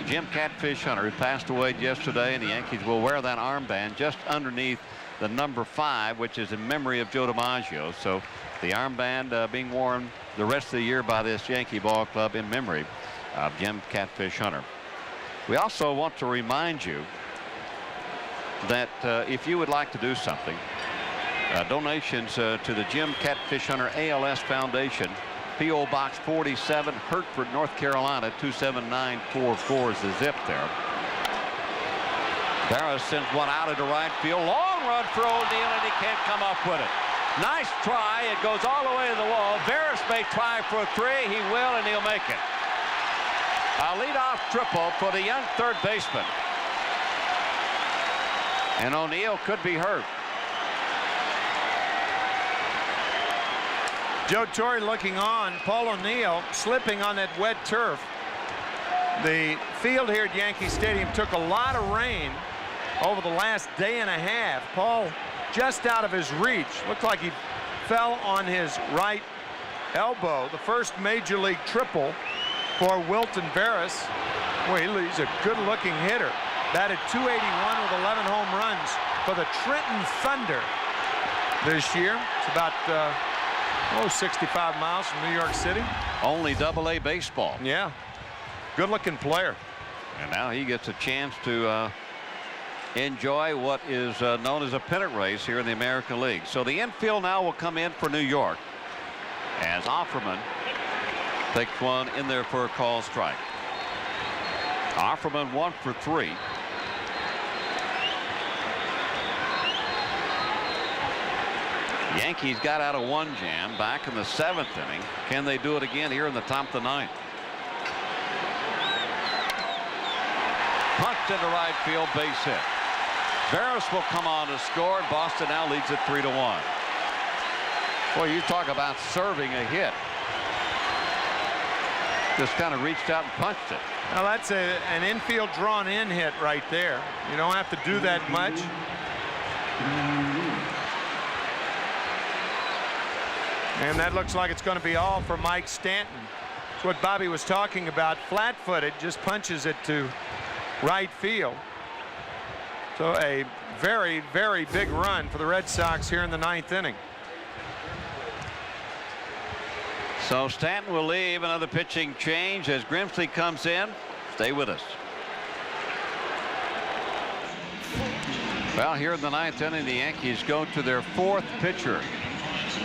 Jim Catfish Hunter, who passed away yesterday, and the Yankees will wear that armband just underneath the number 5, which is in memory of Joe DiMaggio. So the armband being worn the rest of the year by this Yankee ball club in memory of Jim Catfish Hunter. We also want to remind you that if you would like to do something, donations to the Jim Catfish Hunter ALS Foundation, P.O. Box 47, Hertford, North Carolina 27944 is the zip there. Barras sends one out into right field. Long run for O'Neill, and he can't come up with it. Nice try. It goes all the way to the wall. Barras may try for a 3. He will, and he'll make it. A leadoff triple for the young 3rd baseman. And O'Neill could be hurt. Joe Torre looking on. Paul O'Neill slipping on that wet turf. The field here at Yankee Stadium took a lot of rain over the last day and a half. Paul just out of his reach. Looked like he fell on his right elbow. The first major league triple for Wilton Barras. Boy, he's a good-looking hitter. Batted .281 with 11 home runs for the Trenton Thunder this year. It's about 65 miles from New York City. Only AA baseball. Yeah, good-looking player. And now he gets a chance to enjoy what is known as a pennant race here in the American League. So the infield now will come in for New York as Offerman takes one in there for a call strike. Offerman 1 for 3. Yankees got out of 1 jam back in the 7th inning. Can they do it again here in the top of the 9th? Punched into right field, base hit. Barras will come on to score. Boston now leads it 3-1. Boy, you talk about serving a hit. Just kind of reached out and punched it. Now that's an infield drawn in hit right there. You don't have to do that much. And that looks like it's going to be all for Mike Stanton. That's what Bobby was talking about. Flat-footed, just punches it to right field. So a very, very big run for the Red Sox here in the 9th inning. So Stanton will leave. Another pitching change as Grimsley comes in. Stay with us. Well, here in the 9th inning, the Yankees go to their 4th pitcher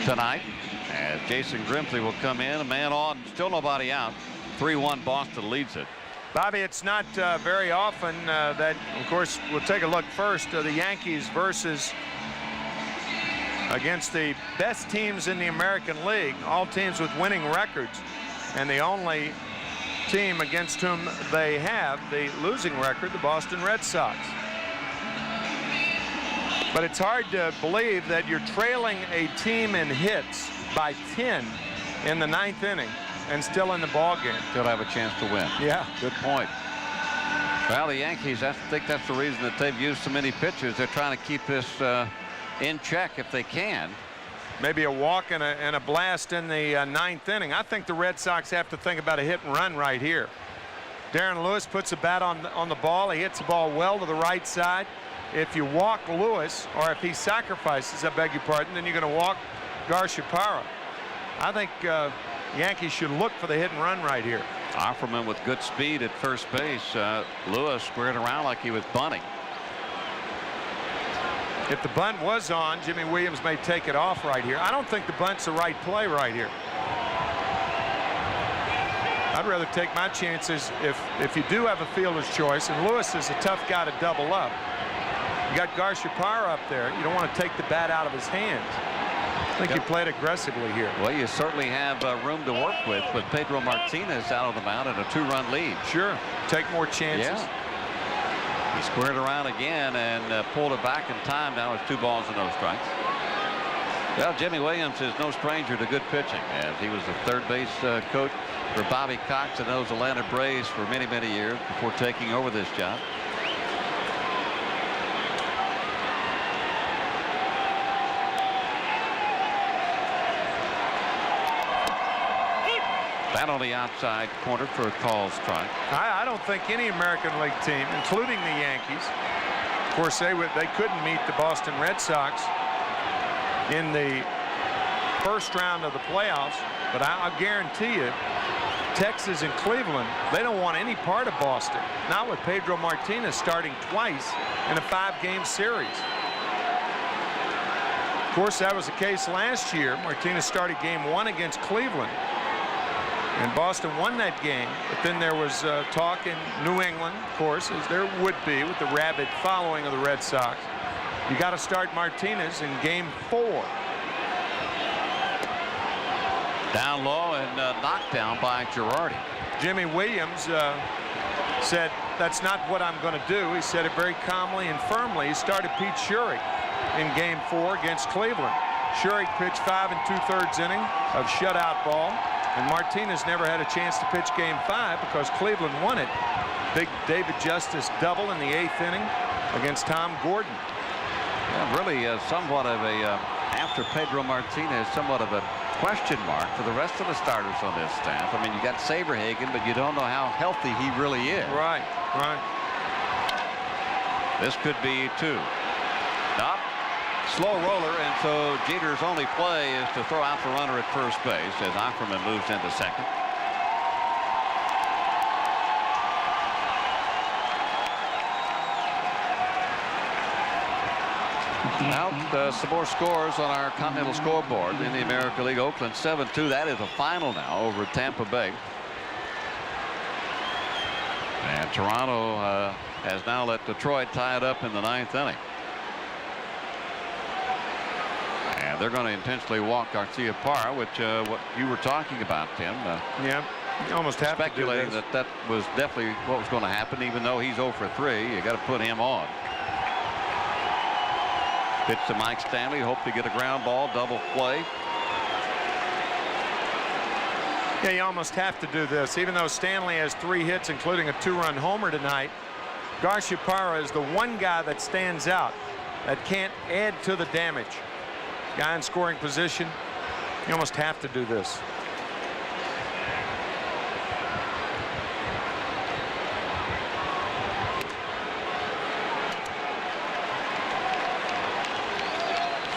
tonight as Jason Grimsley will come in. A man on, still nobody out. 3-1 Boston leads it. Bobby, it's not very often that, of course, we'll take a look first. The Yankees versus against the best teams in the American League, all teams with winning records, and the only team against whom they have the losing record, the Boston Red Sox. But it's hard to believe that you're trailing a team in hits by 10 in the 9th inning and still in the ball game. Still have a chance to win. Yeah. Good point. Well, the Yankees, I think that's the reason that they've used so many pitchers. They're trying to keep this in check if they can. Maybe a walk and a blast in the 9th inning. I think the Red Sox have to think about a hit and run right here. Darren Lewis puts a bat on the ball. He hits the ball well to the right side. If you walk Lewis, or if he sacrifices, I beg your pardon, then you're going to walk Garciaparra. I think Yankees should look for the hit and run right here. Offerman with good speed at first base. Lewis squared around like he was bunting. If the bunt was on, Jimmy Williams may take it off right here. I don't think the bunt's the right play right here. I'd rather take my chances if you do have a fielder's choice, and Lewis is a tough guy to double up. You got Garciaparra up there. You don't want to take the bat out of his hands. I think he played aggressively here. Well, you certainly have room to work with Pedro Martinez out of the mound and a 2-run lead. Sure. Take more chances. Yeah. He squared around again and pulled it back in time. Now it's 2 balls and no strikes. Well, Jimmy Williams is no stranger to good pitching, as he was the third base coach for Bobby Cox and those Atlanta Braves for many, many years before taking over this job. That on the outside corner for a call strike. I don't think any American League team, including the Yankees, of course they couldn't meet the Boston Red Sox in the first round of the playoffs, but I'll guarantee you Texas and Cleveland, they don't want any part of Boston, not with Pedro Martinez starting twice in a 5-game series. Of course, that was the case last year. Martinez started game 1 against Cleveland, and Boston won that game, but then there was talk in New England, of course, as there would be with the rabid following of the Red Sox. You got to start Martinez in game 4. Down low and knocked down by Girardi. Jimmy Williams said, "That's not what I'm going to do." He said it very calmly and firmly. He started Pete Schurig in game 4 against Cleveland. Schurig pitched 5 2/3 inning of shutout ball, and Martinez never had a chance to pitch game 5 because Cleveland won it. Big David Justice double in the 8th inning against Tom Gordon. Yeah, really somewhat of a, after Pedro Martinez, somewhat of a question mark for the rest of the starters on this staff. I mean, you got Saberhagen, but you don't know how healthy he really is. Right, right. This could be 2. Not slow roller, and so Jeter's only play is to throw out the runner at first base as Offerman moves into second. Now some more scores on our Continental scoreboard in the American League. Oakland 7-2. That is a final now over Tampa Bay. And Toronto has now let Detroit tie it up in the 9th inning. And they're going to intentionally walk Garciaparra, which what you were talking about, Tim. Yeah, you almost have speculating to do that was definitely what was going to happen, even though he's 0 for 3. You got to put him on. Pitch to Mike Stanley, hope to get a ground ball, double play. Yeah, you almost have to do this. Even though Stanley has 3 hits, including a 2-run homer tonight, Garciaparra is the one guy that stands out that can't add to the damage. Guy in scoring position, you almost have to do this.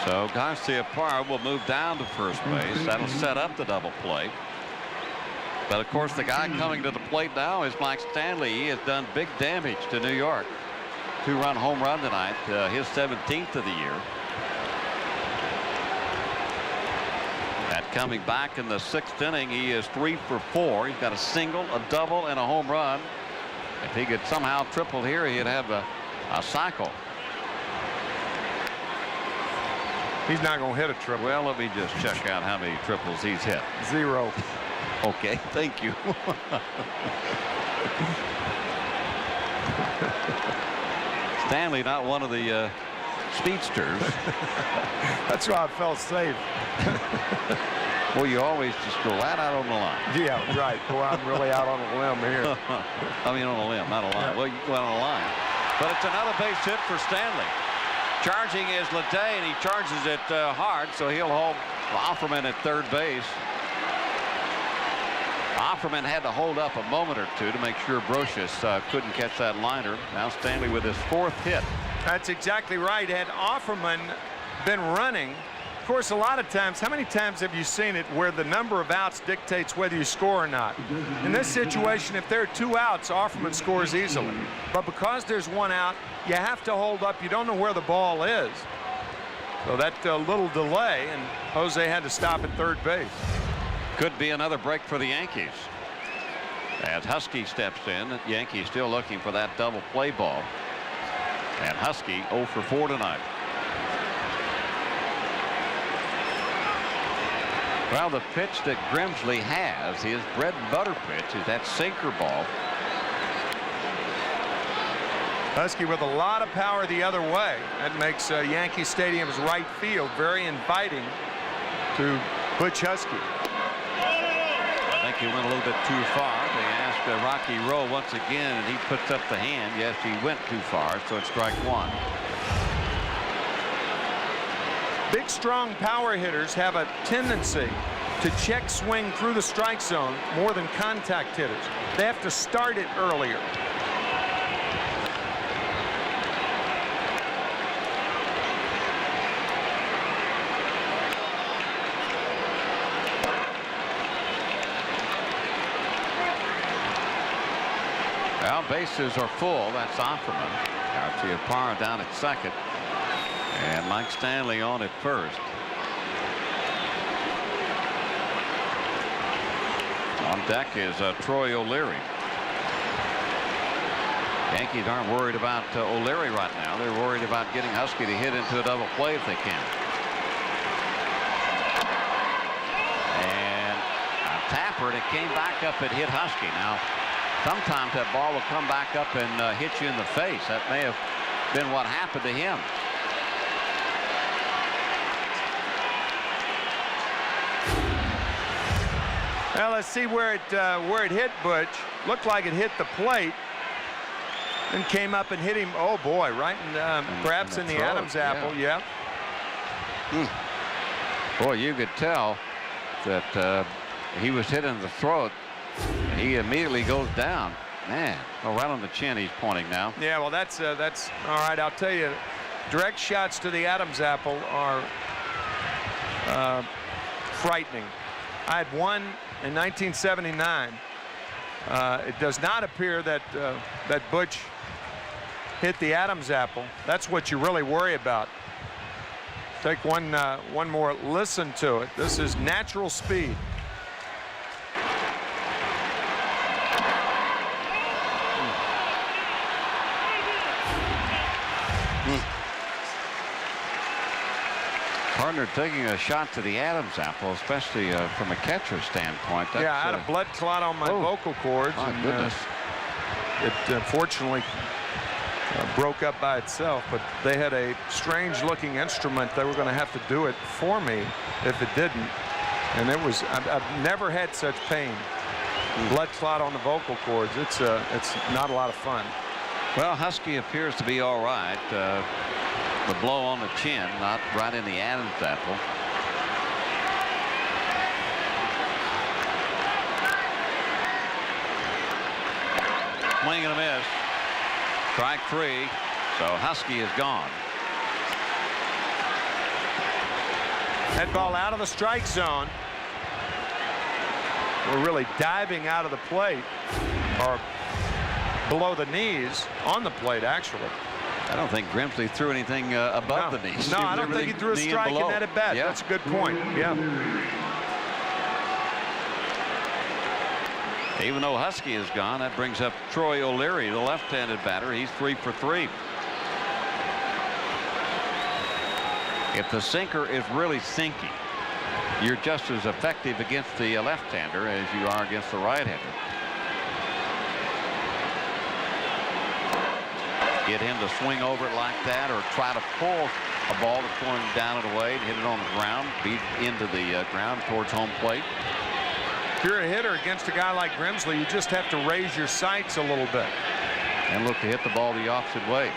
So Garciaparra will move down to first base. That'll set up the double play. But of course, the guy coming to the plate now is Mike Stanley. He has done big damage to New York. 2-run home run tonight, his 17th of the year. And coming back in the 6th inning, he is 3 for 4. He's got a single, a double, and a home run. If he could somehow triple here, he'd have a cycle. He's not going to hit a triple. Well, let me just check out how many triples he's hit. 0. Okay, thank you. Stanley, not one of the speedsters. That's why I felt safe. Well, you always just go right out on the line. Yeah, right. Well, I'm really out on a limb here. I mean, on a limb, not a line. Well, you go out on a line. But it's another base hit for Stanley. Charging is Lede, and he charges it hard, so he'll hold Offerman at third base. Offerman had to hold up a moment or two to make sure Brocious couldn't catch that liner. Now Stanley with his 4th hit. That's exactly right. Had Offerman been running course, a lot of times, how many times have you seen it where the number of outs dictates whether you score or not? In this situation, if there are 2 outs, Offerman scores easily. But because there's 1 out, you have to hold up. You don't know where the ball is. So that little delay, and Jose had to stop at third base. Could be another break for the Yankees. As Husky steps in, the Yankees still looking for that double play ball. And Husky 0 for 4 tonight. Well, the pitch that Grimsley has, his bread and butter pitch, is that sinker ball. Husky with a lot of power the other way. That makes Yankee Stadium's right field very inviting to Butch Husky. I think he went a little bit too far. They asked Rocky Rowe once again, and he puts up the hand. Yes, he went too far, so it's strike 1. Big, strong power hitters have a tendency to check swing through the strike zone more than contact hitters. They have to start it earlier. Well, bases are full. That's Offerman. Garcia-Parra down at second. And Mike Stanley on at first. On deck is Troy O'Leary. Yankees aren't worried about O'Leary right now. They're worried about getting Husky to hit into a double play if they can. And a tapper, and it came back up and hit Husky. Now, sometimes that ball will come back up and hit you in the face. That may have been what happened to him. Well, let's see where it hit Butch. Looked like it hit the plate and came up and hit him. Oh boy, right in perhaps in the Adam's apple. Yeah. Boy, you could tell that he was hit in the throat. He immediately goes down. Man, oh, right on the chin he's pointing now. Yeah, well, that's all right. I'll tell you, direct shots to the Adam's apple are frightening. I had one in 1979. It does not appear that that Butch hit the Adam's apple. That's what you really worry about. Take one more listen to it. This is Natural Speed. Partner taking a shot to the Adam's apple, especially from a catcher standpoint. That's, yeah, I had a blood clot on my vocal cords. My goodness. It unfortunately broke up by itself, but they had a strange looking instrument. They were going to have to do it for me if it didn't. And it was, I've never had such pain. Blood clot on the vocal cords. It's not a lot of fun. Well, Husky appears to be all right. The blow on the chin, not right in the Adam's apple. Swing and a miss. Strike 3. So Husky is gone. That ball out of the strike zone. We're really diving out of the plate, or below the knees, on the plate actually. I don't think Grimsley threw anything above the knees. No, I don't think he threw a strike in that at bat. Yeah. That's a good point. Yeah. Even though Husky is gone, that brings up Troy O'Leary, the left-handed batter. He's 3 for 3. If the sinker is really sinky, you're just as effective against the left-hander as you are against the right-hander. Get him to swing over it like that, or try to pull a ball that's going down and away and hit it on the ground, beat into the ground towards home plate. If you're a hitter against a guy like Grimsley, you just have to raise your sights a little bit. And look to hit the ball the opposite way.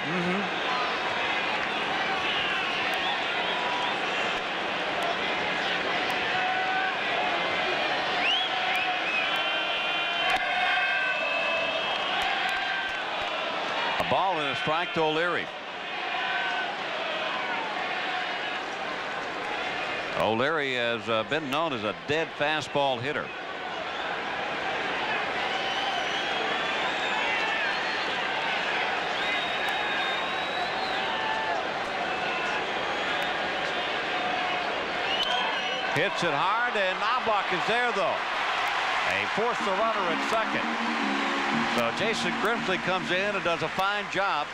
A ball and a strike to O'Leary. O'Leary has been known as a dead fastball hitter. Hits it hard, and Knobloch is there, though. They force the runner at second. So Jason Grimsley comes in and does a fine job.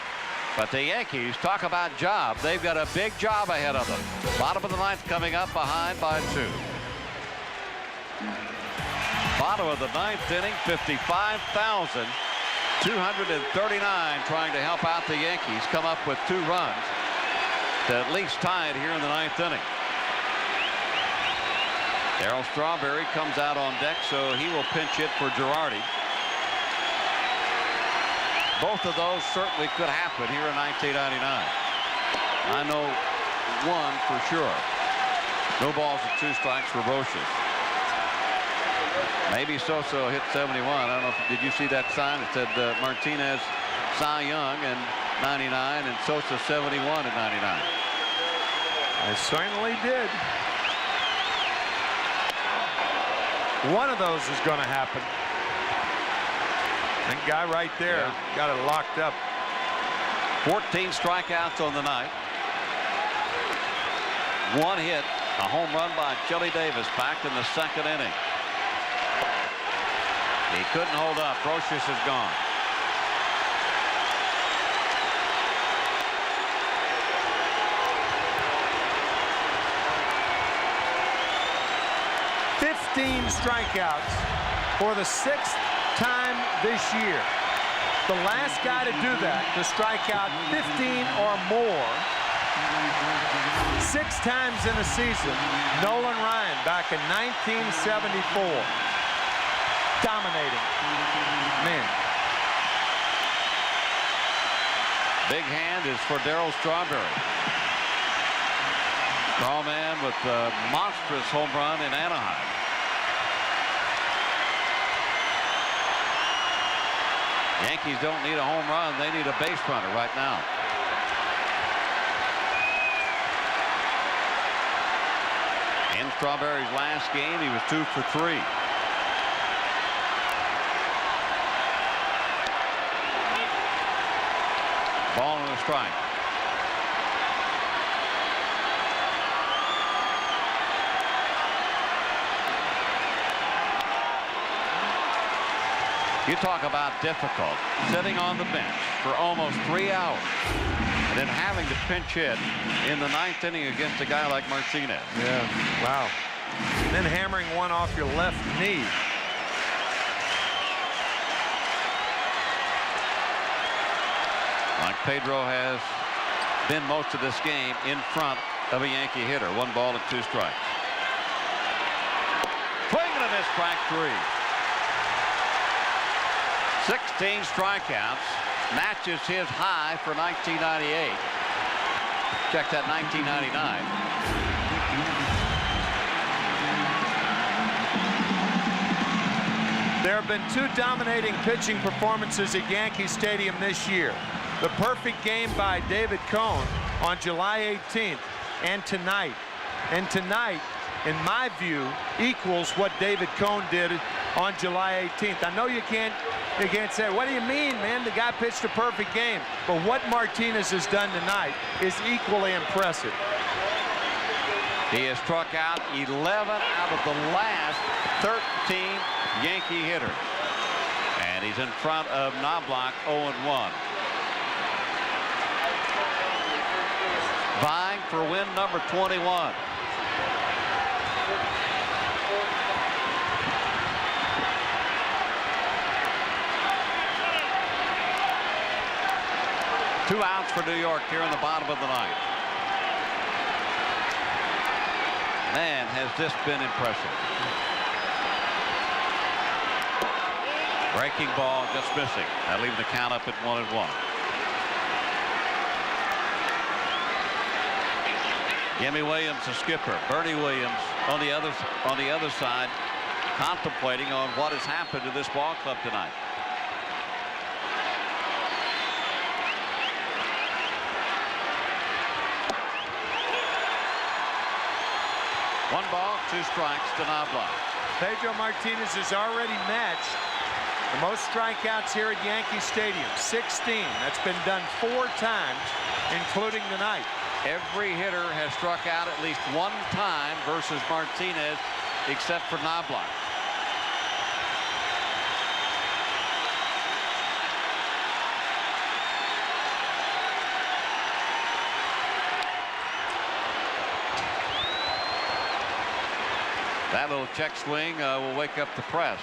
But the Yankees, talk about job. They've got a big job ahead of them. Bottom of the ninth coming up behind by 2. Bottom of the ninth inning, 55,239 trying to help out the Yankees come up with 2 runs to at least tie it here in the ninth inning. Darryl Strawberry comes out on deck, so he will pinch hit for Girardi. Both of those certainly could happen here in 1999. I know one for sure. No balls and 2 strikes for Brocious. Maybe Sosa hit 71. I don't know if did you see that sign? It said Martinez, Cy Young in 99 and Sosa 71 in 99. I certainly did. One of those is going to happen. That guy right there got it locked up. 14 strikeouts on the night. 1 hit, a home run by Chili Davis back in the 2nd inning. He couldn't hold up. Brocious is gone. Strikeouts for the 6th time this year. The last guy to do that, to strike out 15 or more 6 times in a season, Nolan Ryan back in 1974. Dominating. Man. Big hand is for Darryl Strawberry. Strawman with a monstrous home run in Anaheim. Yankees don't need a home run. They need a base runner right now. In Strawberry's last game, he was 2 for 3. Ball and a strike. You talk about difficult, sitting on the bench for almost 3 hours and then having to pinch hit in the 9th inning against a guy like Martinez. Yeah, wow. And then hammering one off your left knee. Like Pedro has been most of this game in front of a Yankee hitter. 1 ball and 2 strikes. Swing and a miss, strike 3. 16 strikeouts, matches his high for 1998. Check that, 1999. There have been 2 dominating pitching performances at Yankee Stadium this year. The perfect game by David Cone on July 18th and tonight. And tonight, in my view, equals what David Cone did on July 18th. I know you can't say, what do you mean, man? The guy pitched a perfect game. But what Martinez has done tonight is equally impressive. He has struck out 11 out of the last 13 Yankee hitters. And he's in front of Knobloch 0-1. Vying for win number 21. Two outs for New York here in the bottom of the ninth. Man, has this been impressive. Breaking ball just missing. That leaves the count up at 1-1. Jimmy Williams, the skipper. Bernie Williams on the other side, contemplating on what has happened to this ball club tonight. 1 ball, 2 strikes to Knobloch. Pedro Martinez has already matched the most strikeouts here at Yankee Stadium, 16. That's been done 4 times, including tonight. Every hitter has struck out at least 1 time versus Martinez, except for Knobloch. That little check swing will wake up the press.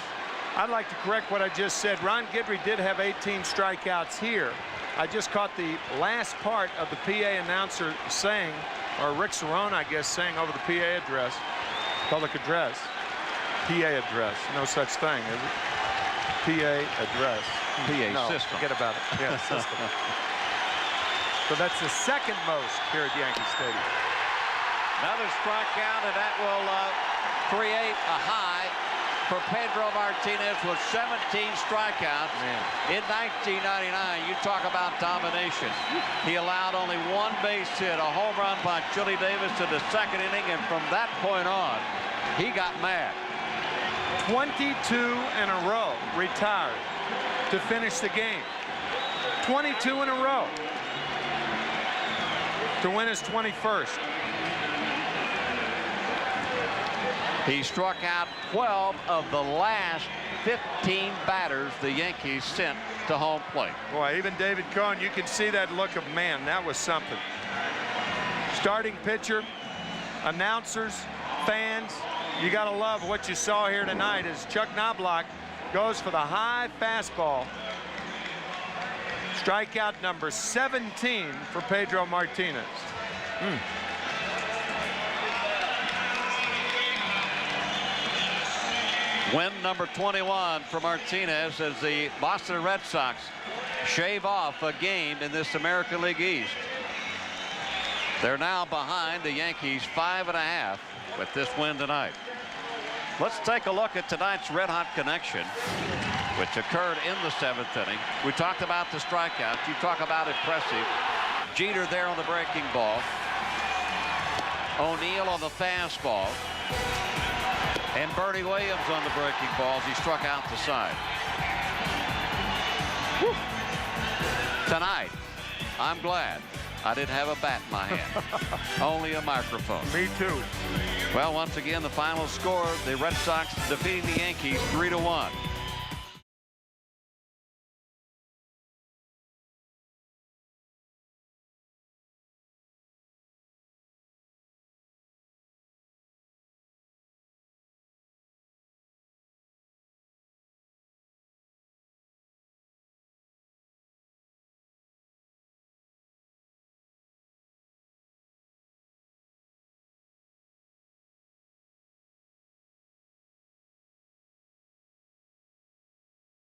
I'd like to correct what I just said. Ron Guidry did have 18 strikeouts here. I just caught the last part of the PA announcer saying, or Rick Cerrone, I guess, saying over the PA address, public address, PA address. No such thing, is it? PA address. PA no, system. Forget about it. Yeah, system. So that's the 2nd most here at Yankee Stadium. Another strikeout, and that will create a high for Pedro Martinez with 17 strikeouts. In 1999. You talk about domination. He allowed only 1 base hit, a home run by Chili Davis in the 2nd inning, and from that point on, he got mad. 22 in a row retired to finish the game. 22 in a row to win his 21st. He struck out 12 of the last 15 batters the Yankees sent to home plate. Boy, even David Cohn, you can see that look of, man, that was something. Starting pitcher, announcers, fans, you got to love what you saw here tonight as Chuck Knobloch goes for the high fastball. Strikeout number 17 for Pedro Martinez. Win number 21 for Martinez as the Boston Red Sox shave off a game in this American League East. They're now behind the Yankees 5.5 with this win tonight. Let's take a look at tonight's red-hot connection, which occurred in the 7th inning. We talked about the strikeouts. You talk about impressive. Jeter there on the breaking ball. O'Neill on the fastball. And Bernie Williams on the breaking balls. He struck out the side. Woo. Tonight, I'm glad I didn't have a bat in my hand. Only a microphone. Me too. Well, once again, the final score, the Red Sox defeating the Yankees 3-1.